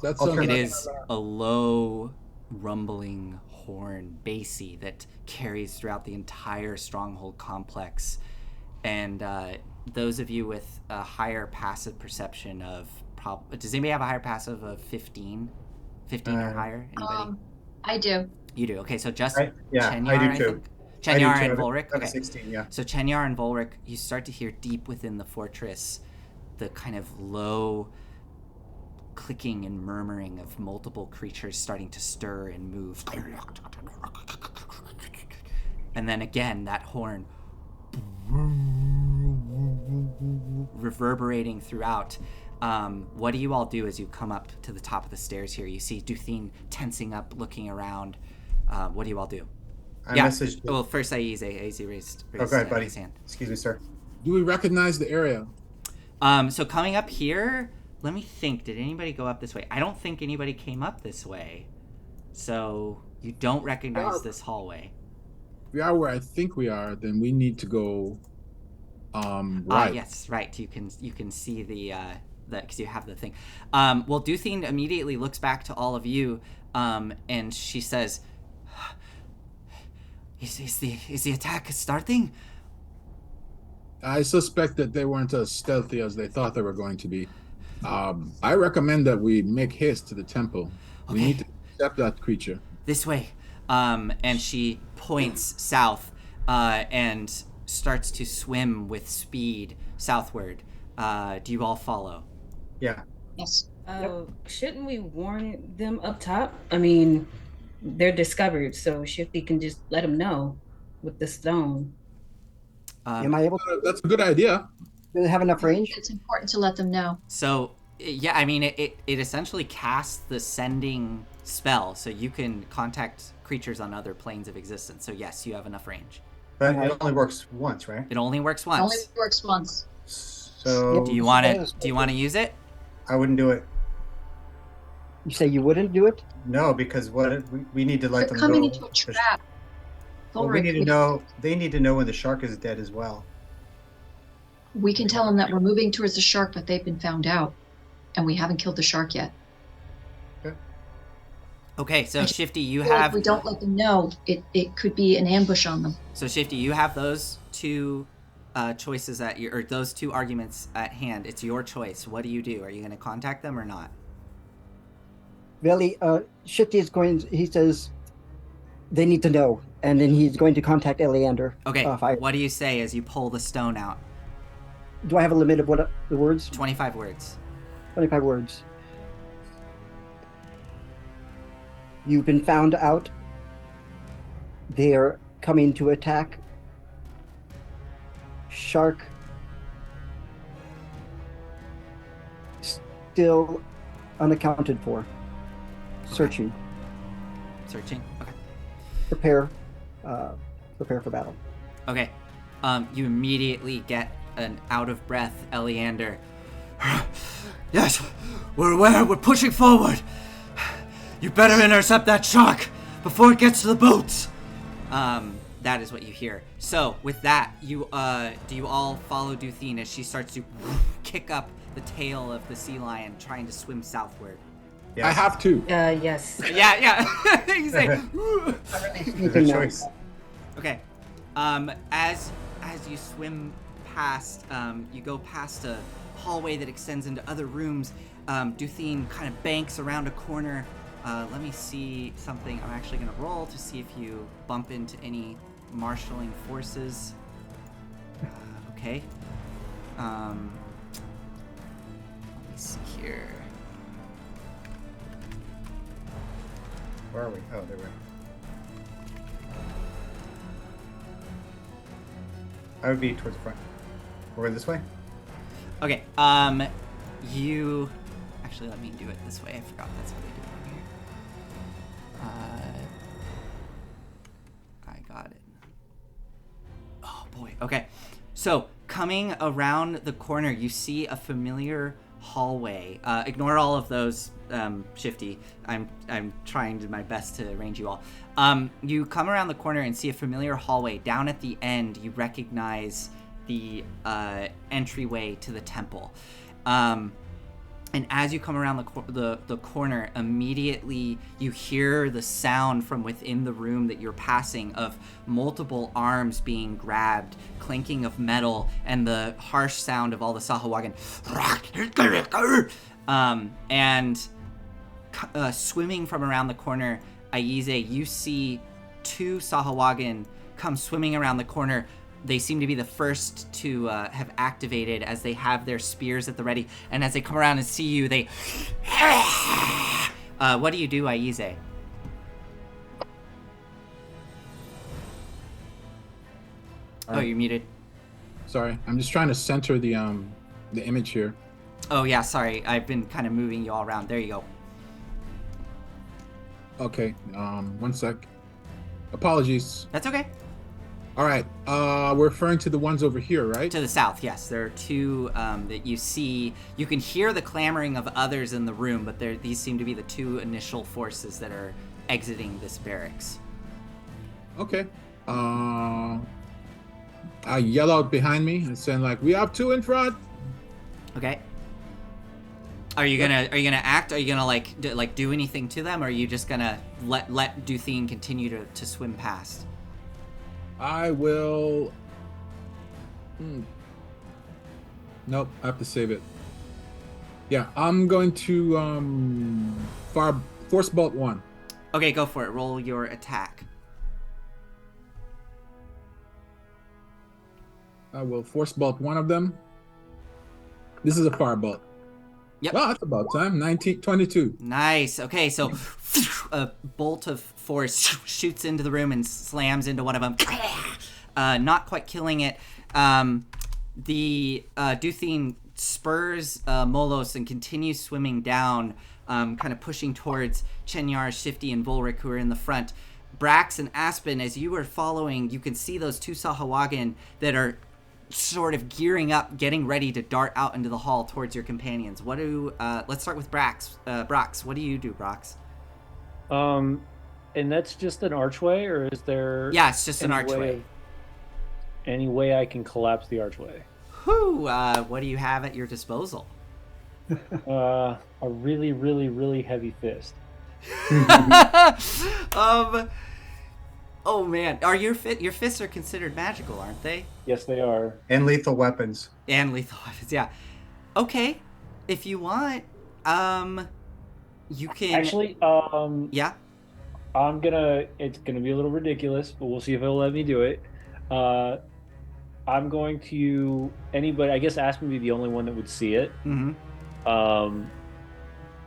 It is a low, rumbling horn, bassy, that carries throughout the entire Stronghold complex. And those of you with a higher passive perception of... Does anybody have a higher passive of 15? 15 or higher? Anybody? I do. You do. Okay, so just Chenyar, I do too. Chenyar and Volric? I have Okay. 16, yeah. So Chenyar and Volric, you start to hear deep within the fortress the kind of low clicking and murmuring of multiple creatures starting to stir and move. And then again, that horn reverberating throughout. What do you all do as you come up to the top of the stairs here? You see Duthine tensing up, looking around. What do you all do? I messaged. Well, first Aize raised Go ahead, buddy. his hand. Excuse me, sir. Do we recognize the area? So coming up here, let me think. Did anybody go up this way? I don't think anybody came up this way. So you don't recognize this hallway. If we are where I think we are, then we need to go right. Yes, right. You can see the because you have the thing. Well, Duthine immediately looks back to all of you, and she says, "Is the attack starting?" I suspect that they weren't as stealthy as they thought they were going to be. I recommend that we make haste to the temple. Okay. We need to intercept that creature. This way. And she points south and starts to swim with speed southward. Do you all follow? Yeah. Yes. Shouldn't we warn them up top? I mean, they're discovered, so Shifty can just let them know with the stone. Am I able to That's a good idea. have enough I think range? it's important to let them know. So yeah, I mean it essentially casts the sending spell, so you can contact creatures on other planes of existence. So yes, you have enough range. But it only works once, right? It only works It only once. works once. So Do you want to? Do you want to use it? I wouldn't do it. You say you wouldn't do it? No, because we need to let They're them coming know. into a trap. Well, we Thoric, need to know. They need to know when the shark is dead as well. we can tell them that we're moving towards the shark, but they've been found out, and we haven't killed the shark yet. Okay, so I just Shifty, you feel like have. we don't let them know. It could be an ambush on them. So Shifty, you have those two choices at your, or those two arguments at hand. It's your choice. What do you do? Are you going to contact them or not? Veli, Shifty is going. He says they need to know, and then he's going to contact Eleander. Okay. What do you say as you pull the stone out? Do I have a limit of what the words? 25 words. 25 words. You've been found out. They're coming to attack. Shark still unaccounted for. Searching. Searching. Okay. Prepare for battle. Okay. You immediately get an out of breath Eleander. Yes, we're aware. We're pushing forward. You better intercept that shark before it gets to the boats. That is what you hear. So with that, you do you all follow Duthine as she starts to kick up the tail of the sea lion, trying to swim southward? Yeah. I have to. Yes. Yeah. You say. Good choice. Okay. As you swim past, you go past a hallway that extends into other rooms. Duthine kind of banks around a corner. Let me see something. I'm actually going to roll to see if you bump into any marshaling forces. Okay. Let me see here. Where are we? Oh, there we are. I would be towards the front. We're this way? Okay. You actually let me do it this way. I forgot that's what they do over here. I got it. Oh boy. Okay. So coming around the corner, you see a familiar hallway. Ignore all of those, Shifty. I'm trying my best to arrange you all. You come around the corner and see a familiar hallway. Down at the end, you recognize the entryway to the temple. And as you come around the corner, immediately you hear the sound from within the room that you're passing of multiple arms being grabbed, clinking of metal, and the harsh sound of all the Sahuagin. And swimming from around the corner, Aize, you see two Sahuagin come swimming around the corner. They seem to be the first to have activated as they have their spears at the ready. And as they come around and see you, they... what do you do, Aize? Oh, you're muted. Sorry, I'm just trying to center the image here. Oh, yeah, sorry. I've been kind of moving you all around. There you go. Okay, 1 sec. Apologies. That's okay. All right, we're referring to the ones over here, right? To the south, yes. There are two that you see. You can hear the clamoring of others in the room, but these seem to be the two initial forces that are exiting this barracks. Okay. I yell out behind me and saying like, "We have two in front." Okay. Are you gonna act? Are you gonna do anything to them, or are you just gonna let Duthine continue to swim past? I will. Nope, I have to save it. Yeah, I'm going to force bolt 1. Okay, go for it. Roll your attack. I will force bolt one of them. This is a firebolt. Yep. Well, that's about time. 1922. Nice. Okay, so a bolt of force shoots into the room and slams into one of them, not quite killing it. The Duthine spurs Molos and continues swimming down, kind of pushing towards Chenyar, Shifty, and Volric, who are in the front. Brax and Aspen, as you are following, you can see those two Sahuagin that are sort of gearing up, getting ready to dart out into the hall towards your companions. What do let's start with Brax. Brax, what do you do, Brax? And that's just an archway, or is there? Yeah, it's just an archway. Any way I can collapse the archway? Whew, what do you have at your disposal? A really, really, really heavy fist. Oh man, are your fists are considered magical, aren't they? Yes, they are. And lethal weapons. And lethal weapons, yeah. Okay, if you want, you can Actually, yeah. It's gonna be a little ridiculous, but we'll see if it'll let me do it. I'm going to anybody. I guess Aspen would be the only one that would see it. Mm-hmm.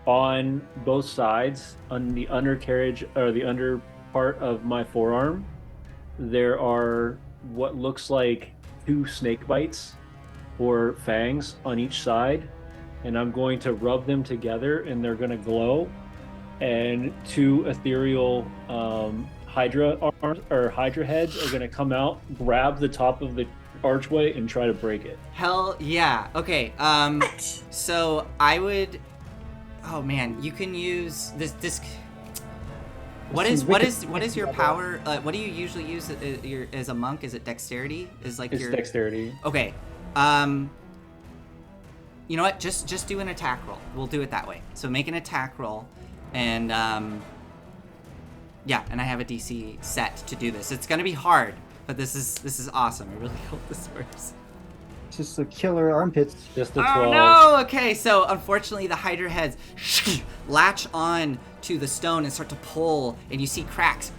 On both sides, on the undercarriage or the under part of my forearm, there are what looks like 2 snake bites or fangs on each side, and I'm going to rub them together, and they're going to glow. And 2 ethereal Hydra arms or Hydra heads are going to come out, grab the top of the archway, and try to break it. Hell yeah. Okay. So I would. Oh man, you can use this. What is your power? What do you usually use as a monk? Is it dexterity? It's dexterity. Okay. You know what? Just do an attack roll. We'll do it that way. So make an attack roll, and yeah, and I have a DC set to do this. It's gonna be hard, but this is awesome. I really hope this works. Just a killer armpits. Just a 12. Oh no! Okay, so unfortunately the Hydra heads latch on to the stone and start to pull, and you see cracks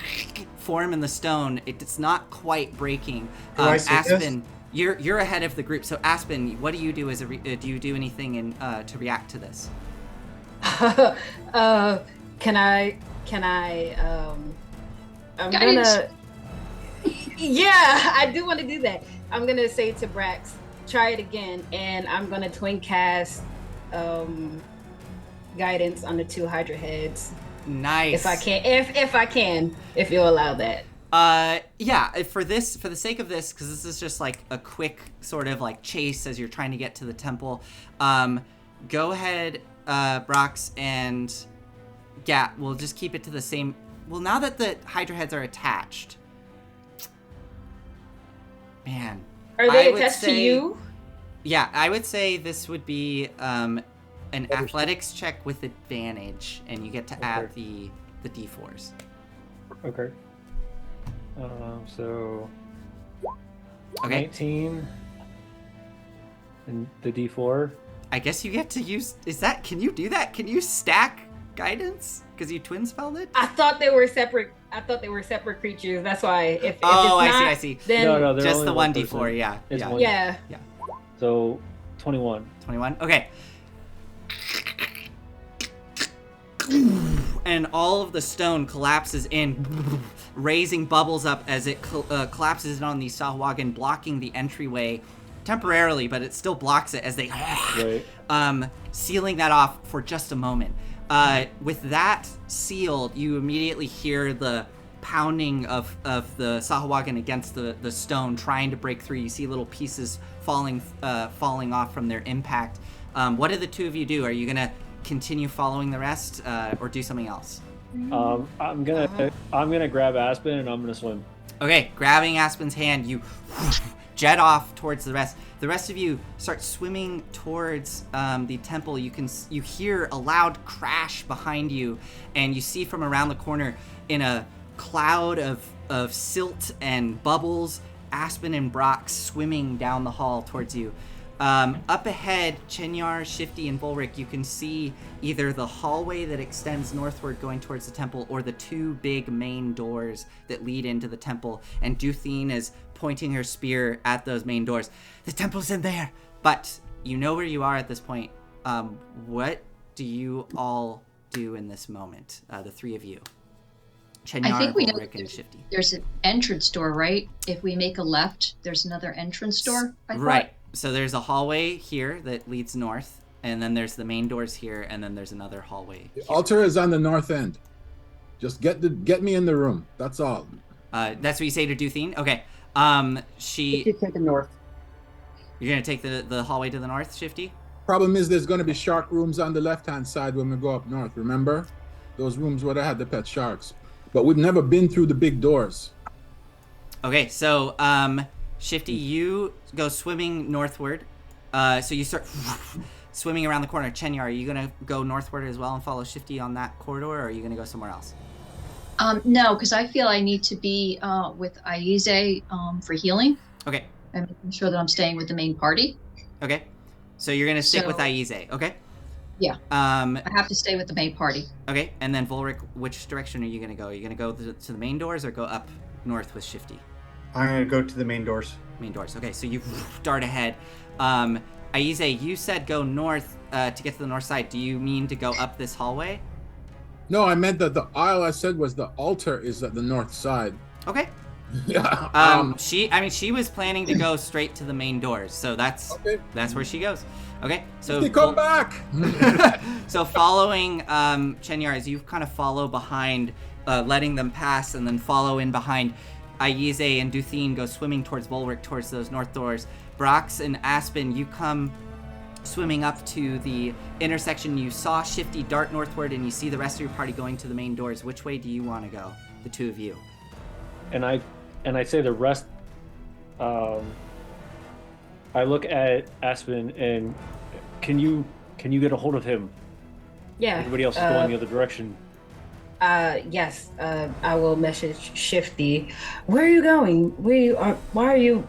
form in the stone. It's not quite breaking. Aspen, you're ahead of the group. So Aspen, what do you do do you do anything to react to this? Can I I'm gonna yeah, I do want to do that. I'm gonna say to Brax, try it again, and I'm gonna twin cast guidance on the 2 Hydra heads. Nice. If I can, if you'll allow that. Yeah, for the sake of this, because this is just like a quick sort of like chase as you're trying to get to the temple. Go ahead, Brox, and yeah, we'll just keep it to the same. Well, now that the Hydra heads are attached, man. Are they attached to you? Yeah, I would say this would be an athletics check with advantage, and you get to add the d4s. Okay. So. Okay. 19. And the d4. I guess you get to use. Can you do that? Can you stack guidance? Because you twin spelled it? I thought they were separate. Creatures. That's why. If it's I see. Then no, just the 1d4. Yeah. Yeah. So 21. 21. Okay. And all of the stone collapses in, raising bubbles up as it collapses in on the Sahuagin, blocking the entryway temporarily, but it still blocks it as they sealing that off for just a moment. With that sealed, you immediately hear the pounding of the Sahuagin against the stone, trying to break through. You see little pieces falling off from their impact. What do the 2 of you do? Are you gonna continue following the rest, or do something else? I'm gonna grab Aspen and I'm gonna swim. Okay, grabbing Aspen's hand, you jet off towards the rest. The rest of you start swimming towards the temple. You hear a loud crash behind you, and you see from around the corner, in a cloud of silt and bubbles, Aspen and Brock swimming down the hall towards you. Up ahead, Chenyar, Shifty, and Volric, you can see either the hallway that extends northward going towards the temple, or the 2 big main doors that lead into the temple. And Duthine is pointing her spear at those main doors. The temple's in there! But you know where you are at this point. what do you all do in this moment? The three of you. I Chenyar, think we know Volric, and Shifty. there's an entrance door, right? If we make a left, there's another entrance door. I Right. thought. So there's a hallway here that leads north, and then there's the main doors here, and then there's another hallway. The here. altar is on the north end. Just get me in the room. That's all. That's what you say to Duthine? Okay. You take the north. You're gonna take the hallway to the north, Shifty? Problem is, there's going to be shark rooms on the left-hand side when we go up north. Remember? Those rooms where they had the pet sharks. But we've never been through the big doors. Okay, so Shifty, you go swimming northward. So you start swimming around the corner. Chenyar, are you gonna go northward as well and follow Shifty on that corridor, or are you gonna go somewhere else? No, because I feel I need to be with Aize for healing. Okay. And making sure that I'm staying with the main party. Okay. So you're gonna stick with So- Aize, okay? Yeah. Um. I have to stay with the main party. Okay, and then Volric, which direction are you gonna go? Are you gonna go to the main doors or go up north with Shifty? I'm gonna go to the main doors. Main doors. Okay, so you dart ahead. Aize, you said go north to get to the north side. Do you mean to go up this hallway? No, I meant that the aisle I said was the altar is at the north side. Okay. Yeah. She was planning to go straight to the main doors, so that's where she goes. Okay, so They come back. So following Chenyar, as you kind of follow behind, letting them pass, and then follow in behind, Aize and Duthine go swimming towards Volric, towards those north doors. Brox and Aspen, you come swimming up to the intersection. You saw Shifty dart northward, and you see the rest of your party going to the main doors. Which way do you want to go, the two of you? And I say the rest. I look at Aspen and can you get a hold of him? Yeah. Everybody else is going the other direction. Yes. I will message Shifty. Where are you going? Why are you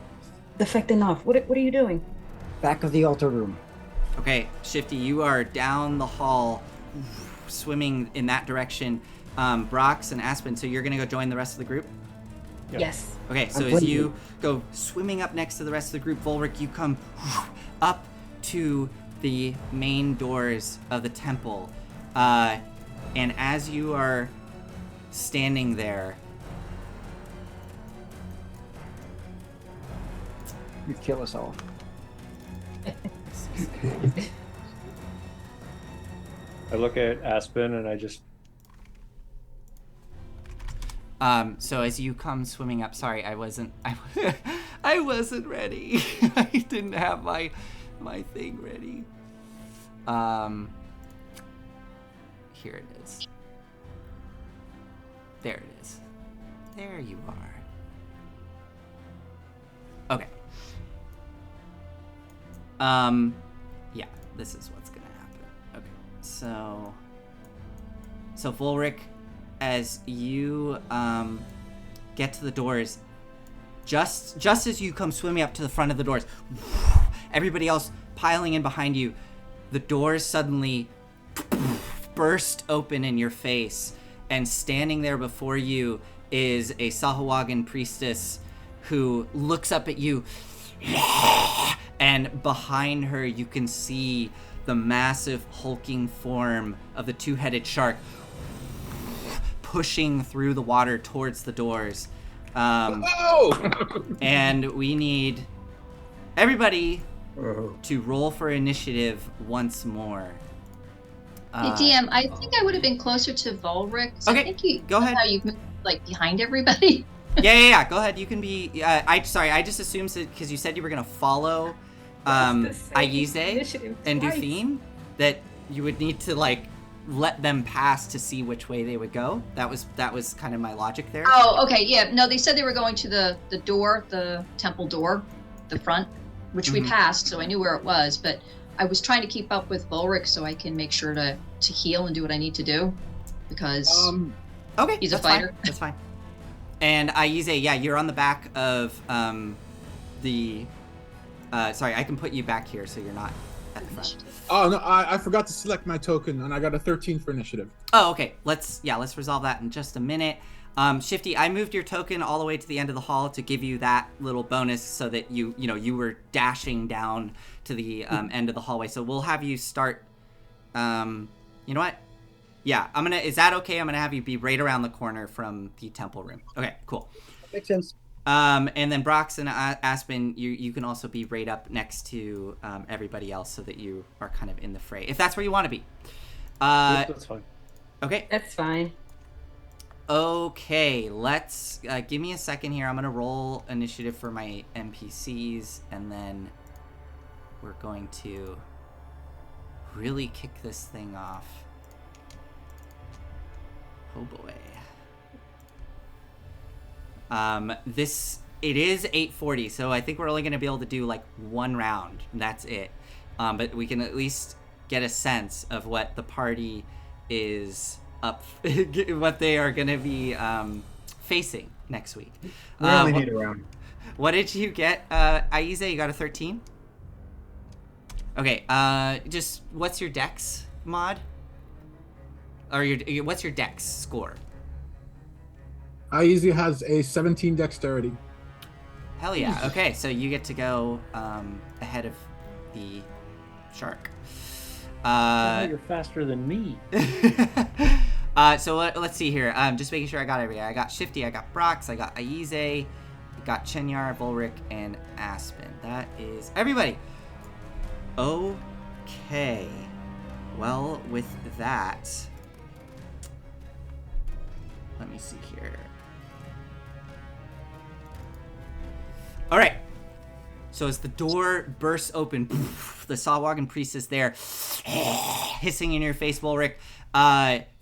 defecting off? What are you doing? Back of the altar room. Okay, Shifty, you are down the hall, swimming in that direction. Brox and Aspen, so you're gonna go join the rest of the group? Yep. Yes. Okay, so as you go swimming up next to the rest of the group, Volric, you come up to the main doors of the temple. And as you are standing there, You'd kill us all. I look at Aspen and I just so as you come swimming up, sorry, I wasn't ready. I didn't have my thing ready. Here it is. There it is. There you are. Okay. Yeah, this is what's gonna happen. Okay, so Volric, as you get to the doors, just as you come swimming up to the front of the doors, everybody else piling in behind you, the doors suddenly burst open in your face, and standing there before you is a Sahuagin priestess who looks up at you, and behind her you can see the massive hulking form of the two-headed shark pushing through the water towards the doors. And we need everybody to roll for initiative once more. Hey, DM, I think I would have been closer to Volric. Okay, I think go ahead. How you've moved, like, behind everybody. Yeah. Go ahead. You can be. I just assumed because you said you were gonna follow Aize and Duthine, that you would need to let them pass to see which way they would go. That was kind of my logic there. Oh, okay, yeah. No, they said they were going to the door, the temple door, the front, which we passed, so I knew where it was. But I was trying to keep up with Volric so I can make sure to heal and do what I need to do, because okay, he's a that's fighter. Fine. That's fine. And Aize, yeah, you're on the back of the. Sorry, I can put you back here so you're not at the front. Oh no, I forgot to select my token, and I got a 13 for initiative. Oh, okay. Let's resolve that in just a minute. Shifty, I moved your token all the way to the end of the hall to give you that little bonus so that you were dashing down to the end of the hallway. So we'll have you start. You know what? Yeah, is that okay? I'm gonna have you be right around the corner from the temple room. Okay, cool. Makes sense. And then Brox and Aspen, you can also be right up next to everybody else so that you are kind of in the fray, if that's where you want to be. That's fine. Okay. That's fine. Okay, let's give me a second here. I'm gonna roll initiative for my NPCs, and then we're going to really kick this thing off. Oh boy. It is 8:40, so I think we're only gonna be able to do like one round, and that's it. But we can at least get a sense of what the party is up, what they are gonna be facing next week. We only need a round. What did you get, Aiza? You got a 13? Okay, just what's your dex mod? Or what's your dex score? Aizy has a 17 dexterity. Hell yeah. Okay, so you get to go ahead of the shark. You're faster than me. So let's see here. Just making sure I got everything. I got Shifty, I got Brox, I got Aize, I got Chenyar, Volric, and Aspen. That is everybody. Okay. Well, with that, let me see here. All right. So as the door bursts open, the Sahuagin priest is there, hissing in your face, Volric.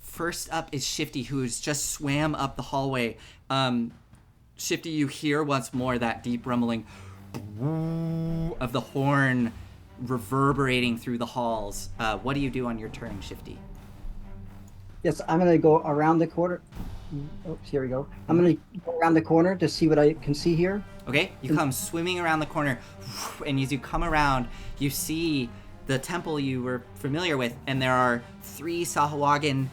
First up is Shifty, who's just swam up the hallway. Shifty, you hear once more that deep rumbling of the horn reverberating through the halls. What do you do on your turn, Shifty? Yes, I'm going to go around the corner. Oh, here we go. I'm going to go around the corner to see what I can see here. Okay, you come swimming around the corner, and as you come around, you see the temple you were familiar with, and there are 3 Sahuagin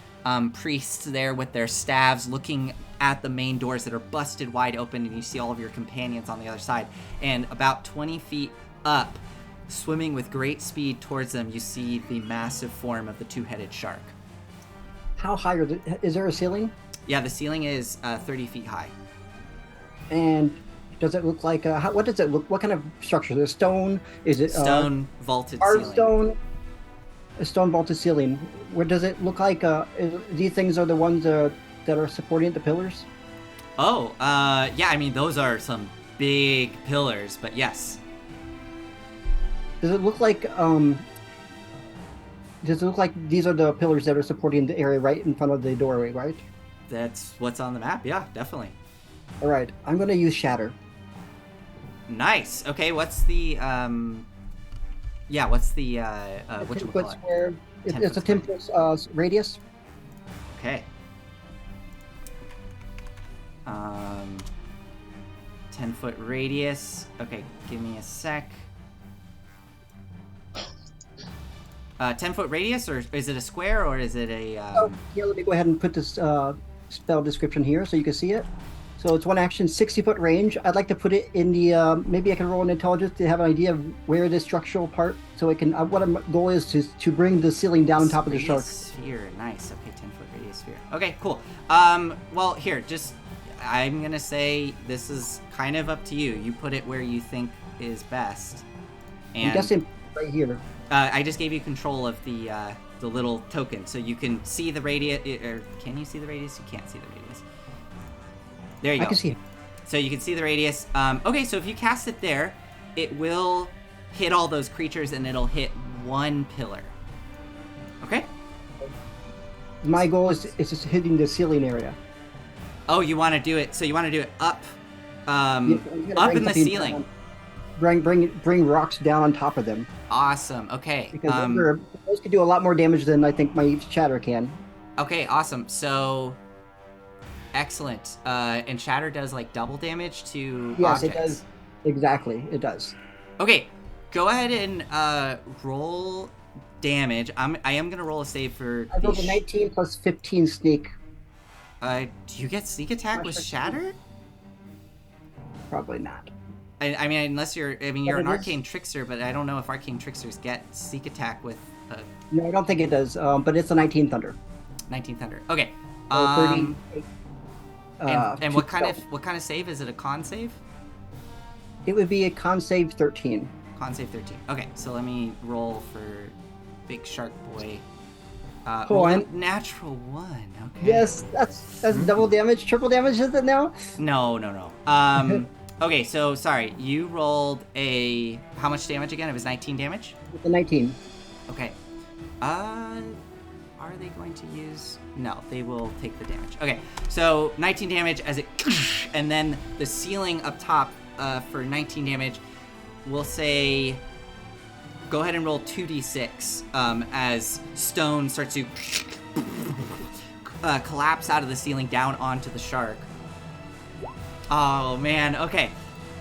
priests there with their staves looking at the main doors that are busted wide open, and you see all of your companions on the other side. And about 20 feet up, swimming with great speed towards them, you see the massive form of the 2-headed shark. How high is there a ceiling? Yeah, the ceiling is 30 feet high. And does it look like what does it look? What kind of structure? Is it stone? Is it stone vaulted hard ceiling? Stone. A stone vaulted ceiling. What does it look like? These things are the ones that are supporting the pillars. Oh, yeah. I mean, those are some big pillars, but yes. Does it look like these are the pillars that are supporting the area right in front of the doorway, right? That's what's on the map. Yeah, definitely. All right, I'm going to use Shatter. Nice. Okay, what's the what you call it? Square. It's a 10-foot radius. Okay. 10-foot radius. Okay, give me a sec. 10-foot radius, or is it a square, or is it a? Yeah, let me go ahead and put this spell description here so you can see it. So it's one action, 60-foot range. I'd like to put it in the, maybe I can roll an intelligence to have an idea of where the structural part, so it can, what my goal is to bring the ceiling down on top of the shark. Sphere, nice. Okay, 10-foot radius sphere. Okay, cool. Well, here, I'm gonna say this is kind of up to you. You put it where you think is best. And I'm guessing right here. I just gave you control of the little token, so you can see the radius. Or can you see the radius? You can't see the radius. There you go. I can see it. So you can see the radius. Okay, so if you cast it there, it will hit all those creatures, and it'll hit one pillar. Okay? My goal is just hitting the ceiling area. Oh, you want to do it? So you want to do it up, up in the ceiling. Bring rocks down on top of them. Awesome. Okay. Because those could do a lot more damage than I think my Shatter can. Okay. Awesome. So. Excellent. And Shatter does like double damage to yes, objects. It does. Exactly, it does. Okay, go ahead and roll damage. I am gonna roll a save for. I rolled a 19 plus 15 sneak. Do you get sneak attack with shatter? Probably not. I mean, unless you're But an it arcane is- trickster, but I don't know if arcane tricksters get sneak attack with No, I don't think it does. But it's a 19 thunder. 19 thunder. Okay. So 30. And what kind of save is it? A con save? It would be a con save 13. Con save 13. Okay, so let me roll for Big Shark Boy. Oh, roll a I'm- natural 1. Okay. Yes, that's double damage, triple damage, is it now? No. Okay, so sorry. You rolled a how much damage again? It was 19 damage. With the 19. Okay. Are they going to use? No, they will take the damage. Okay, so 19 damage as it, and then the ceiling up top for 19 damage. We'll say, go ahead and roll 2d6 as stone starts to collapse out of the ceiling down onto the shark. Oh man. Okay.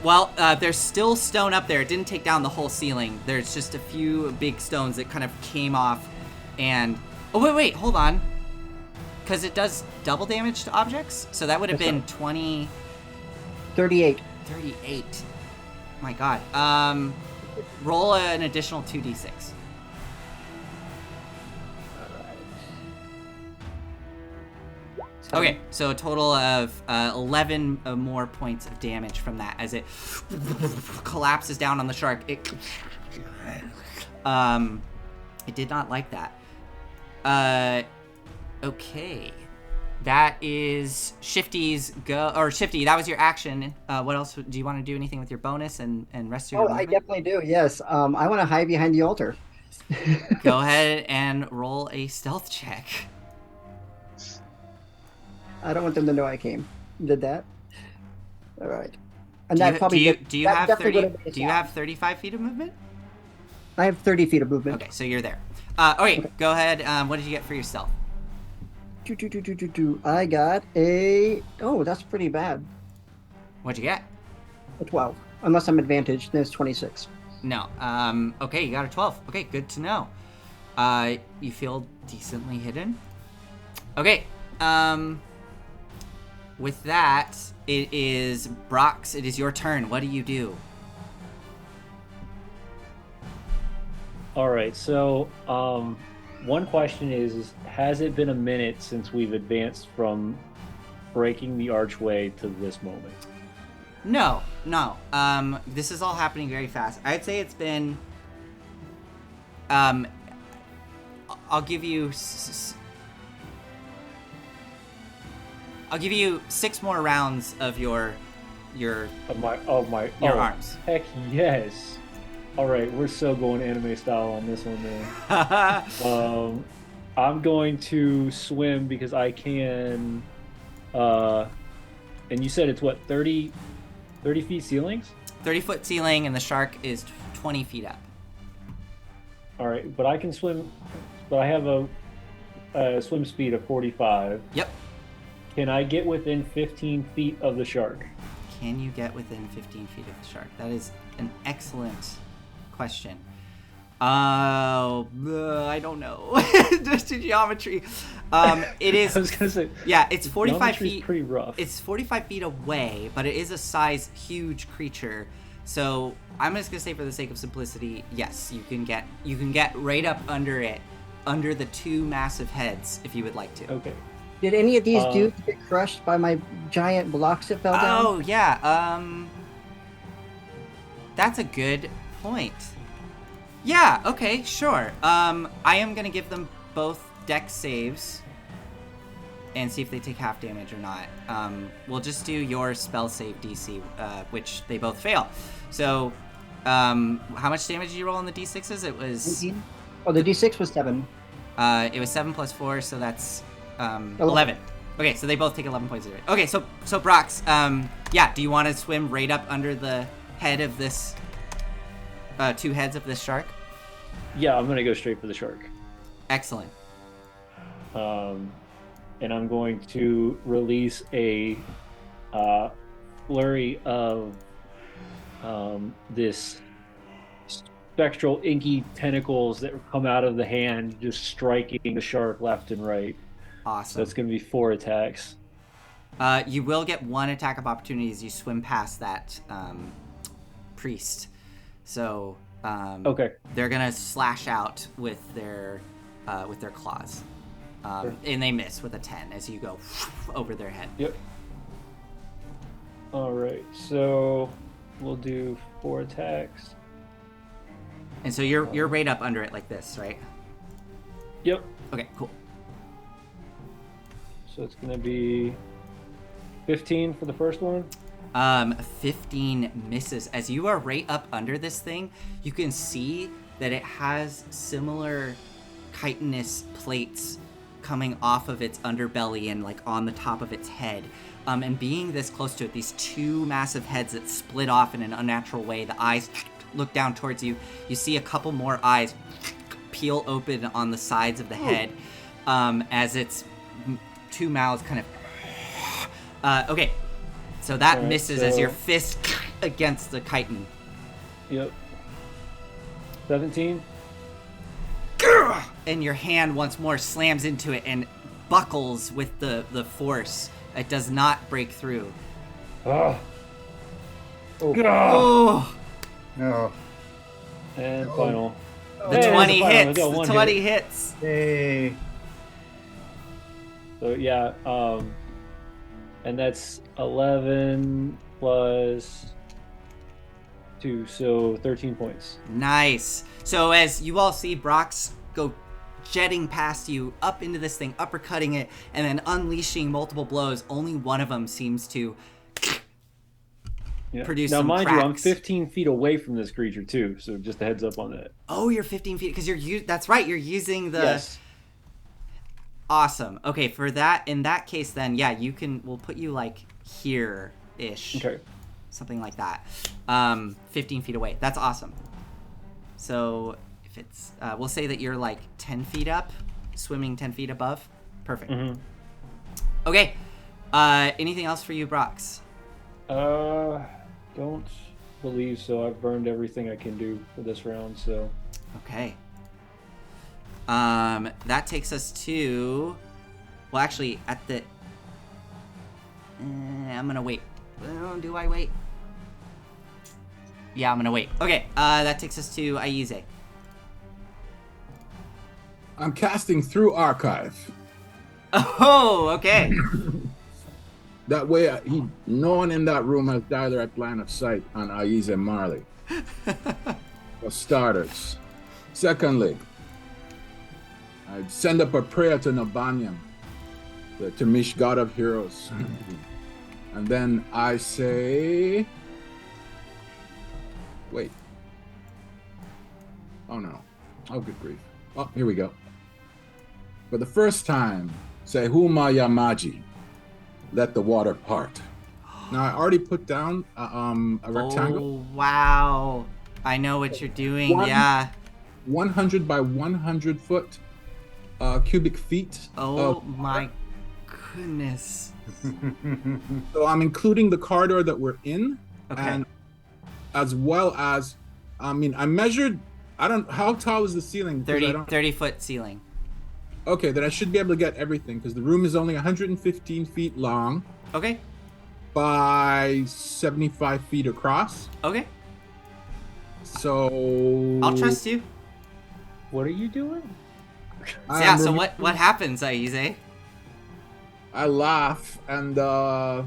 Well, there's still stone up there. It didn't take down the whole ceiling. There's just a few big stones that kind of came off, and wait, hold on, because it does double damage to objects. So that would have been 20, 38. 38. My God. Roll an additional 2d6. Okay, so a total of 11 more points of damage from that as it collapses down on the shark. It did not like that. Okay. That is Shifty's go, or Shifty, that was your action. What else? Do you want to do anything with your bonus and rest of your Oh, I movement? definitely do, yes. I want to hide behind the altar. Go ahead and roll a stealth check. I don't want them to know I came. Did that? All right. And Do that you, probably do you that have definitely 30? would've been a Do you shot. have 35 feet of movement? I have 30 feet of movement. Okay, so you're there. Okay, go ahead. What did you get for your stealth? I got a... Oh, that's pretty bad. What'd you get? A 12. Unless I'm advantaged, then it's 26. No. Okay, you got a 12. Okay, good to know. You feel decently hidden. Okay. With that, it is Brock's. It is your turn. What do you do? All right. So, one question is, has it been a minute since we've advanced from breaking the archway to this moment? No. This is all happening very fast. I'd say it's been. I'll give you. I'll give you 6 more rounds of your arms. Heck yes. All right, we're so going anime style on this one, man. I'm going to swim because I can. And you said it's what, 30 feet ceilings? 30-foot ceiling, and the shark is 20 feet up. All right, but I can swim. But I have a swim speed of 45. Yep. Can I get within 15 feet of the shark? Can you get within 15 feet of the shark? That is an excellent question. I don't know. Just geometry. It is. I was gonna say. Yeah, it's 45 geometry's feet. pretty rough. It's 45 feet away, but it is a size huge creature. So I'm just gonna say, for the sake of simplicity, yes, you can get right up under it, under the 2 massive heads, if you would like to. Okay. Did any of these dudes get crushed by my giant blocks that fell down? Oh yeah. That's a good point. Yeah. Okay. Sure. I am gonna give them both dex saves and see if they take half damage or not. We'll just do your spell save DC, which they both fail. So, how much damage did you roll on the d6s? It was. 19? Oh, the d6 was 7. It was 7 plus 4, so that's 11. Okay, so they both take 11 points of damage. Okay, so Brox, yeah, do you want to swim right up under the head of this, 2 heads of this shark? Yeah, I'm gonna go straight for the shark. Excellent. And I'm going to release a flurry of this spectral inky tentacles that come out of the hand, just striking the shark left and right. Awesome. So it's going to be 4 attacks. You will get one attack of opportunity as you swim past that priest. So Okay. they're gonna slash out with their claws, and they miss with a 10 as you go over their head. Yep. All right. So we'll do 4 attacks. And so you're right up under it like this, right? Yep. Okay, cool. So it's gonna be 15 for the first one. 15 misses. As you are right up under this thing, you can see that it has similar chitinous plates coming off of its underbelly and like on the top of its head. And being this close to it, these two massive heads that split off in an unnatural way, the eyes look down towards you. You see a couple more eyes peel open on the sides of the head as its two mouths kind of... okay. So that misses as your fist against the chitin. Yep. 17. And your hand once more slams into it and buckles with the force. It does not break through. Oh. Oh. No. And final. The 20 hits. The 20 hits. Hey. So yeah, and that's 11 plus 2, so 13 points. Nice. So as you all see Brox go jetting past you up into this thing, uppercutting it, and then unleashing multiple blows, only one of them seems to produce some mind cracks. you, I'm 15 feet away from this creature too, so just a heads up on that. Oh, you're 15 feet, because that's right, you're using the... Yes. Awesome. Okay, for that, in that case then, yeah, we'll put you like here-ish. Okay. Something like that. 15 feet away. That's awesome. So if it's, we'll say that you're like 10 feet up, swimming 10 feet above. Perfect. Mm-hmm. Okay. Anything else for you, Brox? Don't believe so. I've burned everything I can do for this round, so. Okay. That takes us to, well, actually, at the, I'm gonna wait. Do I wait? Yeah, I'm gonna wait. Okay, that takes us to Aize. I'm casting through archive. Oh, okay. That way, no one in that room has direct line of sight on Aize Marley. For starters. Secondly, I'd send up a prayer to Nabanyam, the Tamish god of heroes. And then I say... Wait. Oh no. Oh, good grief. Oh, here we go. For the first time, say Huma Yamaji, let the water part. Now, I already put down a rectangle. Oh, wow. I know what you're doing, yeah. 100 by 100 foot cubic feet. Oh my goodness. So I'm including the corridor that we're in, Okay. and as well as, I measured, how tall is the ceiling? 30 foot ceiling. Okay, then I should be able to get everything, because the room is only 115 feet long Okay. by 75 feet across. Okay. So... I'll trust you. What are you doing? I Yeah, am so remo- what happens, Aize? I laugh, and, well,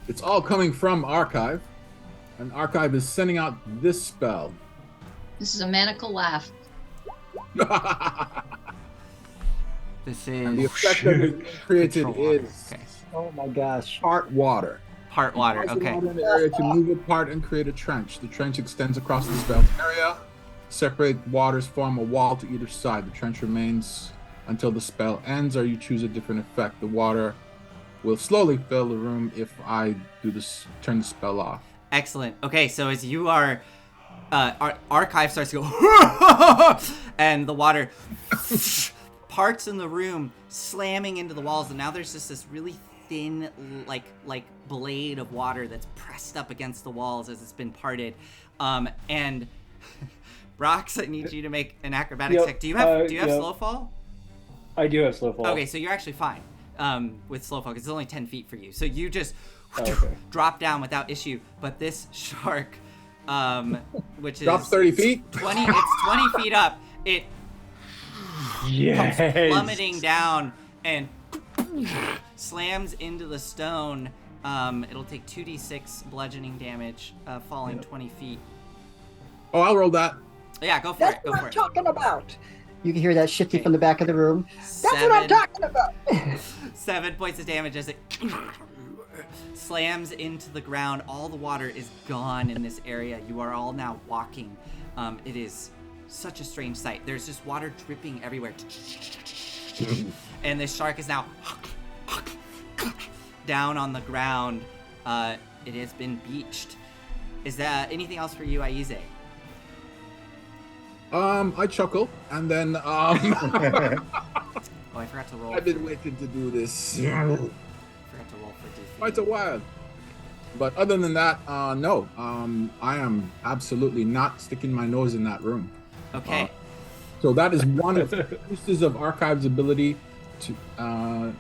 it's all coming from Archive, and Archive is sending out this spell. This is a maniacal laugh. This And the is effect that is being created control water. is Okay. Oh my gosh. heart water. Heart water, Cause the okay. water in the area to move apart and create a trench. The trench extends across the spell's area. Separate waters form a wall to either side. The trench remains until the spell ends, or you choose a different effect. The water will slowly fill the room if I turn the spell off. Excellent. Okay, so as you are, Archive starts to go, and the water parts in the room, slamming into the walls, and now there's just this really thin, like blade of water that's pressed up against the walls as it's been parted. And Brox, I need you to make an acrobatics check. Do you have slow fall? I do have slow fall. Okay, so you're actually fine. with slow focus. It's only 10 feet for you. So you just Okay. drop down without issue. But this shark, which is Drop 30 feet. it's 20 feet up. It Yes. comes plummeting down and slams into the stone. It'll take 2d6 bludgeoning damage, falling 20 feet. Oh, I'll roll that. Yeah, go for That's it. Go what for I'm it. talking about. You can hear that shifty Okay. from the back of the room. That's what I'm 7 talking about. 7 points of damage as it slams into the ground. All the water is gone in this area. You are all now walking. It is such a strange sight. There's just water dripping everywhere. And this shark is now down on the ground. It has been beached. Is there anything else for you, Aize? I chuckle, and then Oh, I forgot to roll. I've been waiting to do this Forgot to roll for DC. quite a while. But other than that, no. I am absolutely not sticking my nose in that room. Okay. So that is one of the uses of Archive's ability to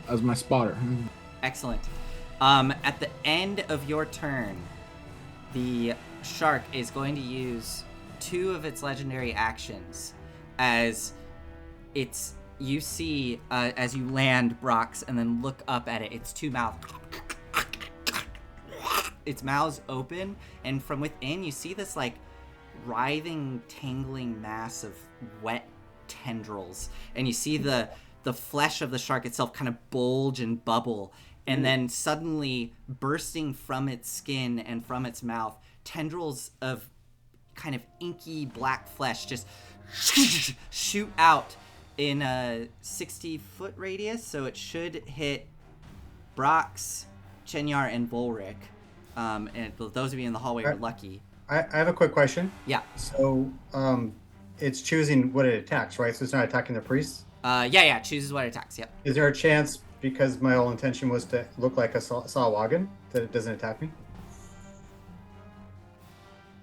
as my spotter. Excellent. At the end of your turn, the shark is going to use 2 of its legendary actions as you see as you land Brox and then look up at it, its 2 mouths. Its mouths open, and from within you see this like writhing, tangling mass of wet tendrils, and you see the flesh of the shark itself kind of bulge and bubble, and then suddenly bursting from its skin and from its mouth, tendrils of kind of inky black flesh just shoot out in a 60-foot radius, so it should hit Brox, Chenyar, and Volric. And those of you in the hallway are lucky. I have a quick question. Yeah. So, it's choosing what it attacks, right? So it's not attacking the priest. Yeah. Chooses what it attacks. Yep. Is there a chance, because my whole intention was to look like a Sahuagin, that it doesn't attack me?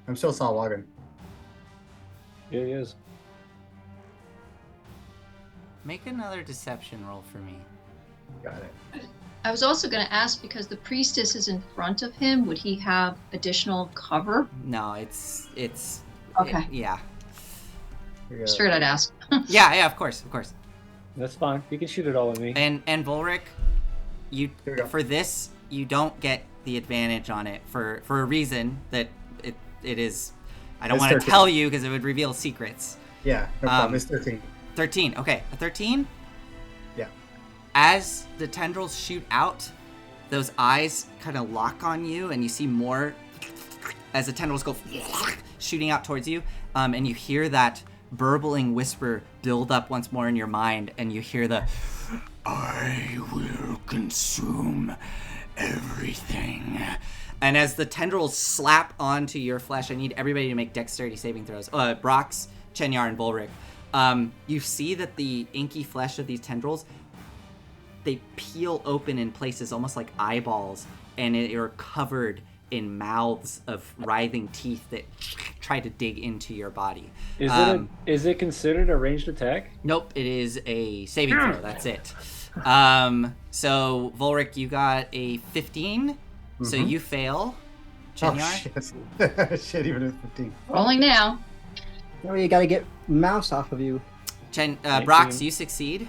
I'm still Sahuagin. Yeah, he is. Make another deception roll for me. Got it. I was also going to ask, because the priestess is in front of him, would he have additional cover? No, it's Okay. yeah. Just figured I'd ask. Yeah. Of course. That's fine. You can shoot it all at me. And Volric, you Here we go. for this you don't get the advantage on it for a reason that it is. I don't It's want to 13. tell you because it would reveal secrets. Yeah, no problem. It's 13. 13. Okay, a 13. Yeah. As the tendrils shoot out, those eyes kind of lock on you, and you see more as the tendrils go shooting out towards you, and you hear that burbling whisper build up once more in your mind, and you hear the "I will consume everything." And as the tendrils slap onto your flesh, I need everybody to make dexterity saving throws. Brox, Chenyar, and Volric. You see that the inky flesh of these tendrils, they peel open in places almost like eyeballs, and are covered in mouths of writhing teeth that try to dig into your body. Is it considered a ranged attack? Nope, it is a saving throw. That's it. So Volric, you got a 15, so you fail. Chenyar? Oh, shit. Shit, even at 15. Rolling now. Now you gotta get mouse off of you. Brox, you succeed.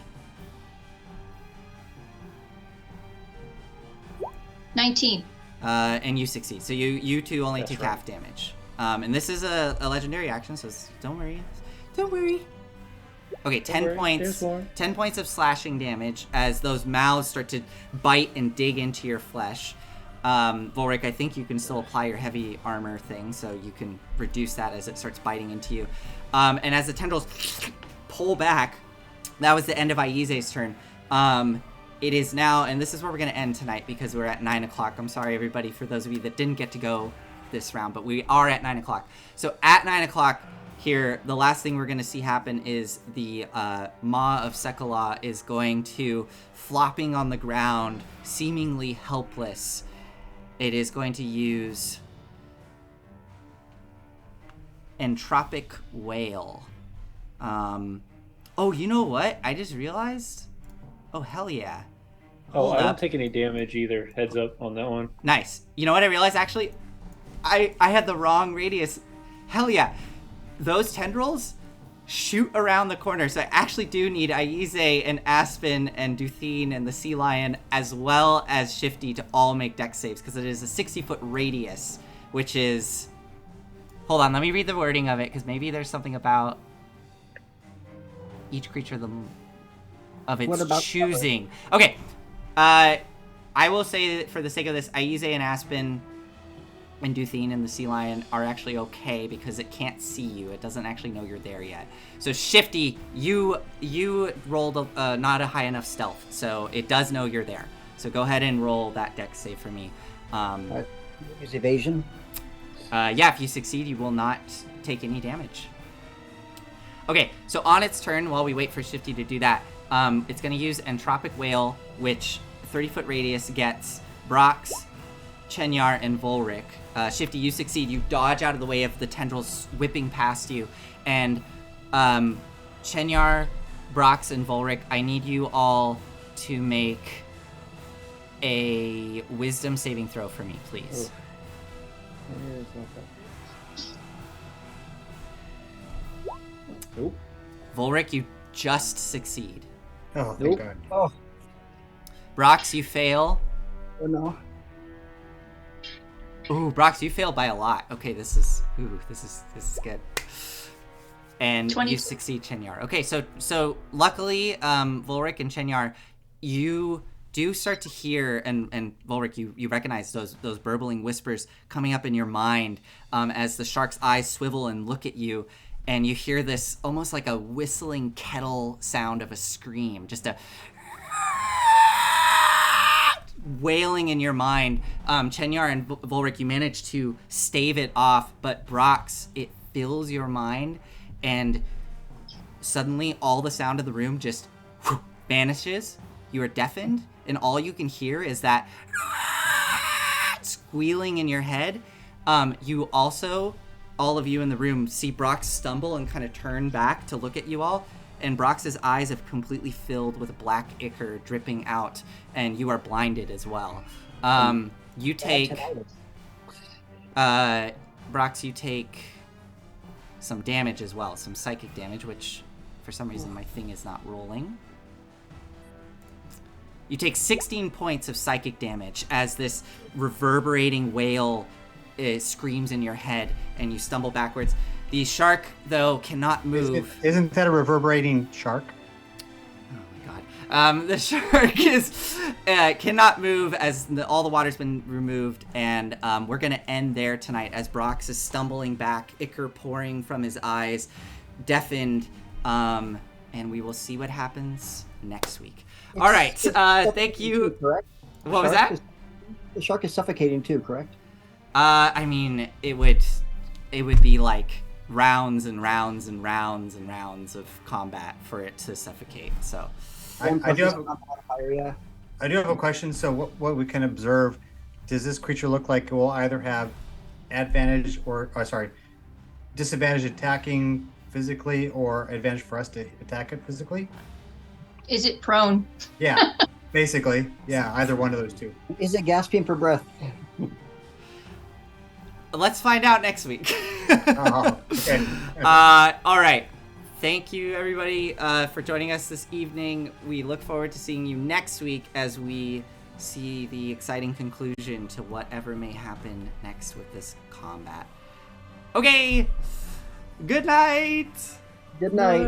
19. And you succeed. So you two only That's take right. half damage. And this is a legendary action, so don't worry. Don't worry. Okay, 10 worry, points. there's more. 10 points of slashing damage as those mouths start to bite and dig into your flesh. Volric, I think you can still apply your heavy armor thing, so you can reduce that as it starts biting into you. And as the tendrils pull back, that was the end of Aize's turn. It is now, and this is where we're going to end tonight because we're at 9 o'clock. I'm sorry, everybody, for those of you that didn't get to go this round, but we are at 9 o'clock. So at 9 o'clock here, the last thing we're going to see happen is the Maw of Sekala is going to, flopping on the ground, seemingly helpless, it is going to use Entropic Whale. Oh, you know what? I just realized. Oh, hell yeah. Oh, Hold I up. don't take any damage either. Heads up on that one. Nice. You know what I realized, actually? I had the wrong radius. Hell yeah. Those tendrils shoot around the corner, so I actually do need Aize and Aspen and Duthine and the Sea Lion, as well as Shifty, to all make dex saves, because it is a 60-foot radius, which is... Hold on, let me read the wording of it, because maybe there's something about each creature of What its about choosing. Okay. I will say that for the sake of this, Aize and Aspen and Duthine and the Sea Lion are actually okay because it can't see you. It doesn't actually know you're there yet. So Shifty, you rolled not a high enough stealth, so it does know you're there. So go ahead and roll that dex save for me. Use evasion. Yeah, if you succeed, you will not take any damage. Okay, so on its turn, while we wait for Shifty to do that, it's going to use Entropic Whale, which 30-foot radius gets Brox, Chenyar, and Volric. Shifty, you succeed. You dodge out of the way of the tendrils whipping past you. And Chenyar, Brox, and Volric, I need you all to make a wisdom saving throw for me, please. Nope. Volric, you just succeed. Oh, thank Nope. God. Oh, Brox, you fail. oh no. Ooh, Brox, you failed by a lot. Okay, this is good. And 20. you succeed, Chenyar. Okay, so luckily, Volric and Chenyar, you do start to hear, and Volric, you recognize those burbling whispers coming up in your mind as the shark's eyes swivel and look at you, and you hear this almost like a whistling kettle sound of a scream, just a wailing in your mind. Chenyar and Volric, you manage to stave it off, but Brox, it fills your mind, and suddenly all the sound of the room just vanishes. You are deafened, and all you can hear is that squealing in your head. You also, all of you in the room, see Brox stumble and kind of turn back to look at you all, and Brox's eyes have completely filled with black ichor dripping out, and you are blinded as well. You take... Brox, you take some damage as well, some psychic damage, which for some reason my thing is not rolling. You take 16 points of psychic damage as this reverberating wail screams in your head, and you stumble backwards. The shark, though, cannot move. Isn't that a reverberating shark? Oh my god. The shark cannot move as all the water's been removed, and we're going to end there tonight as Brox is stumbling back, ichor pouring from his eyes, deafened, and we will see what happens next week. All right, thank you. Correct? What was that? The shark is suffocating too, correct? I mean, it would be like rounds and rounds and rounds and rounds of combat for it to suffocate. So, I do have a question. So, what we can observe, does this creature look like it will either have advantage or disadvantage attacking physically, or advantage for us to attack it physically? Is it prone? Yeah, basically. Yeah, either one of those two. Is it gasping for breath? let's find out next week. Okay. All right. Thank you, everybody, for joining us this evening. We look forward to seeing you next week as we see the exciting conclusion to whatever may happen next with this combat. Okay. Good night. Good night.